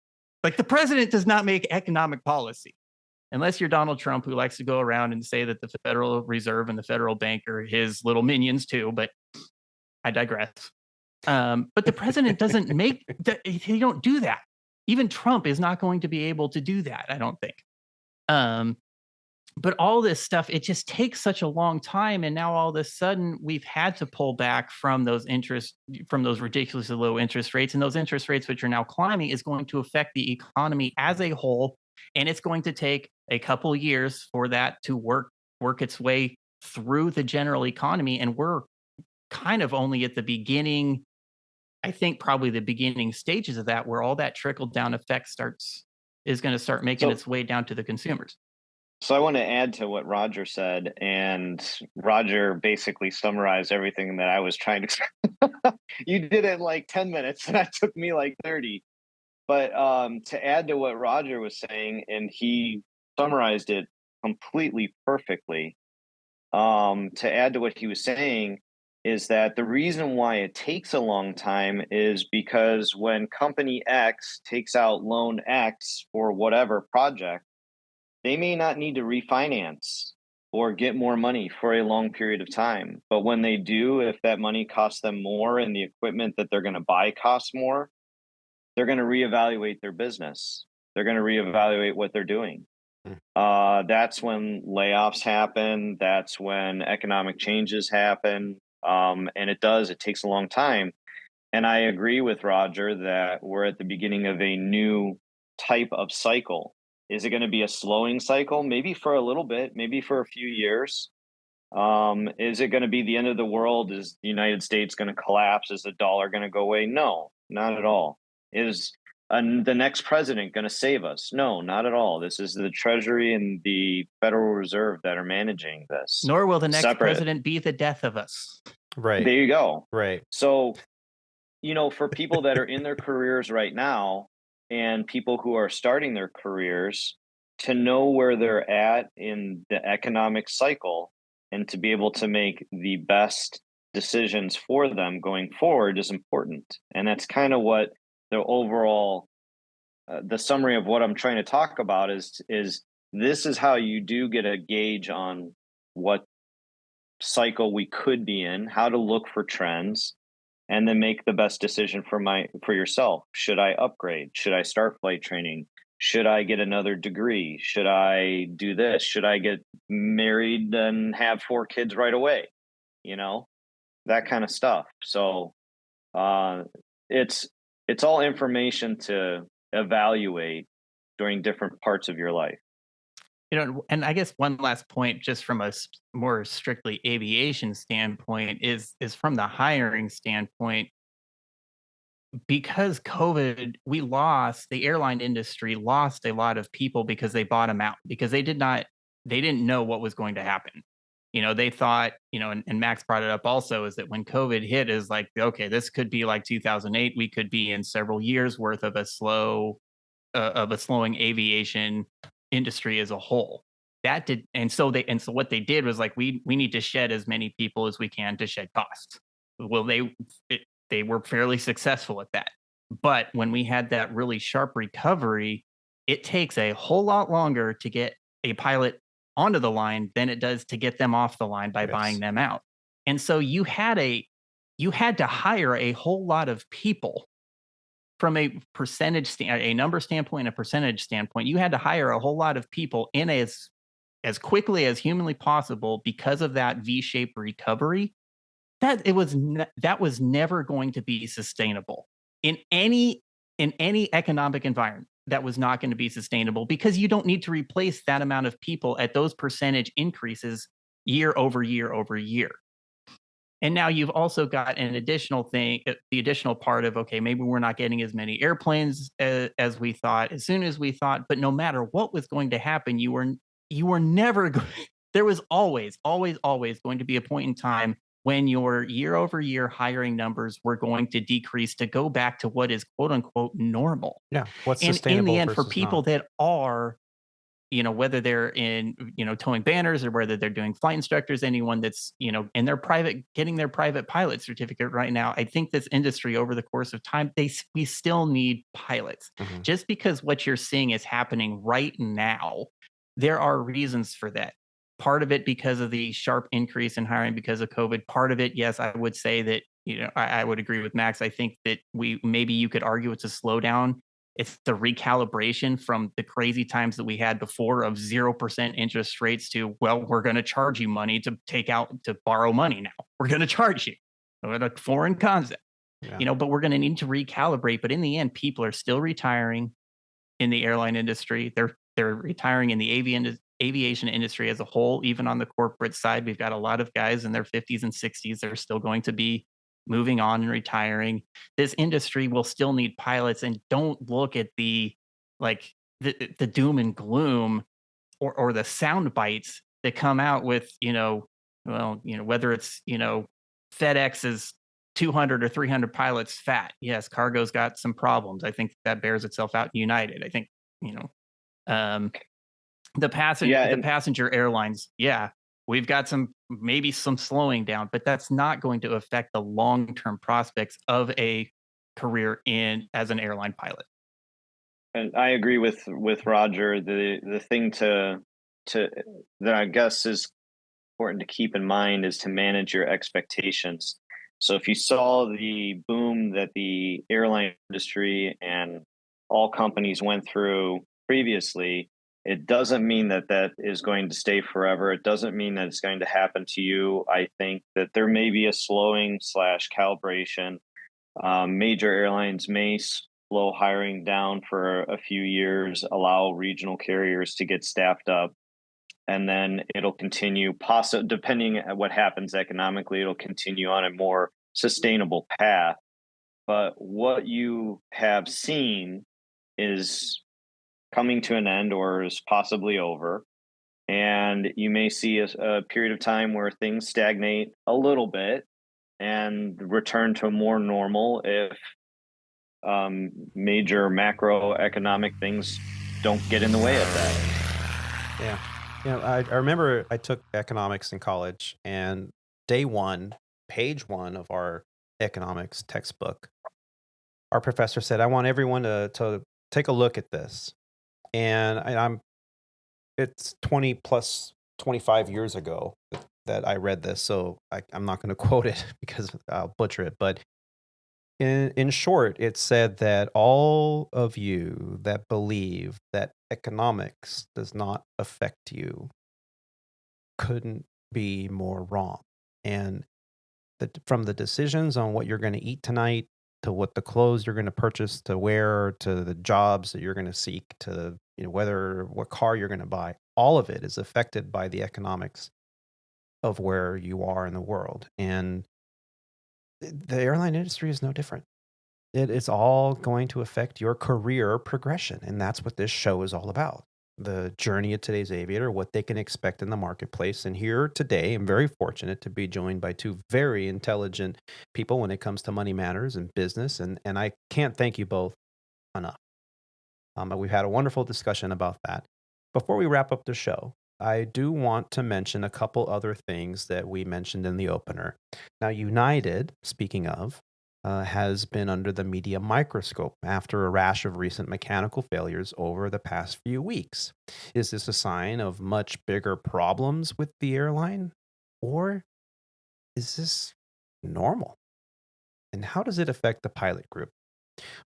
the president does not make economic policy. Unless you're Donald Trump, who likes to go around and say that the Federal Reserve and the federal bank are his little minions too. But I digress. But the president doesn't he don't do that. Even Trump is not going to be able to do that, I don't think. But all this stuff, it just takes such a long time. And now all of a sudden we've had to pull back from those ridiculously low interest rates. And those interest rates, which are now climbing, is going to affect the economy as a whole. And it's going to take a couple years for that to work its way through the general economy. And we're kind of only at the beginning, I think probably the beginning stages of that, where all that trickle down effect is going to start making its way down to the consumers. So I want to add to what Roger said, and Roger basically summarized everything that I was trying to say. You did it in like 10 minutes, and that took me like 30. But to add to what Roger was saying, and he summarized it completely perfectly, to add to what he was saying is that the reason why it takes a long time is because when company X takes out loan X for whatever project, they may not need to refinance or get more money for a long period of time. But when they do, if that money costs them more and the equipment that they're going to buy costs more, they're going to reevaluate their business. They're going to reevaluate what they're doing. That's when layoffs happen. That's when economic changes happen. And it takes a long time. And I agree with Roger that we're at the beginning of a new type of cycle. Is it going to be a slowing cycle? Maybe for a little bit, maybe for a few years. Is it going to be the end of the world? Is the United States going to collapse? Is the dollar going to go away? No, not at all. Is the next president going to save us? No, not at all. This is the Treasury and the Federal Reserve that are managing this. Nor will the next president be the death of us. Right. There you go. Right. So, for people that are in their careers right now and people who are starting their careers, to know where they're at in the economic cycle and to be able to make the best decisions for them going forward is important. And that's kind of what the overall the summary of what I'm trying to talk about is this is how you do get a gauge on what cycle we could be in, how to look for trends, and then make the best decision for yourself. Should I upgrade? Should I start flight training? Should I get another degree? Should I do this? Should I get married and have 4 kids right away? You know, that kind of stuff. So it's all information to evaluate during different parts of your life. And I guess one last point, just from a more strictly aviation standpoint, is from the hiring standpoint. Because COVID, the airline industry lost a lot of people because they bought them out, because they didn't know what was going to happen. They thought, and Max brought it up also, is that when COVID hit, is like, okay, this could be like 2008. We could be in several years worth of a slowing aviation industry as a whole. So what they did was like, we need to shed as many people as we can to shed costs. Well, they were fairly successful at that. But when we had that really sharp recovery, it takes a whole lot longer to get a pilot onto the line than it does to get them off the line by buying them out. And so you had to hire a whole lot of people from a a number standpoint, and a percentage standpoint. You had to hire a whole lot of people in as quickly as humanly possible because of that V-shaped recovery. That was never going to be sustainable in any economic environment. That was not going to be sustainable, because you don't need to replace that amount of people at those percentage increases year over year over year. And now you've also got an additional thing, the additional part of, okay, maybe we're not getting as many airplanes as we thought, as soon as we thought, but no matter what was going to happen, you were never going, there was always going to be a point in time when your year over year hiring numbers were going to decrease to go back to what is quote unquote normal. Yeah. What's and sustainable? In the end, for people not. that are, whether they're in, towing banners, or whether they're doing flight instructors, anyone that's, in their getting their private pilot certificate right now, I think this industry over the course of time, we still need pilots. Mm-hmm. Just because what you're seeing is happening right now, there are reasons for that. Part of it because of the sharp increase in hiring because of COVID. Part of it, yes, I would say that, I would agree with Max. I think that maybe you could argue it's a slowdown. It's the recalibration from the crazy times that we had before of 0% interest rates to, well, we're going to charge you money to borrow money now. We're going to charge you. What a foreign concept, but we're going to need to recalibrate. But in the end, people are still retiring in the airline industry. They're retiring in the aviation industry as a whole. Even on the corporate side, we've got a lot of guys in their 50s and 60s that are still going to be moving on and retiring. This industry will still need pilots, and don't look at the doom and gloom or the sound bites that come out with, whether it's, FedEx is 200 or 300 pilots fat. Yes, cargo's got some problems. I think that bears itself out in United. I think, the passenger airlines, we've got maybe some slowing down, but that's not going to affect the long-term prospects of a career as an airline pilot. And I agree with Roger. The thing that I guess is important to keep in mind is to manage your expectations. So if you saw the boom that the airline industry and all companies went through previously, it doesn't mean that is going to stay forever. It doesn't mean that it's going to happen to you. I think that there may be a slowing / calibration. Major airlines may slow hiring down for a few years, allow regional carriers to get staffed up, and then it'll continue, depending on what happens economically, it'll continue on a more sustainable path. But what you have seen is coming to an end or is possibly over. And you may see a period of time where things stagnate a little bit and return to more normal if major macroeconomic things don't get in the way of that. Yeah. I remember I took economics in college, and day one, page 1 of our economics textbook, our professor said, I want everyone to take a look at this. And it's 25 years ago that I read this, so I'm not going to quote it because I'll butcher it. But in short, it said that all of you that believe that economics does not affect you couldn't be more wrong. And from the decisions on what you're going to eat tonight, to what the clothes you're going to purchase to wear, to the jobs that you're going to seek, to what car you're going to buy, all of it is affected by the economics of where you are in the world. And the airline industry is no different. It's all going to affect your career progression. And that's what this show is all about. The journey of today's aviator, what they can expect in the marketplace. And here today, I'm very fortunate to be joined by two very intelligent people when it comes to money matters and business. And I can't thank you both enough. We've had a wonderful discussion about that. Before we wrap up the show, I do want to mention a couple other things that we mentioned in the opener. Now, United, speaking of, has been under the media microscope after a rash of recent mechanical failures over the past few weeks. Is this a sign of much bigger problems with the airline? Or is this normal? And how does it affect the pilot group?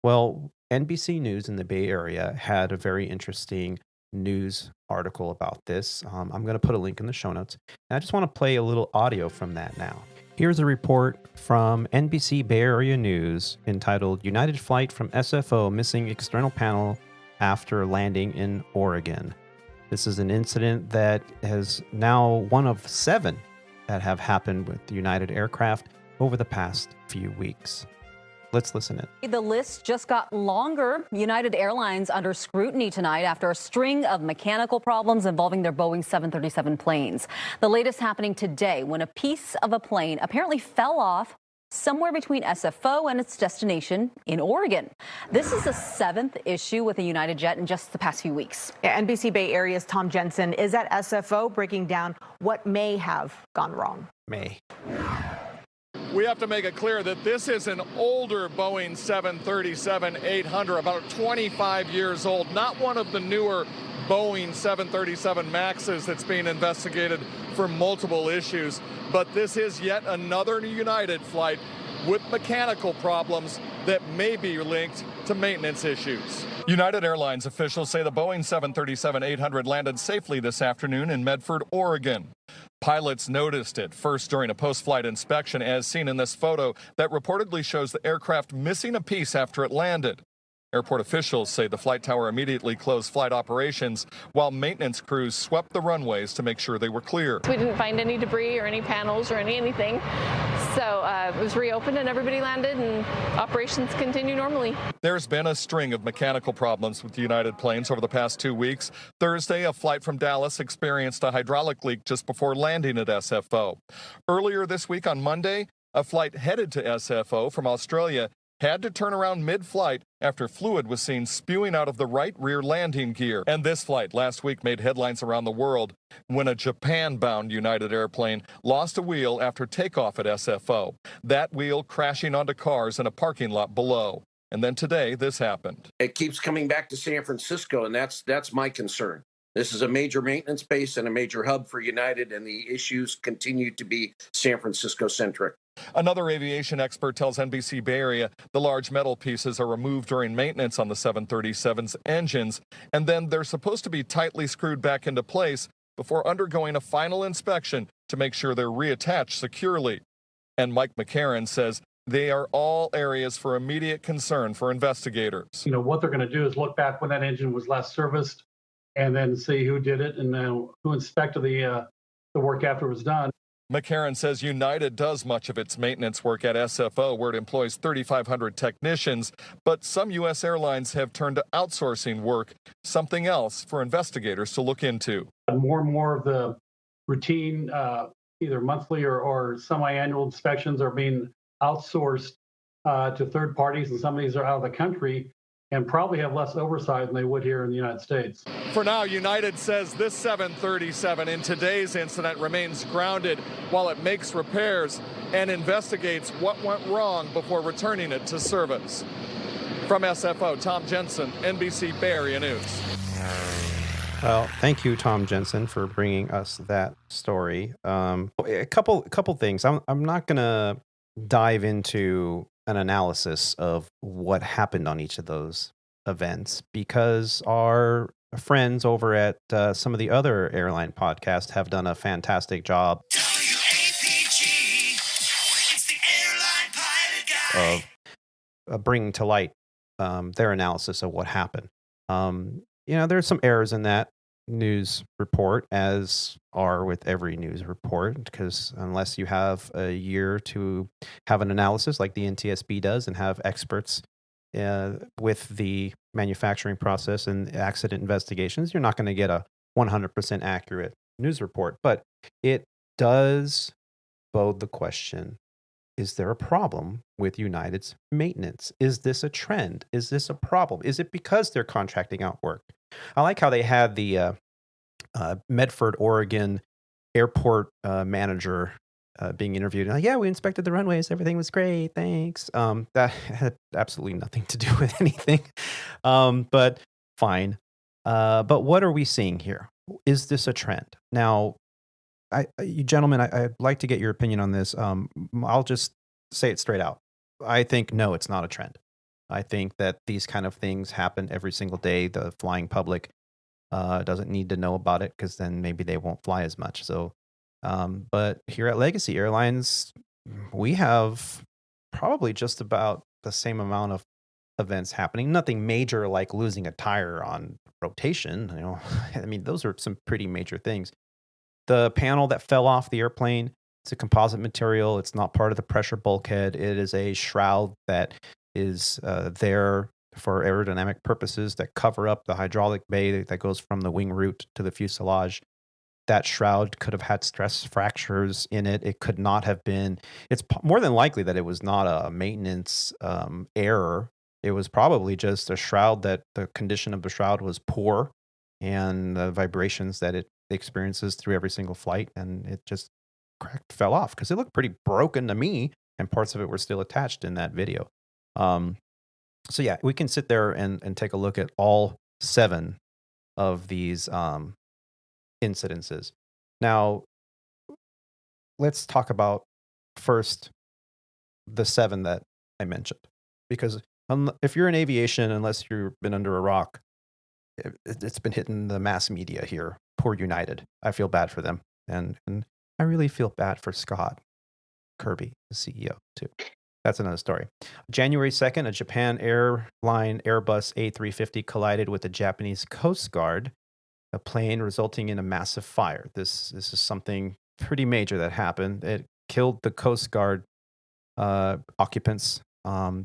Well, NBC News in the Bay Area had a very interesting news article about this. I'm going to put a link in the show notes. And I just want to play a little audio from that now. Here's a report from NBC Bay Area News entitled United Flight from SFO Missing External Panel After Landing in Oregon. This is an incident that is now one of 7 that have happened with the United aircraft over the past few weeks. Let's listen in. The list just got longer. United Airlines under scrutiny tonight after a string of mechanical problems involving their Boeing 737 planes. The latest happening today when a piece of a plane apparently fell off somewhere between SFO and its destination in Oregon. This is the 7th issue with a United jet in just the past few weeks. Yeah, NBC Bay Area's Tom Jensen is at SFO breaking down what may have gone wrong. We have to make it clear that this is an older Boeing 737-800, about 25 years old, not one of the newer Boeing 737 MAXs that's being investigated for multiple issues. But this is yet another United flight with mechanical problems that may be linked to maintenance issues. United Airlines officials say the Boeing 737-800 landed safely this afternoon in Medford, Oregon. Pilots noticed it first during a post-flight inspection, as seen in this photo that reportedly shows the aircraft missing a piece after it landed. Airport officials say the flight tower immediately closed flight operations while maintenance crews swept the runways to make sure they were clear. We didn't find any debris or any panels or anything. So it was reopened and everybody landed and operations continue normally. There's been a string of mechanical problems with United planes over the past 2 weeks. Thursday, a flight from Dallas experienced a hydraulic leak just before landing at SFO. Earlier this week on Monday, a flight headed to SFO from Australia had to turn around mid-flight after fluid was seen spewing out of the right rear landing gear. And this flight last week made headlines around the world when a Japan-bound United airplane lost a wheel after takeoff at SFO. That wheel crashing onto cars in a parking lot below. And then today, this happened. It keeps coming back to San Francisco, and that's my concern. This is a major maintenance base and a major hub for United, and the issues continue to be San Francisco-centric. Another aviation expert tells NBC Bay Area the large metal pieces are removed during maintenance on the 737's engines, and then they're supposed to be tightly screwed back into place before undergoing a final inspection to make sure they're reattached securely. And Mike McCarran says they are all areas for immediate concern for investigators. What they're going to do is look back when that engine was last serviced and then see who did it and who inspected the work after it was done. McCarran says United does much of its maintenance work at SFO, where it employs 3,500 technicians, but some U.S. airlines have turned to outsourcing work, something else for investigators to look into. More and more of the routine, either monthly or semi-annual inspections are being outsourced to third parties, and some of these are out of the country and probably have less oversight than they would here in the United States. For now, United says this 737 in today's incident remains grounded while it makes repairs and investigates what went wrong before returning it to service. From SFO, Tom Jensen, NBC Bay Area News. Well, thank you, Tom Jensen, for bringing us that story. A couple things. I'm not gonna dive into an analysis of what happened on each of those events because our friends over at some of the other airline podcasts have done a fantastic job of bringing to light their analysis of what happened. There's some errors in that news report, as are with every news report, because unless you have a year to have an analysis like the NTSB does and have experts with the manufacturing process and accident investigations, you're not going to get a 100% accurate news report. But it does bode the question, is there a problem with United's maintenance? Is this a trend? Is this a problem? Is it because they're contracting out work? I like how they had the Medford, Oregon airport manager being interviewed. And yeah, we inspected the runways. Everything was great. Thanks. That had absolutely nothing to do with anything. But fine. But what are we seeing here? Is this a trend? Now, you gentlemen, I'd like to get your opinion on this. I'll just say it straight out. I think, no, it's not a trend. I think that these kind of things happen every single day. The flying public doesn't need to know about it because then maybe they won't fly as much. So, but here at Legacy Airlines, we have probably just about the same amount of events happening. Nothing major like losing a tire on rotation. I mean, those are some pretty major things. The panel that fell off the airplane, it's a composite material. It's not part of the pressure bulkhead. It is a shroud that is there for aerodynamic purposes that cover up the hydraulic bay that goes from the wing root to the fuselage. That shroud could have had stress fractures in it. It could not have been. It's more than likely that it was not a maintenance error. It was probably just a shroud that the condition of the shroud was poor and the vibrations that it experiences through every single flight, and it just fell off because it looked pretty broken to me, and parts of it were still attached in that video. So yeah, we can sit there and take a look at all 7 of these incidences. Now, let's talk about first the 7 that I mentioned, because if you're in aviation, unless you've been under a rock, it's been hitting the mass media here. Poor United. I feel bad for them. And I really feel bad for Scott Kirby, the CEO, too. That's another story. January 2nd, a Japan airline Airbus A350 collided with the Japanese Coast Guard, a plane resulting in a massive fire. This is something pretty major that happened. It killed the Coast Guard occupants.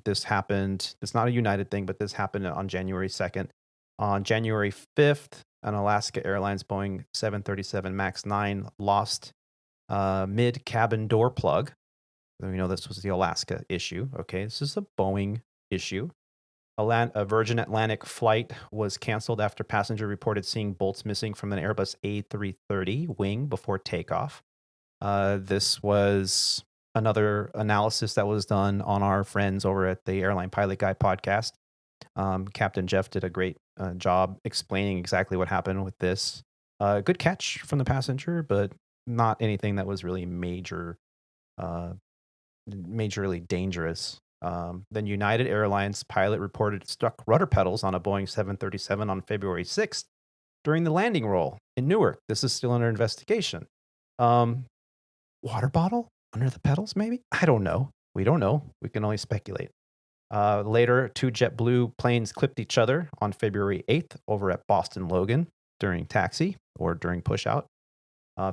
This happened. It's not a United thing, but this happened on January 2nd. On January 5th, an Alaska Airlines Boeing 737 MAX 9 lost mid-cabin door plug. We know this was the Alaska issue. Okay, this is a Boeing issue. A Virgin Atlantic flight was canceled after passenger reported seeing bolts missing from an Airbus A330 wing before takeoff. This was another analysis that was done on our friends over at the Airline Pilot Guy podcast. Captain Jeff did a great job explaining exactly what happened with this. Good catch from the passenger, but not anything that was really majorly dangerous. Then United Airlines pilot reported it struck rudder pedals on a Boeing 737 on February 6th during the landing roll in Newark. This is still under investigation. Water bottle under the pedals, maybe? I don't know. We don't know. We can only speculate. Later, 2 JetBlue planes clipped each other on February 8th over at Boston Logan during taxi or during push out.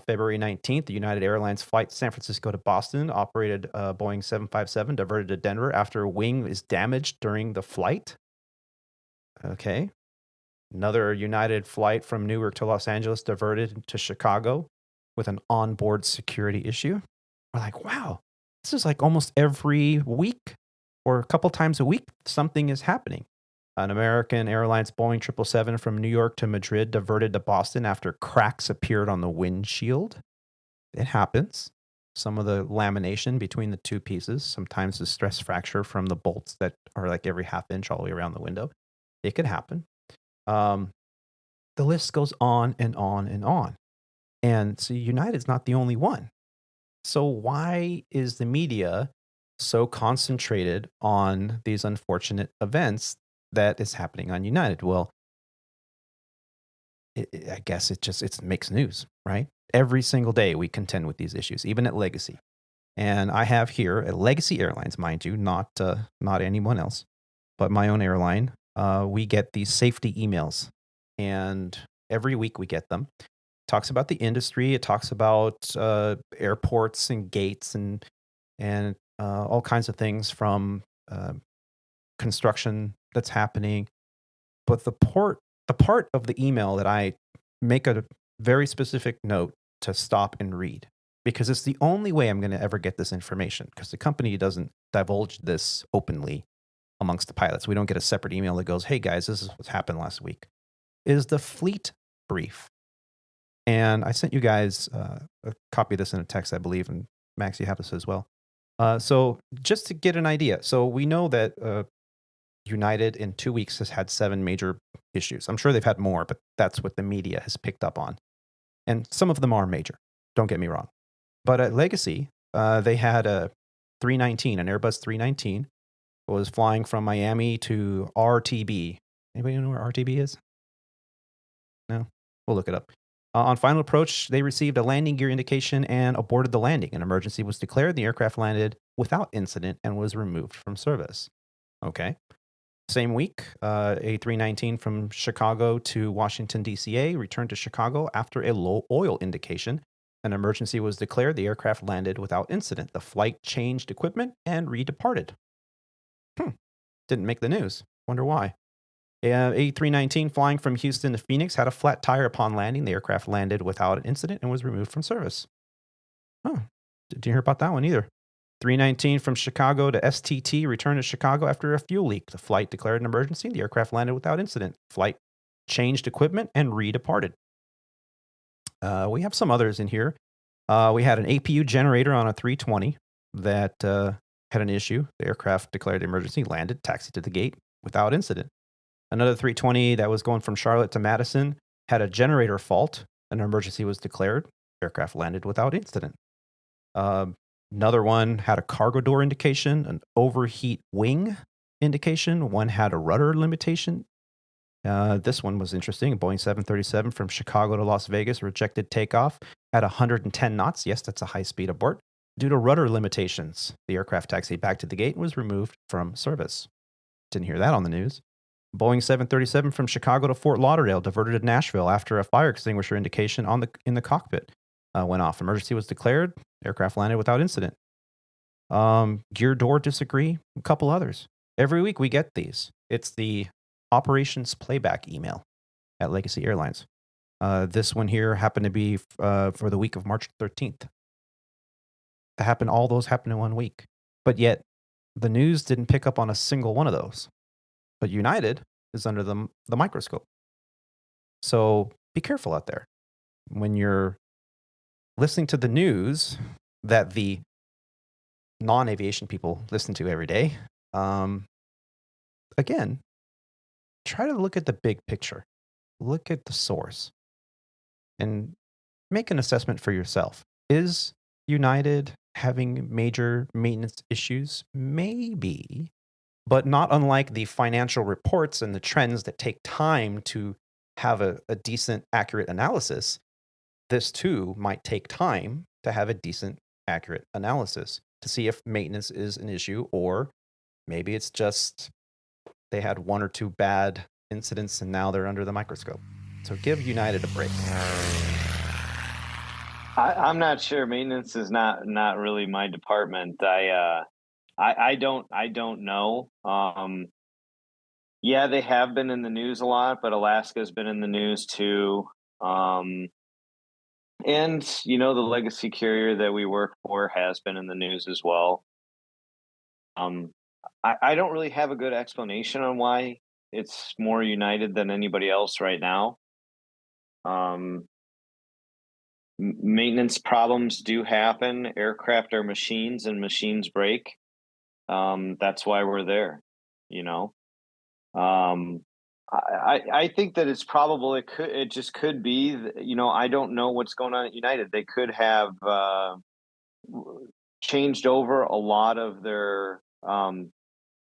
February 19th, the United Airlines flight San Francisco to Boston operated Boeing 757 diverted to Denver after a wing is damaged during the flight. Okay. Another United flight from Newark to Los Angeles diverted to Chicago with an onboard security issue. We're like, wow, this is like almost every week or a couple times a week, something is happening. An American Airlines Boeing 777 from New York to Madrid diverted to Boston after cracks appeared on the windshield. It happens. some of the lamination between the two pieces, sometimes the stress fracture from the bolts that are like every half inch all the way around the window. It could happen. The list goes on and on and on. And so United's not the only one. So why is the media so concentrated on these unfortunate events that is happening on United? Well, I guess it makes news, right? Every single day we contend with these issues, even at Legacy. And I have here at Legacy Airlines, mind you, not anyone else, but my own airline. We get these safety emails, and every week we get them. It talks about the industry. It talks about airports and gates and all kinds of things from construction that's happening. But the part of the email that I make a very specific note to stop and read, because it's the only way I'm going to ever get this information, because the company doesn't divulge this openly amongst the pilots. We don't get a separate email that goes, hey guys, this is what's happened last week, is the fleet brief. And I sent you guys a copy of this in a text, I believe, and Max, you have this as well. So just to get an idea. So we know that United in 2 weeks has had 7 major issues. I'm sure they've had more, but that's what the media has picked up on. And some of them are major, don't get me wrong. But at Legacy, they had a 319, an Airbus 319. It was flying from Miami to RTB. Anybody know where RTB is? No? We'll look it up. On final approach, they received a landing gear indication and aborted the landing. An emergency was declared. The aircraft landed without incident and was removed from service. Okay. Same week, a 319 from Chicago to Washington, D.C.A. returned to Chicago after a low oil indication. An emergency was declared. The aircraft landed without incident. The flight changed equipment and redeparted. Didn't make the news. Wonder why. A 319 flying from Houston to Phoenix had a flat tire upon landing. The aircraft landed without an incident and was removed from service. Didn't hear about that one either. 319 from Chicago to STT returned to Chicago after a fuel leak. The flight declared an emergency. The aircraft landed without incident. Flight changed equipment and redeparted. We have some others in here. We had an APU generator on a 320 that had an issue. The aircraft declared an emergency, landed, taxied to the gate without incident. Another 320 that was going from Charlotte to Madison had a generator fault. An emergency was declared. Aircraft landed without incident. Another one had a cargo door indication, an overheat wing indication. One had a rudder limitation. This one was interesting. A Boeing 737 from Chicago to Las Vegas rejected takeoff at 110 knots. Yes, that's a high-speed abort. Due to rudder limitations, the aircraft taxied back to the gate and was removed from service. Didn't hear that on the news. Boeing 737 from Chicago to Fort Lauderdale diverted to Nashville after a fire extinguisher indication in the cockpit went off. Emergency was declared. Aircraft landed without incident. Gear door disagree. A couple others. Every week we get these. It's the operations playback email at Legacy Airlines. This one here happened to be for the week of March 13th. All those happened in 1 week. But yet, the news didn't pick up on a single one of those. But United is under the microscope. So be careful out there. When you're listening to the news that the non-aviation people listen to every day, again, try to look at the big picture. Look at the source. And make an assessment for yourself. Is United having major maintenance issues? Maybe. But not unlike the financial reports and the trends that take time to have a decent, accurate analysis, this too might take time to have a decent, accurate analysis to see if maintenance is an issue, or maybe it's just they had 1 or 2 bad incidents and now they're under the microscope. So give United a break. I'm not sure. Maintenance is not really my department. I don't know. Yeah, they have been in the news a lot, but Alaska's been in the news too. And the legacy carrier that we work for has been in the news as well. I don't really have a good explanation on why it's more United than anybody else right now. maintenance problems do happen. Aircraft are machines, and machines break. That's why we're there, you know. I think that it's probable it just could be, you know, I don't know what's going on at United. They could have changed over a lot of their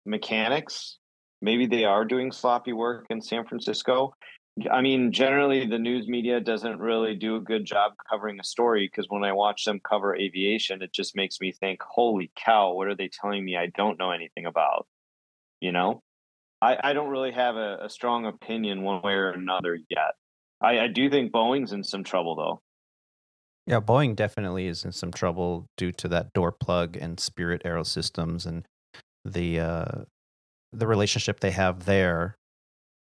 mechanics. Maybe they are doing sloppy work in San Francisco. I mean, generally the news media doesn't really do a good job covering a story, because when I watch them cover aviation, it just makes me think, holy cow, what are they telling me I don't know anything about? You know, I don't really have a strong opinion one way or another yet. I do think Boeing's in some trouble, though. Yeah, Boeing definitely is in some trouble due to that door plug and Spirit Aerosystems, and the relationship they have there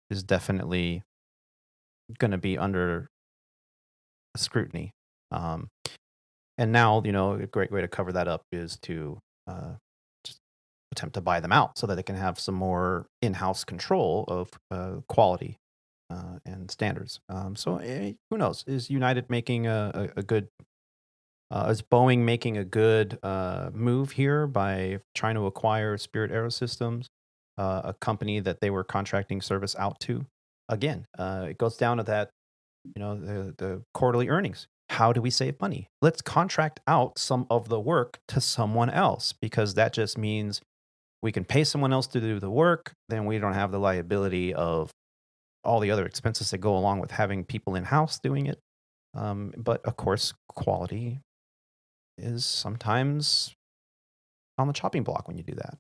is definitely going to be under scrutiny. And now, you know, a great way to cover that up is to just attempt to buy them out so that they can have some more in-house control of quality and standards. So who knows? Is United making a good? Is Boeing making a good move here by trying to acquire Spirit Aerosystems, a company that they were contracting service out to? Again, it goes down to that, you know, the quarterly earnings. How do we save money? Let's contract out some of the work to someone else, because that just means we can pay someone else to do the work. Then we don't have the liability of all the other expenses that go along with having people in-house doing it. But of course, quality is sometimes on the chopping block when you do that.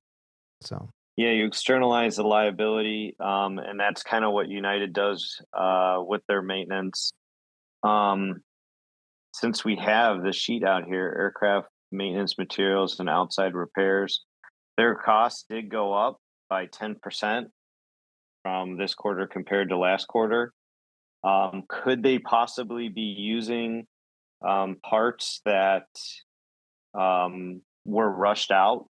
So yeah, you externalize the liability, and that's kind of what United does with their maintenance. Since we have the sheet out here, aircraft maintenance materials and outside repairs, their costs did go up by 10% from this quarter compared to last quarter. Could they possibly be using parts that were rushed out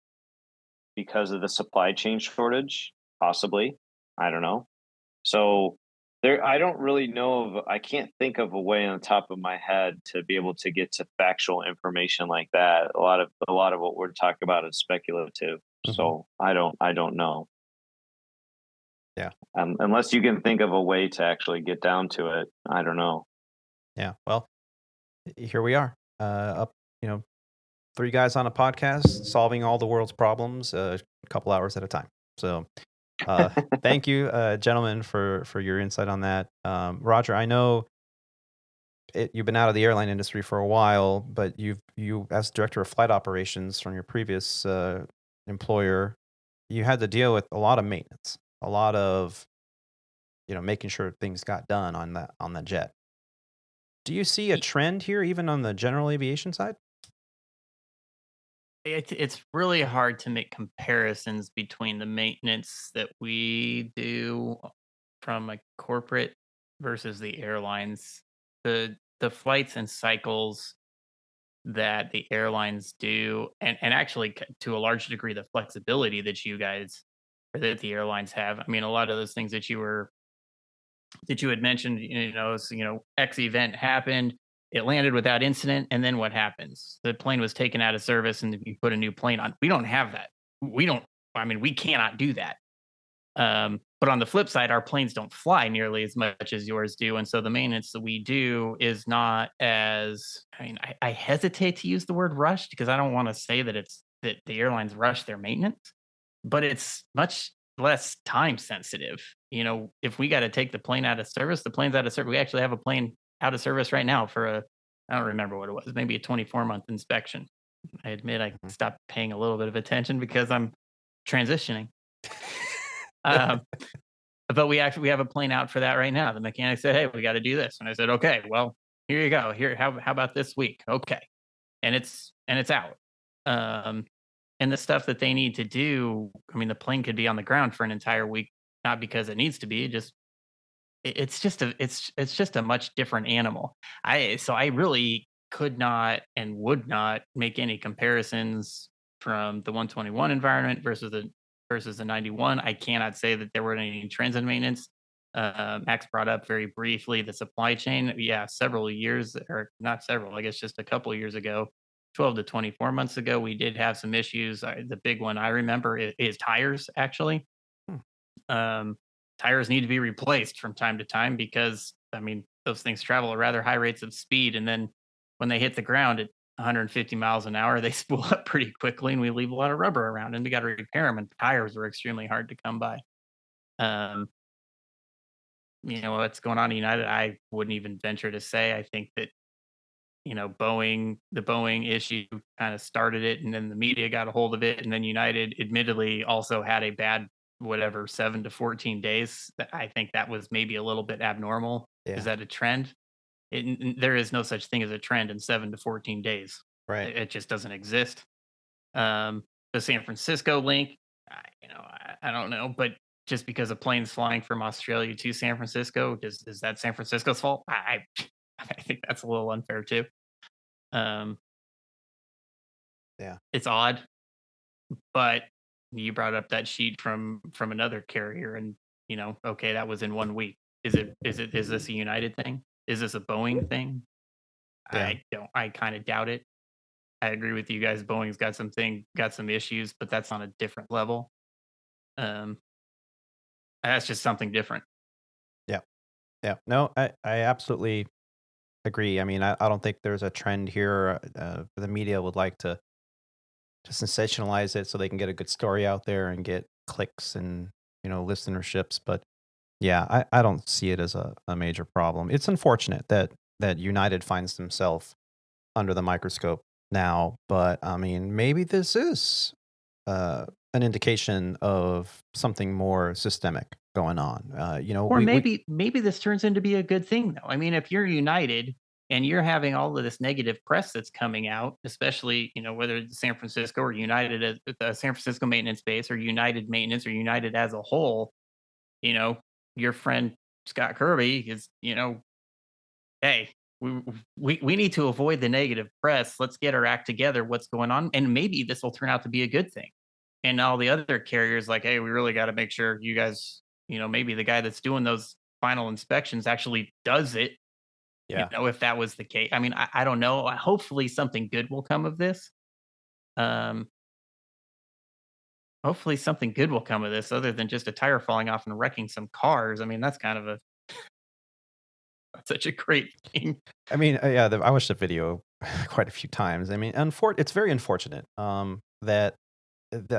because of the supply chain shortage? Possibly. I don't know. So I don't really know I can't think of a way on the top of my head to be able to get to factual information like that. A lot of what we're talking about is speculative. Mm-hmm. So I don't know. Yeah. Unless you can think of a way to actually get down to it, I don't know. Yeah. Well, here we are, up, you know, 3 guys on a podcast solving all the world's problems a couple hours at a time. So thank you, gentlemen, for your insight on that. Roger, I know you've been out of the airline industry for a while, but you as director of flight operations from your previous employer, you had to deal with a lot of maintenance, a lot of, you know, making sure things got done on that jet. Do you see a trend here, even on the general aviation side? It's really hard to make comparisons between the maintenance that we do from a corporate versus the airlines. The flights and cycles that the airlines do, and actually to a large degree the flexibility that you guys or that the airlines have. I mean, a lot of those things that you had mentioned, you know, X event happened, it landed without incident, and then what happens? The plane was taken out of service and you put a new plane on. We don't have that. We cannot do that. But on the flip side, our planes don't fly nearly as much as yours do. And so the maintenance that we do is not as, I hesitate to use the word rushed because I don't want to say that that the airlines rush their maintenance, but it's much less time sensitive. You know, if we got to take the plane out of service, the plane's out of service. We actually have a plane out of service right now for I don't remember what it was, maybe a 24-month inspection. I admit I stopped paying a little bit of attention because I'm transitioning. But we have a plane out for that right now. The mechanic said, "Hey, we got to do this," and I said, "Okay, well, here you go. Here, how about this week?" Okay, and it's out. And the stuff that they need to do, I mean, the plane could be on the ground for an entire week, not because it needs to be, it's just a much different animal. So I really could not and would not make any comparisons from the 121 environment versus the 91. I cannot say that there were any trends in maintenance. Max brought up very briefly the supply chain. Yeah, several years, or not several, I guess just a couple of years ago, 12 to 24 months ago, we did have some issues. The big one I remember is tires, actually. Um, Tires need to be replaced from time to time because, I mean, those things travel at rather high rates of speed. And then when they hit the ground at 150 miles an hour, they spool up pretty quickly and we leave a lot of rubber around and we got to repair them. And tires are extremely hard to come by. What's going on at United, I wouldn't even venture to say. I think that, the Boeing issue kind of started it and then the media got a hold of it. And then United admittedly also had a bad, 7 to 14 days. I think that was maybe a little bit abnormal. Yeah. Is that a trend? There is no such thing as a trend in 7 to 14 days. Right. It just doesn't exist. The San Francisco link, I don't know, but just because a plane's flying from Australia to San Francisco, is that San Francisco's fault? I think that's a little unfair too. Yeah, it's odd, but you brought up that sheet from another carrier, and okay, that was in 1 week. Is this a United thing? Is this a Boeing thing? Yeah. I kind of doubt it. I agree with you guys. Boeing's got some issues, but that's on a different level. That's just something different. Yeah. No, I absolutely agree. I mean, I don't think there's a trend here. The media would like to sensationalize it so they can get a good story out there and get clicks and, listenerships. But yeah, I don't see it as a major problem. It's unfortunate that United finds themselves under the microscope now, but I mean, maybe this is an indication of something more systemic going on. Or maybe this turns into be a good thing, though. I mean, if you're United and you're having all of this negative press that's coming out, especially, whether it's San Francisco or United as the San Francisco maintenance base or United maintenance or United as a whole, your friend Scott Kirby is, hey, we need to avoid the negative press. Let's get our act together. What's going on? And maybe this will turn out to be a good thing. And all the other carriers like, hey, we really got to make sure you guys, maybe the guy that's doing those final inspections actually does it. Yeah. If that was the case. I mean, I don't know. Hopefully something good will come of this. Hopefully something good will come of this other than just a tire falling off and wrecking some cars. I mean, that's kind of such a great thing. I mean, I watched the video quite a few times. I mean, it's very unfortunate that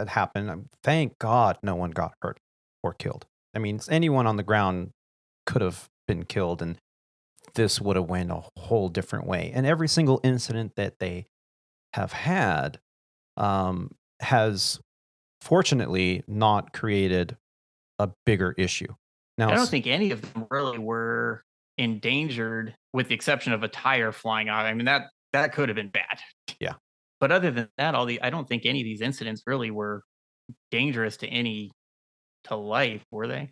happened. Thank God no one got hurt or killed. I mean, anyone on the ground could have been killed, and this would have went a whole different way. And every single incident that they have had has fortunately not created a bigger issue. Now, I don't think any of them really were endangered, with the exception of a tire flying out. I mean, that could have been bad. Yeah. But other than that, I don't think any of these incidents really were dangerous to life, were they?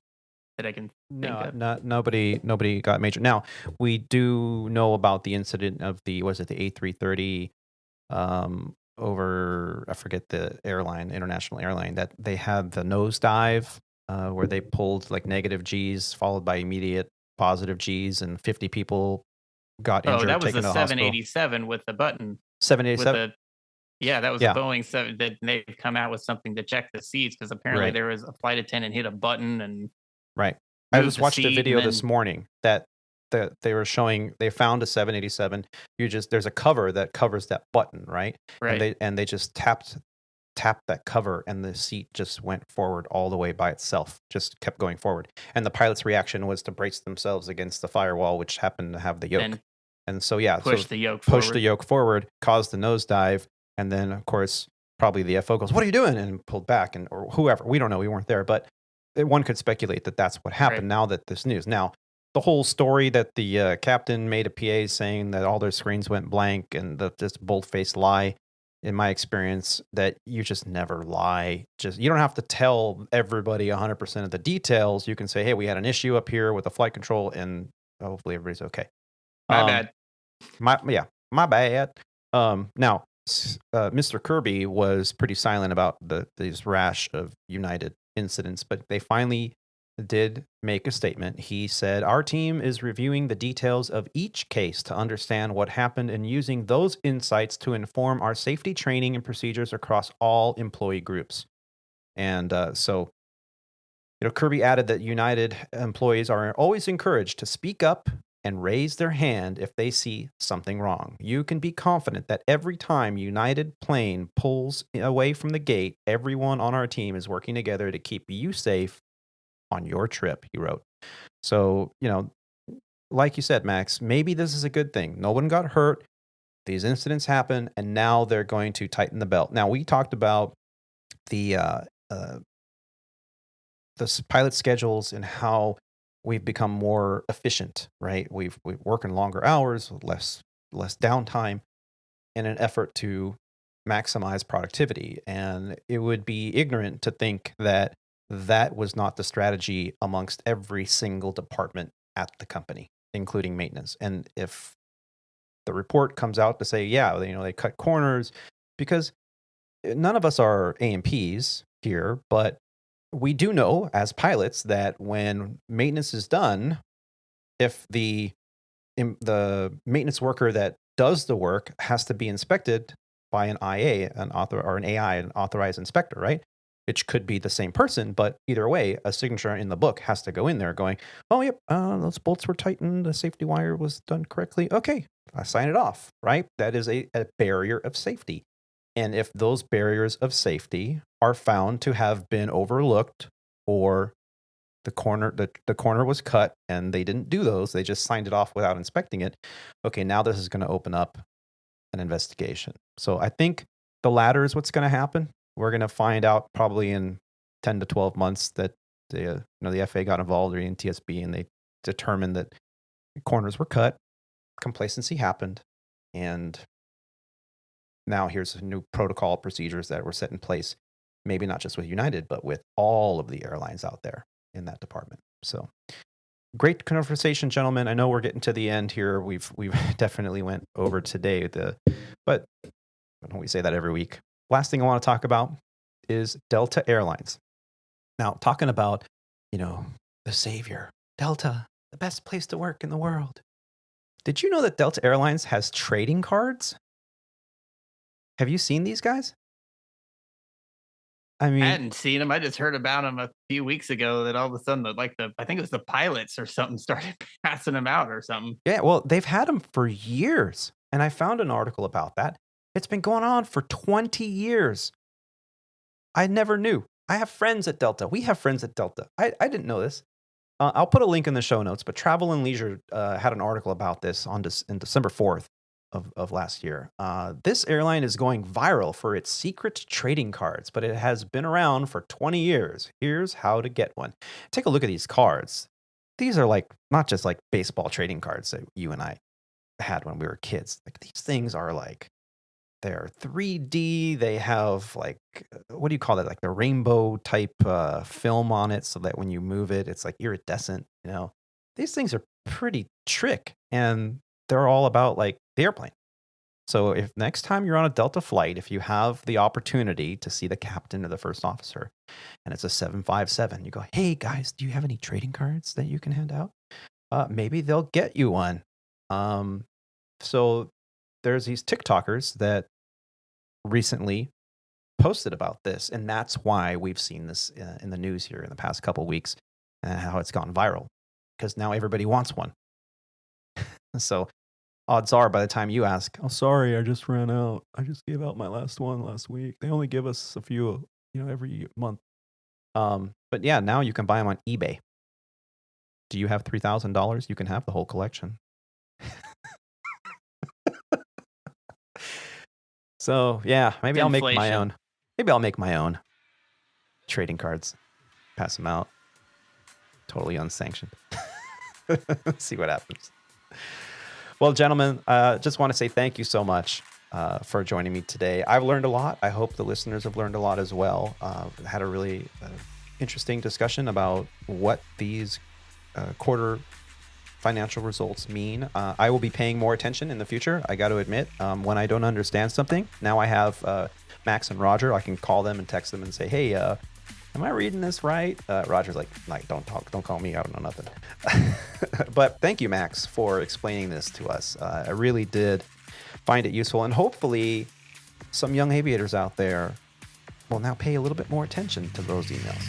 That I can think of. Nobody got major. Now, we do know about the incident of the A330 over, I forget the airline, international airline, that they had the nosedive where they pulled like negative G's followed by immediate positive G's, and 50 people got injured. Oh, that was the taken to 787 with the button. 787? Yeah, that was Yeah. a Boeing 7 that they've come out with something to check the seats because apparently Right. there was a flight attendant hit a button and Right. I moved just the watched a seat video and this then- morning that they were showing. They found a 787. There's a cover that covers that button, right? Right. And they just tapped that cover, and the seat just went forward all the way by itself. Just kept going forward. And the pilot's reaction was to brace themselves against the firewall, which happened to have the yoke. And so push the yoke push forward. the yoke forward, caused the nosedive, and then of course probably the FO goes, "What are you doing?" and pulled back, or whoever. We don't know. We weren't there, but one could speculate that that's what happened. Right. Now that this news, now the whole story that the captain made a PA saying that all their screens went blank, and this bold-faced lie. In my experience, that you just never lie. You don't have to tell everybody 100% of the details. You can say, "Hey, we had an issue up here with the flight control, and hopefully everybody's okay." My bad. My bad. Now, Mr. Kirby was pretty silent about these rash of United incidents, but they finally did make a statement. He said, "Our team is reviewing the details of each case to understand what happened and using those insights to inform our safety training and procedures across all employee groups." And so, Kirby added that United employees are always encouraged to speak up and raise their hand if they see something wrong. "You can be confident that every time United plane pulls away from the gate, everyone on our team is working together to keep you safe on your trip," he wrote. So, like you said, Max, maybe this is a good thing. No one got hurt. These incidents happen, and now they're going to tighten the belt. Now, we talked about the pilot schedules and how we've become more efficient, right? We're working longer hours, less downtime in an effort to maximize productivity. And it would be ignorant to think that that was not the strategy amongst every single department at the company, including maintenance. And if the report comes out to say, yeah, they cut corners, because none of us are AMPs here, but we do know as pilots that when maintenance is done, if the maintenance worker that does the work has to be inspected by an IA, an authorized inspector, right? Which could be the same person, but either way, a signature in the book has to go in there going, "Oh, yep, those bolts were tightened, the safety wire was done correctly. Okay, I sign it off," right? That is a barrier of safety. And if those barriers of safety are found to have been overlooked, or the corner was cut and they didn't do those, they just signed it off without inspecting it, okay, now this is going to open up an investigation. So I think the latter is what's going to happen. We're going to find out probably in 10 to 12 months that the FAA got involved, or NTSB, and they determined that corners were cut, complacency happened, and now here's a new protocol procedures that were set in place, maybe not just with United, but with all of the airlines out there in that department. So great conversation, gentlemen. I know we're getting to the end here. We've definitely went over today, but don't we say that every week? Last thing I want to talk about is Delta Airlines. Now, talking about, the savior, Delta, the best place to work in the world. Did you know that Delta Airlines has trading cards? Have you seen these guys? I mean, I hadn't seen them. I just heard about them a few weeks ago that all of a sudden, I think it was the pilots or something started passing them out or something. Yeah, well, they've had them for years. And I found an article about that. It's been going on for 20 years. I never knew. I have friends at Delta. We have friends at Delta. I didn't know this. I'll put a link in the show notes, but Travel and Leisure had an article about this in December 4th of last year. This airline is going viral for its secret trading cards, but it has been around for 20 years. Here's how to get one. Take a look at these cards. These are not just like baseball trading cards that you and I had when we were kids. These things are they're 3D. They have what do you call that? Like the rainbow type film on it, so that when you move it, it's iridescent. These things are pretty trick, and they're all about the airplane. So if next time you're on a Delta flight, if you have the opportunity to see the captain or the first officer, and it's a 757, you go, "Hey guys, do you have any trading cards that you can hand out?" Maybe they'll get you one. So there's these TikTokers that recently posted about this, and that's why we've seen this in the news here in the past couple of weeks, and how it's gone viral, because now everybody wants one. So odds are, by the time you ask, "Oh, sorry, I just ran out. I just gave out my last one last week. They only give us a few, every month." But yeah, now you can buy them on eBay. Do you have $3,000? You can have the whole collection. So yeah, maybe I'll make my own. Maybe I'll make my own trading cards. Pass them out. Totally unsanctioned. See what happens. Well, gentlemen, just want to say thank you so much for joining me today. I've learned a lot. I hope the listeners have learned a lot as well. Had a really interesting discussion about what these quarter financial results mean. I will be paying more attention in the future. I got to admit, when I don't understand something, now I have Max and Roger. I can call them and text them and say, "Hey, am I reading this right? Roger's like, don't call me. I don't know nothing. But thank you, Max, for explaining this to us. I really did find it useful, and hopefully some young aviators out there will now pay a little bit more attention to those emails.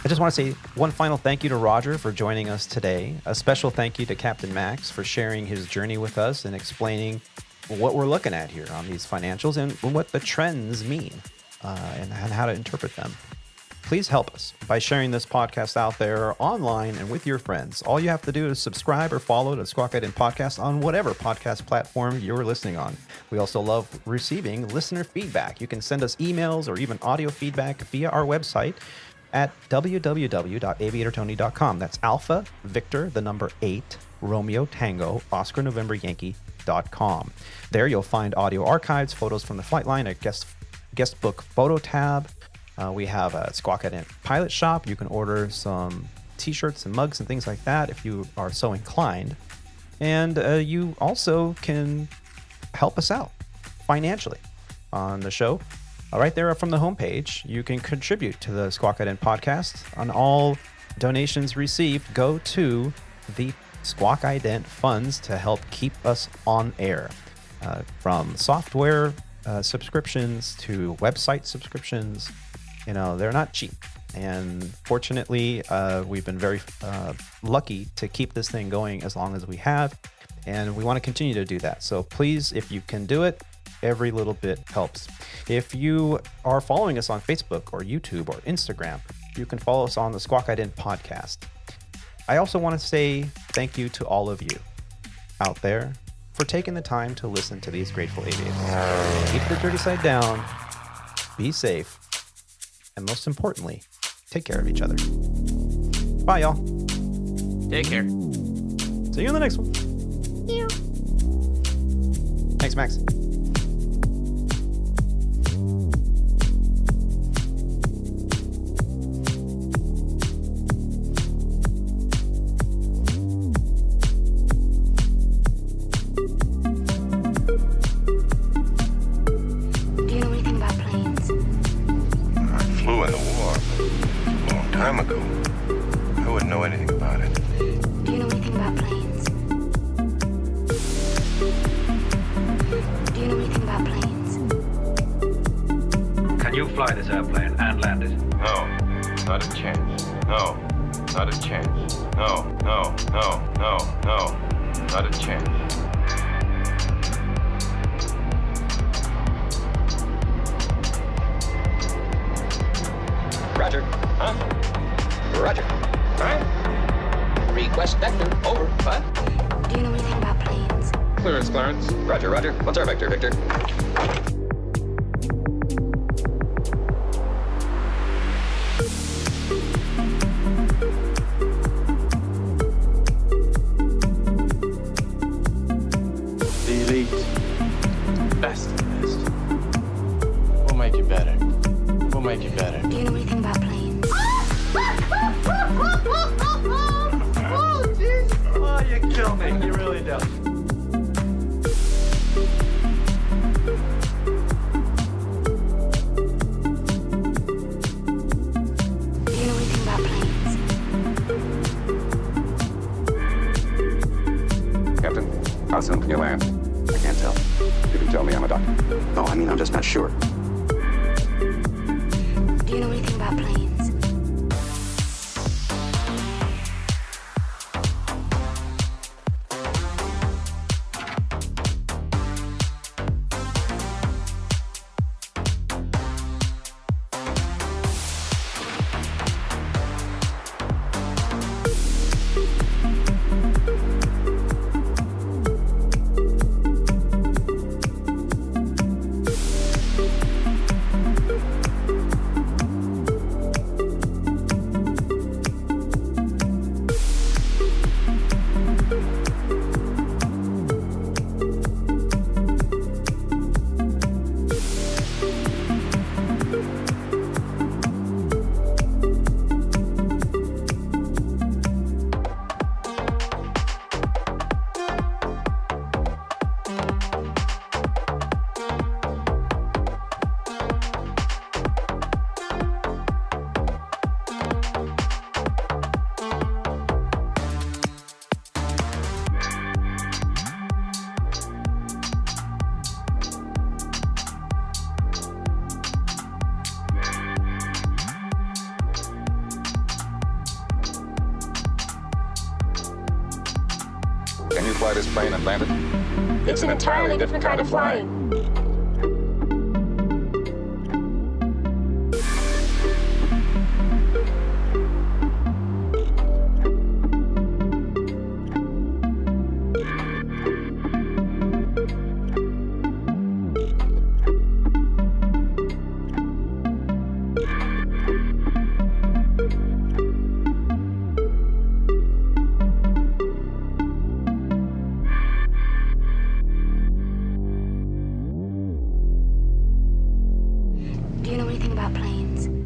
I just want to say one final thank you to Roger for joining us today. A special thank you to Captain Max for sharing his journey with us and explaining what we're looking at here on these financials and what the trends mean and how to interpret them. Please help us by sharing this podcast out there online and with your friends. All you have to do is subscribe or follow the Squawk Ident Podcast on whatever podcast platform you're listening on. We also love receiving listener feedback. You can send us emails or even audio feedback via our website at www.aviatortony.com. That's Alpha Victor, the number 8, Romeo Tango, Oscar November Yankee.com. There you'll find audio archives, photos from the flight line, a guest book photo tab. We have a Squawk Ident pilot shop. You can order some t-shirts and mugs and things like that if you are so inclined. And you also can help us out financially on the show. Right there from the homepage, you can contribute to the Squawk Ident Podcast. On all donations received, go to the Squawk Ident funds to help keep us on air. From software subscriptions to website subscriptions, they're not cheap. And fortunately, we've been very lucky to keep this thing going as long as we have. And we want to continue to do that. So please, if you can do it, every little bit helps. If you are following us on Facebook or YouTube or Instagram, you can follow us on the Squawk Ident Podcast. I also want to say thank you to all of you out there for taking the time to listen to these grateful aviators. Keep the dirty side down, be safe, and most importantly, take care of each other. Bye, y'all. Take care. See you in the next one. Thanks, Max. Ago. I wouldn't know anything about it. Do you know anything about planes? Do you know anything about planes? Can you fly this airplane and land it? No, not a chance. No, not a chance. No, not a chance. Roger. Huh? Roger. Huh? Request vector. Over. What? Do you know anything about planes? Clearance, Clarence. Roger, Roger. What's our vector, Victor? The elite. Best of the best. We'll make you better. We'll make you better. Do you know anything about planes? Oh, jeez. Oh, you kill me. You really do. Do you know anything about planes? Captain, how soon can you land? I can't tell. You can tell me, I'm a doctor. No, I mean, I'm just not sure. Do you know anything about planes? Can you fly this plane and land it? It's an entirely different kind of flying. Do you know anything about planes?